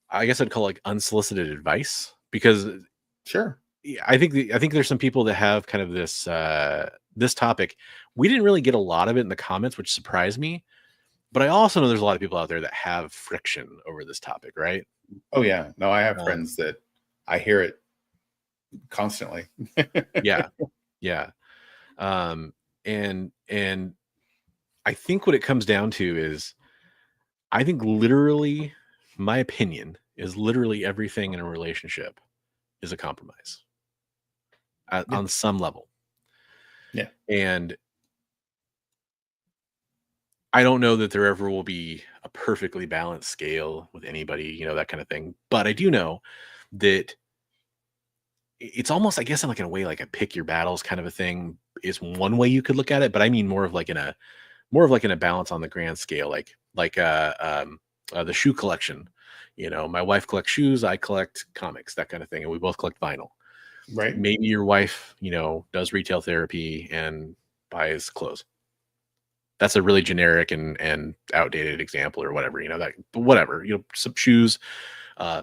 I guess I'd call like unsolicited advice, because sure, I think there's some people that have kind of this topic. We didn't really get a lot of it in the comments, which surprised me. But I also know there's a lot of people out there that have friction over this topic, right? Oh yeah, no, I have friends that I hear it constantly. yeah. And I think what it comes down to is, I think literally, my opinion is literally everything in a relationship is a compromise on some level. Yeah. And I don't know that there ever will be a perfectly balanced scale with anybody, that kind of thing. But I do know that it's almost, I guess, in a way, like a pick your battles kind of a thing is one way you could look at it. But I mean more of in a balance on the grand scale, like the shoe collection. My wife collects shoes, I collect comics, that kind of thing, and we both collect vinyl. Right. Maybe your wife, does retail therapy and buys clothes. That's a really generic and outdated example, or whatever, whatever, some shoes,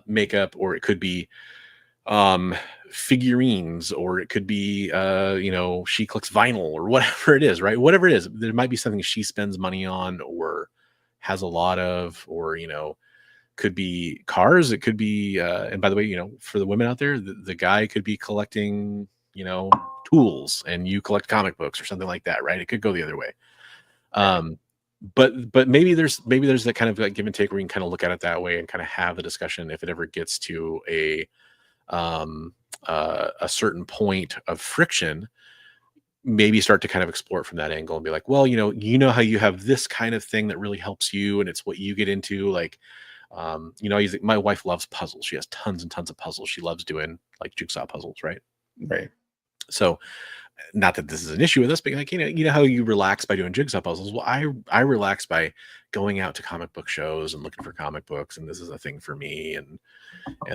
makeup, or it could be figurines, or it could be she collects vinyl, or whatever it is, right? Whatever it is, there might be something she spends money on or has a lot of, or could be cars, it could be and by the way, for the women out there, the guy could be collecting tools and you collect comic books or something like that, right? It could go the other way. But maybe there's that kind of like give and take where you can kind of look at it that way and kind of have the discussion if it ever gets to a certain point of friction. Maybe start to kind of explore it from that angle and be like, well, how you have this kind of thing that really helps you and it's what you get into, like my wife loves puzzles. She has tons and tons of puzzles. She loves doing like jigsaw puzzles, right? So not that this is an issue with us, but like, how you relax by doing jigsaw puzzles. Well, I relax by going out to comic book shows and looking for comic books, and this is a thing for me, and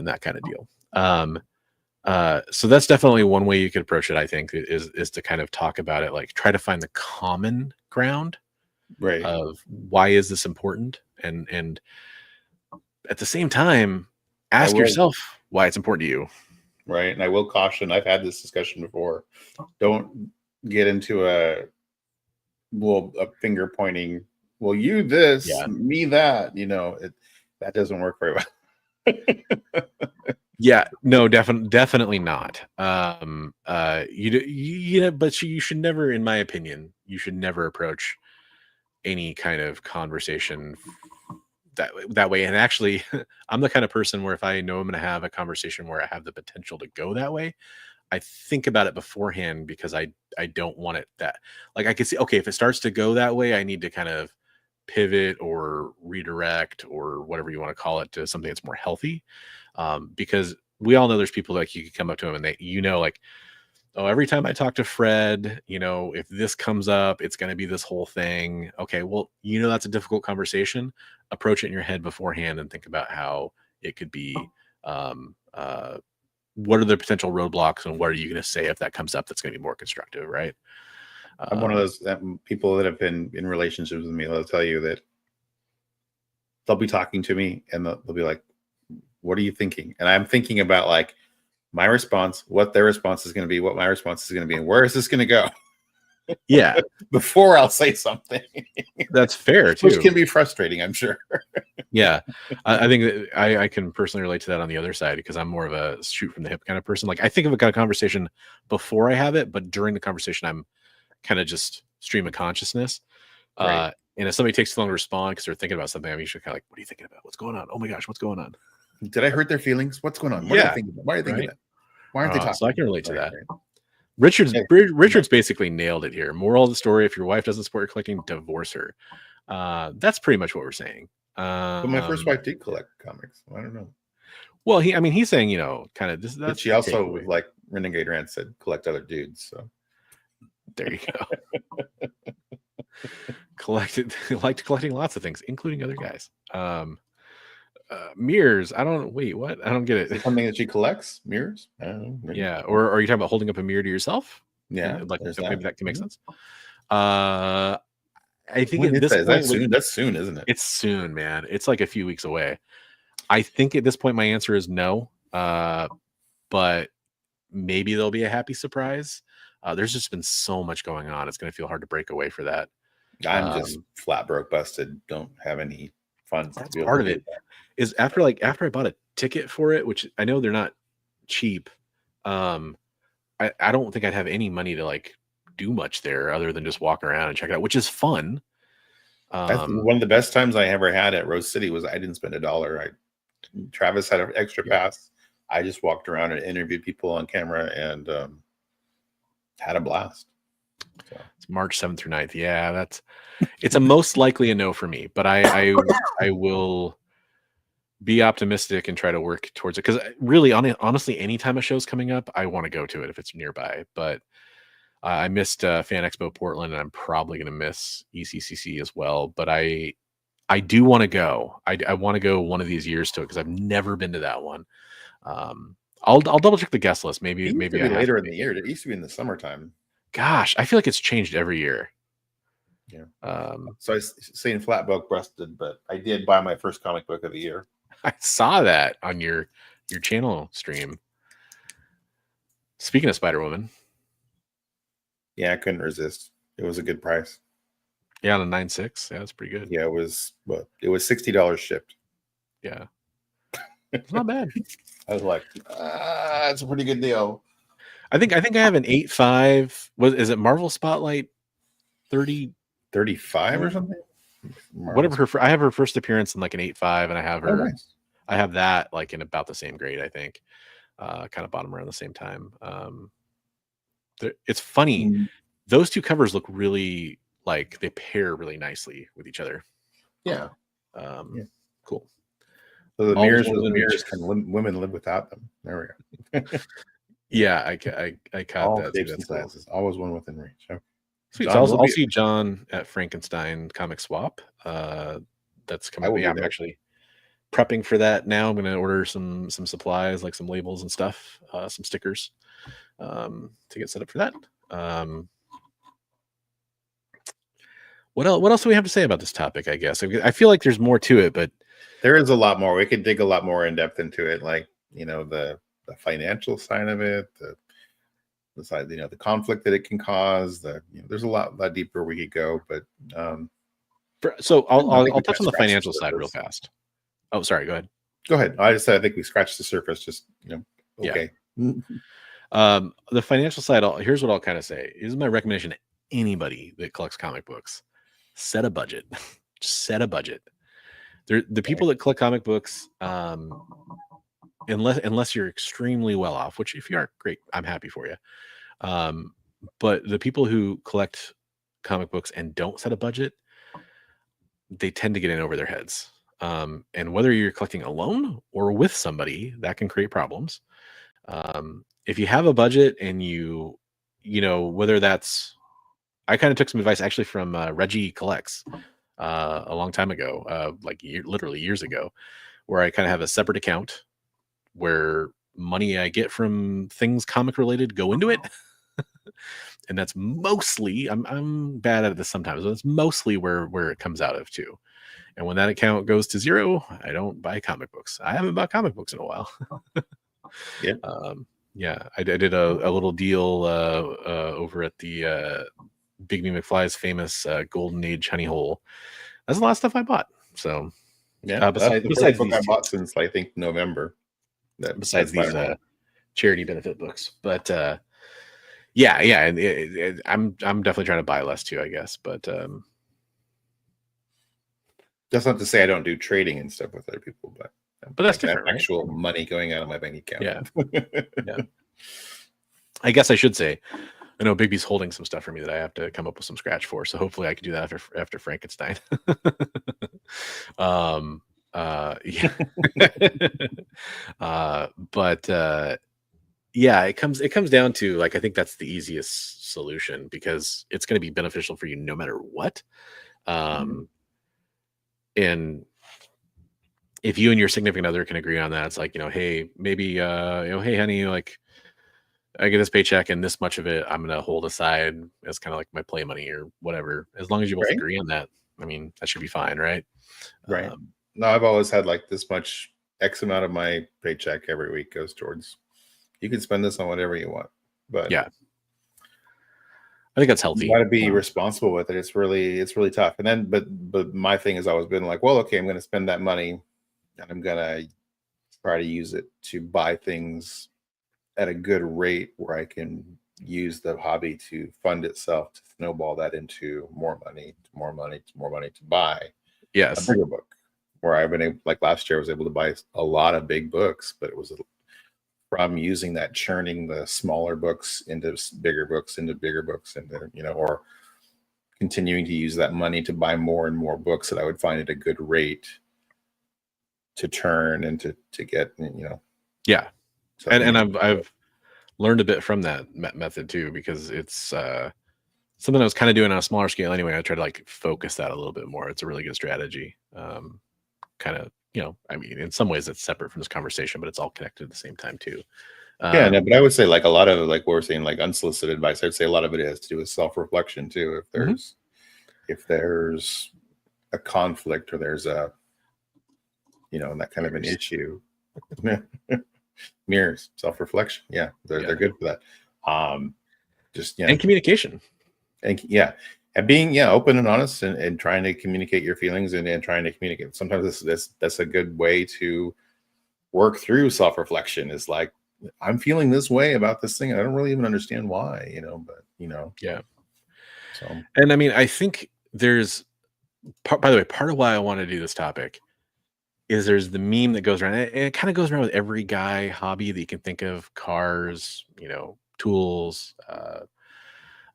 that kind of deal. So that's definitely one way you could approach it, I think, is to kind of talk about it, like try to find the common ground, right, of why is this important, and at the same time ask yourself why it's important to you. Right. And I will caution, I've had this discussion before. Don't get into a finger pointing. Well, you this, me that, that doesn't work very well. Yeah, no, definitely not. But you should never, in my opinion, you should never approach any kind of conversation that way. And actually, I'm the kind of person where if I know I'm going to have a conversation where I have the potential to go that way, I think about it beforehand because I don't want it that, like, I can see, okay, if it starts to go that way, I need to kind of pivot or redirect or whatever you want to call it to something that's more healthy. Because we all know there's people like you can come up to them and they, like, oh, every time I talk to Fred, if this comes up, it's going to be this whole thing. Okay, well, that's a difficult conversation. Approach it in your head beforehand and think about how it could be. What are the potential roadblocks and what are you going to say if that comes up that's going to be more constructive, right? I'm one of those people that have been in relationships with me. They'll tell you that they'll be talking to me and they'll be like, what are you thinking? And I'm thinking about like my response, what their response is going to be, what my response is going to be, and where is this going to go? Yeah. Before I'll say something. That's fair too. Which can be frustrating, I'm sure. Yeah. I think that I can personally relate to that on the other side because I'm more of a shoot from the hip kind of person. Like I think of a kind of conversation before I have it, but during the conversation, I'm kind of just stream of consciousness. Right. And if somebody takes too long to respond because they're thinking about something, I'm usually kind of like, what are you thinking about? What's going on? Oh my gosh, what's going on? Did I hurt their feelings? What's going on? What are you thinking about? Why are you thinking that? Why aren't they talking? So I can relate to that. Richard's basically nailed it here. Moral of the story: if your wife doesn't support your collecting, divorce her. That's pretty much what we're saying. But my first wife did collect comics. I don't know. Well, he's saying, kind of this. But she also, like Renegade Rant said, collect other dudes. So there you go. Liked collecting lots of things, including other guys. Mirrors. What? I don't get it. Something that she collects? Mirrors? I don't know. Maybe. Yeah. Or are you talking about holding up a mirror to yourself? Yeah. Like maybe that can make sense. I think at this point, that's soon. That's soon, isn't it? It's soon, man. It's like a few weeks away. I think at this point my answer is no. But maybe there'll be a happy surprise. There's just been so much going on. It's going to feel hard to break away for that. I'm just flat broke, busted. Don't have any funds. That's part of it. Is after I bought a ticket for it, which I know they're not cheap. I don't think I'd have any money to like do much there other than just walk around and check it out, which is fun. That's one of the best times I ever had at Rose City was I didn't spend $1. Travis had an extra pass. I just walked around and interviewed people on camera and had a blast. So. It's March 7th through 9th. Yeah, it's a most likely a no for me, but I will be optimistic and try to work towards it because really, honestly, anytime a show's coming up, I want to go to it if it's nearby. But I missed Fan Expo Portland, and I'm probably going to miss ECCC as well. But I do want to go. I want to go one of these years to it because I've never been to that one. I'll double check the guest list. Maybe later in the year. It used to be in the summertime. Gosh, I feel like it's changed every year. Yeah. So I was saying flat broke busted, but I did buy my first comic book of the year. I saw that on your channel stream. Speaking of Spider-Woman. Yeah, I couldn't resist. It was a good price. Yeah, on a 9.6. Yeah, that's pretty good. Yeah, it was $60 shipped. Yeah. It's not bad. I was like, it's a pretty good deal. I think I have an 8.5. Is it Marvel Spotlight 35 or something? Whatever I have her first appearance in like an 8.5, and I have her. Oh, nice. I have that like in about the same grade, I think. Kind of bottom around the same time. It's funny. Mm-hmm. Those two covers look really like they pair really nicely with each other. Yeah. Cool. So the mirrors can women live without them. There we go. Yeah, I caught all that. Shapes and sizes. Always one within reach. Okay. Sweet. So I'll see John at Frankenstein Comic Swap. That's coming. Yeah, I'm actually prepping for that now. I'm going to order some supplies, like some labels and stuff, some stickers, to get set up for that. What else do we have to say about this topic? I guess I feel like there's more to it, but there is a lot more. We could dig a lot more in depth into it, like the financial side of it, the side, the conflict that it can cause. There's a lot deeper we could go, but so I'll touch on the financial side real fast. Oh, sorry. Go ahead. Go ahead. I just said I think we scratched the surface. Just okay. Yeah. The financial side. Here's what I'll kind of say. This is my recommendation to anybody that collects comic books: set a budget. Just set a budget. The people that collect comic books, unless you're extremely well off, which if you are, great, I'm happy for you. But the people who collect comic books and don't set a budget, they tend to get in over their heads. And whether you're collecting alone or with somebody, that can create problems. If you have a budget and you know, whether that's, I kind of took some advice actually from Reggie Collects a long time ago, literally years ago, where I kind of have a separate account where money I get from things comic related go into it. And that's mostly, I'm bad at this sometimes, but it's mostly where it comes out of too. And when that account goes to zero, I don't buy comic books. I haven't bought comic books in a while. Yeah. I did a little deal over at the Bigby McFly's famous Golden Age Honey Hole. That's the last stuff I bought. So yeah, besides the first book I bought since I think November. Besides these charity benefit books, but yeah, and I'm definitely trying to buy less too, I guess. But that's not to say I don't do trading and stuff with other people, but that's different. Actual money going out of my bank account. Yeah. I guess I should say, I know Bigby's holding some stuff for me that I have to come up with some scratch for, so hopefully I can do that after Frankenstein. Yeah. But yeah, it comes down to, like, I think that's the easiest solution because it's going to be beneficial for you no matter what. And if you and your significant other can agree on that, it's like, hey, maybe, hey, honey, like, I get this paycheck and this much of it I'm going to hold aside as kind of like my play money or whatever. As long as you both agree on that, I mean, that should be fine, right? Right. No, I've always had like this much X amount of my paycheck every week goes towards, you can spend this on whatever you want. But yeah, I think that's healthy. You got to be responsible with it. It's really tough. And then, but my thing has always been like, well, okay, I'm going to spend that money and I'm going to try to use it to buy things at a good rate where I can use the hobby to fund itself, to snowball that into more money to buy a bigger book. Where I've been able, like last year, I was able to buy a lot of big books, but it was from using that, churning the smaller books into bigger books, into or continuing to use that money to buy more and more books that I would find at a good rate to turn and to get, Yeah. And I've learned a bit from that method too, because it's something I was kind of doing on a smaller scale anyway. I try to like focus that a little bit more. It's a really good strategy. Kind of, I mean, in some ways it's separate from this conversation, but it's all connected at the same time too. Yeah, no, but I would say like a lot of like what we're saying, like unsolicited advice, I'd say a lot of it has to do with self-reflection too. If there's a conflict or there's a, that kind of an issue. Mirrors, self-reflection. Yeah, they're good for that. And communication. And being open and honest and trying to communicate your feelings and trying to communicate. Sometimes that's a good way to work through self-reflection. Is like, I'm feeling this way about this thing. I don't really even understand why, Yeah. So, and I mean, I think there's by the way, part of why I want to do this topic is there's the meme that goes around, and it kind of goes around with every guy hobby that you can think of: cars, tools,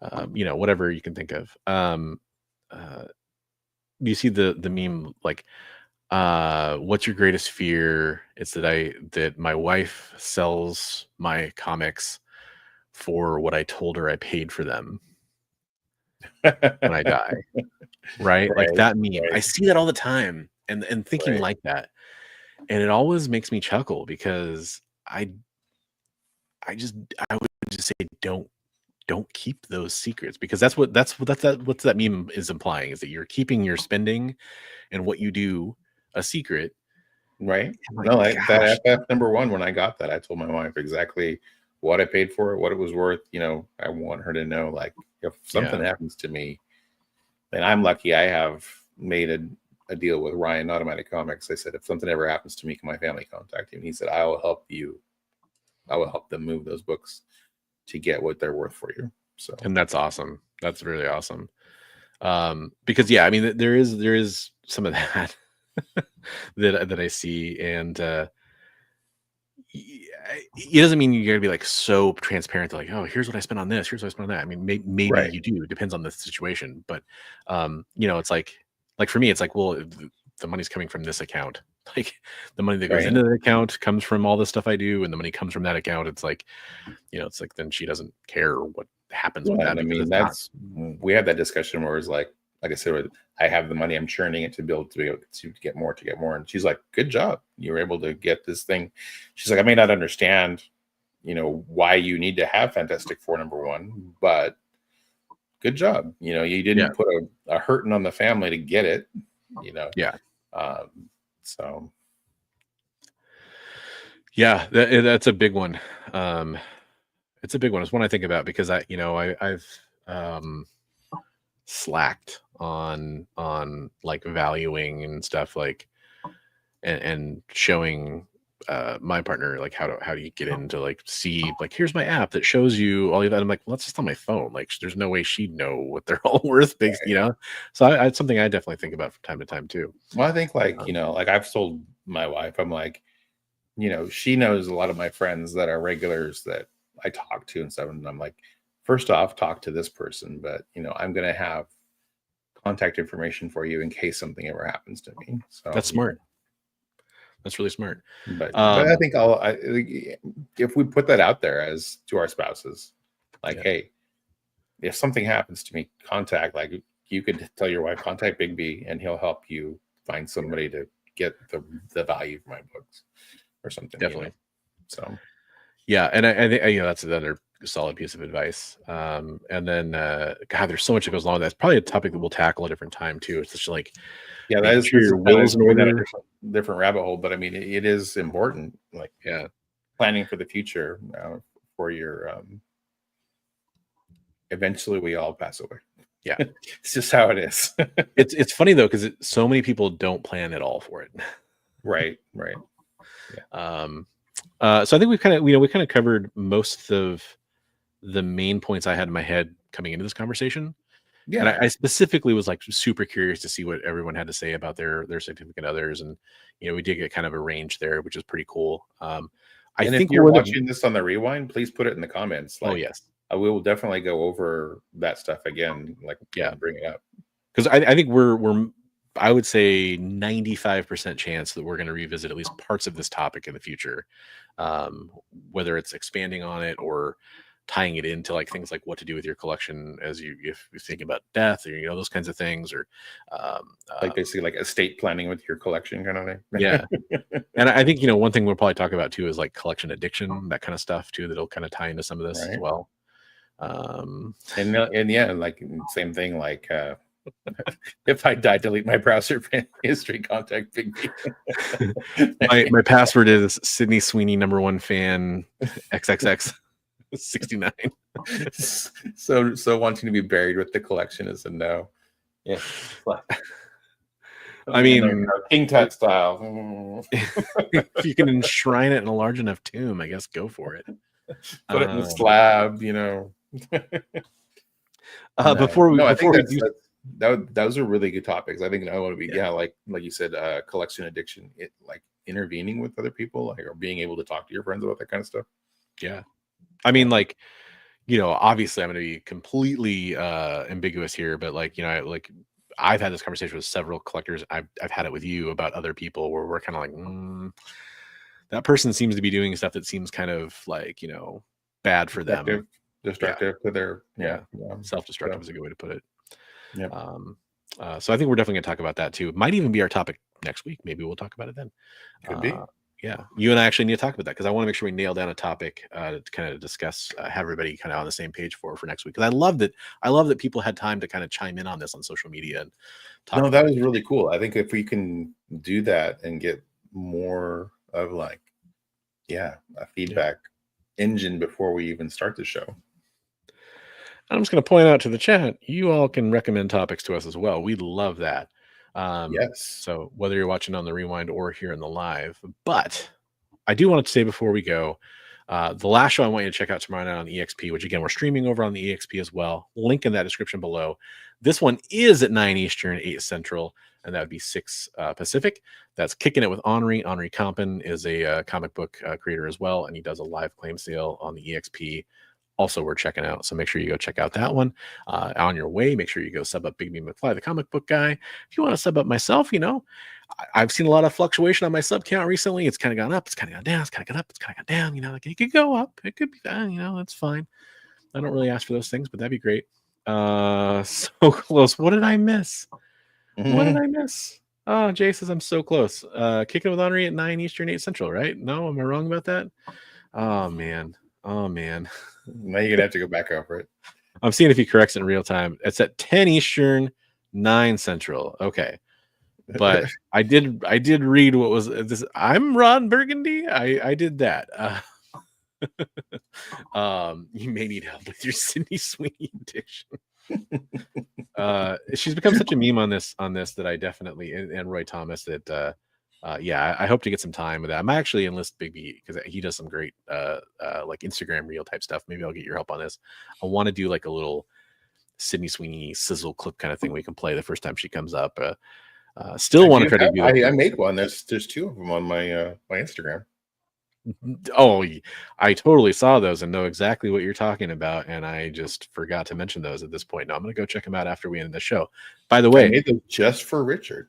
whatever you can think of. You see the meme like, what's your greatest fear? It's that my wife sells my comics for what I told her I paid for them when I die. Right? Like that meme. Right. I see that all the time. And thinking like that, and it always makes me chuckle because I would just say don't keep those secrets, because that's what that meme is implying, is that you're keeping your spending and what you do a secret. Right. Like, that FF #1, when I got that, I told my wife exactly what I paid for it, what it was worth. I want her to know, like, if something happens to me, and I'm lucky I have made a deal with Ryan Automatic Comics. I said, if something ever happens to me, can my family contact you? And he said, I will help you. I will help them move those books to get what they're worth for you. So, and that's awesome. That's really awesome. Because I mean, there is some of that that I see, and it doesn't mean you got to be like so transparent to like, oh, here's what I spent on this, here's what I spent on that. I mean, maybe Right. you do. It depends on the situation, but it's like for me, it's like, well, the money's coming from this account. Like the money that goes Right. into the account comes from all the stuff I do, and the money comes from that account. It's like, it's like then she doesn't care what happens with that. I mean, we had that discussion where it's like I said, I have the money, I'm churning it to build to get more, and she's like, good job, you were able to get this thing. She's like, I may not understand, why you need to have Fantastic Four #1, but good job. You didn't put a hurting on the family to get it. So yeah, that's a big one. It's a big one. It's one I think about because I've slacked on like valuing and stuff, like and showing my partner like how do you get into like see like, here's my app that shows you all of that. I'm like, well, that's just on my phone. Like there's no way she'd know what they're all worth, so it's something I definitely think about from time to time too. Well, I think like like I've told my wife, I'm like, she knows a lot of my friends that are regulars that I talk to and stuff, and I'm like, first off, talk to this person, but I'm gonna have contact information for you in case something ever happens to me. So that's smart. That's really smart. But I think if we put that out there as to our spouses, like, hey, if something happens to me, contact, like you could tell your wife, contact Bigby, and he'll help you find somebody to get the value for my books or something. Definitely. So yeah, and I think that's another solid piece of advice. And then God, there's so much that goes along with that. It's probably a topic that we'll tackle a different time too. It's just like, yeah, that is sure your wills in order. Different rabbit hole, but I mean, it is important. Like, planning for the future for your. Eventually, we all pass away. Yeah, it's just how it is. It's funny though, because so many people don't plan at all for it. Right. Yeah. So I think we've kind of covered most of the main points I had in my head coming into this conversation. Yeah, and I specifically was like super curious to see what everyone had to say about their significant others, and we did get kind of a range there, which is pretty cool. I think if you're watching this on the rewind, please put it in the comments. Like, oh yes, we will definitely go over that stuff again. Like, bring it up, because I think we're I would say 95% chance that we're going to revisit at least parts of this topic in the future, whether it's expanding on it or tying it into like things like what to do with your collection if you're thinking about death or those kinds of things, or like basically like estate planning with your collection kind of thing. Yeah. And I think one thing we'll probably talk about too is like collection addiction, that kind of stuff too, that'll kind of tie into some of this as well. And yeah, like same thing, like if I die, delete my browser history, contact Bigby. my password is Sydney Sweeney #1 fan XXX 69. So wanting to be buried with the collection is a no. Yeah. I mean, King Tut style. If you can enshrine it in a large enough tomb, I guess go for it. Put it in the slab, I think those are really good topics. I think I want to be like you said, collection addiction, like intervening with other people, like, or being able to talk to your friends about that kind of stuff. Yeah. I mean, like, obviously I'm going to be completely ambiguous here, but like, I've had this conversation with several collectors. I've had it with you about other people where we're kind of like, that person seems to be doing stuff that seems kind of like, bad for them. Destructive to their, self-destructive is a good way to put it. Yeah. So I think we're definitely going to talk about that too. It might even be our topic next week. Maybe we'll talk about it then. Could be. Yeah, you and I actually need to talk about that because I want to make sure we nail down a topic to kind of discuss, have everybody kind of on the same page for next week. Because I love that people had time to kind of chime in on this on social media and talk. No, that was really cool. I think if we can do that and get more of like, a feedback engine before we even start the show. I'm just going to point out to the chat, you all can recommend topics to us as well. We love that. Yes. So whether you're watching on the rewind or here in the live, but I do want to say before we go, The last show I want you to check out tomorrow night on EXP, which again, we're streaming over on the EXP as well. Link in that description below. This one is at 9 Eastern, 8 Central, and that would be 6 Pacific. That's Kicking It with Henri. Henri Campen is a comic book creator as well, and he does a live claim sale on the EXP. Also, we're checking out, so make sure you go check out that one. On your way, make sure you go sub up Bigby McFly, the comic book guy. If you want to sub up myself, I've seen a lot of fluctuation on my sub count recently. It's kind of gone up, it's kind of gone down, it's kind of gone up, it's kind of gone down. Like it could go up, it could be down. That's fine. I don't really ask for those things, but that'd be great. So close. What did I miss? What did I miss? Oh, Jay says I'm so close. Kicking with Henri at 9 Eastern, 8 Central, right? No, am I wrong about that? Oh man. Now you're gonna have to go back over it. I'm seeing if he corrects it in real time. It's at 10 Eastern, 9 Central. Okay. But I did read what was this. I'm Ron Burgundy. I did that. You may need help with your Sydney Sweeney addiction. She's become such a meme on this that I definitely, and Roy Thomas, that I hope to get some time with that. I might actually enlist Bigby because he does some great like Instagram reel type stuff. Maybe I'll get your help on this. I want to do like a little Sydney Sweeney sizzle clip kind of thing we can play the first time she comes up. Still want to try to do that. I made one. There's 2 of them on my my Instagram. Oh, I totally saw those and know exactly what you're talking about, and I just forgot to mention those at this point. No, I'm going to go check them out after we end the show. By the way, I made them just for Richard.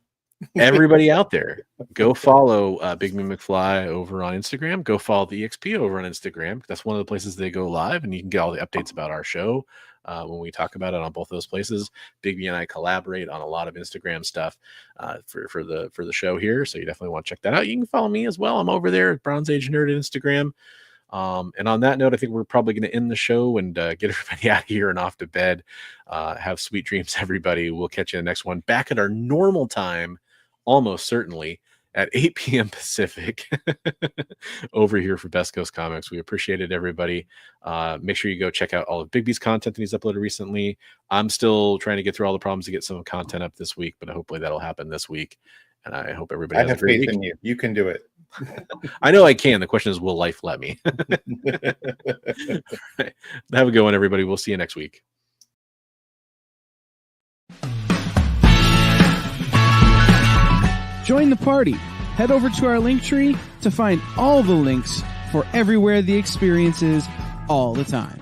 Everybody out there, go follow Bigby McFly over on Instagram. Go follow the EXP over on Instagram. That's one of the places they go live, and you can get all the updates about our show when we talk about it on both those places. Bigby and I collaborate on a lot of Instagram stuff for the show here, so you definitely want to check that out. You can follow me as well. I'm over there at Bronze Age Nerd at Instagram. And on that note, I think we're probably going to end the show and get everybody out of here and off to bed. Have sweet dreams, everybody. We'll catch you in the next one back at our normal time. Almost certainly at 8 p.m. Pacific over here for Best Coast Comics. We appreciate it, everybody. Make sure you go check out all of Bigby's content that he's uploaded recently. I'm still trying to get through all the problems to get some content up this week, but hopefully that'll happen this week. And I hope everybody has a great week. In you. You can do it. I know I can. The question is, will life let me? Right. Have a good one, everybody. We'll see you next week. Join the party. Head over to our link tree to find all the links for everywhere the experience is all the time.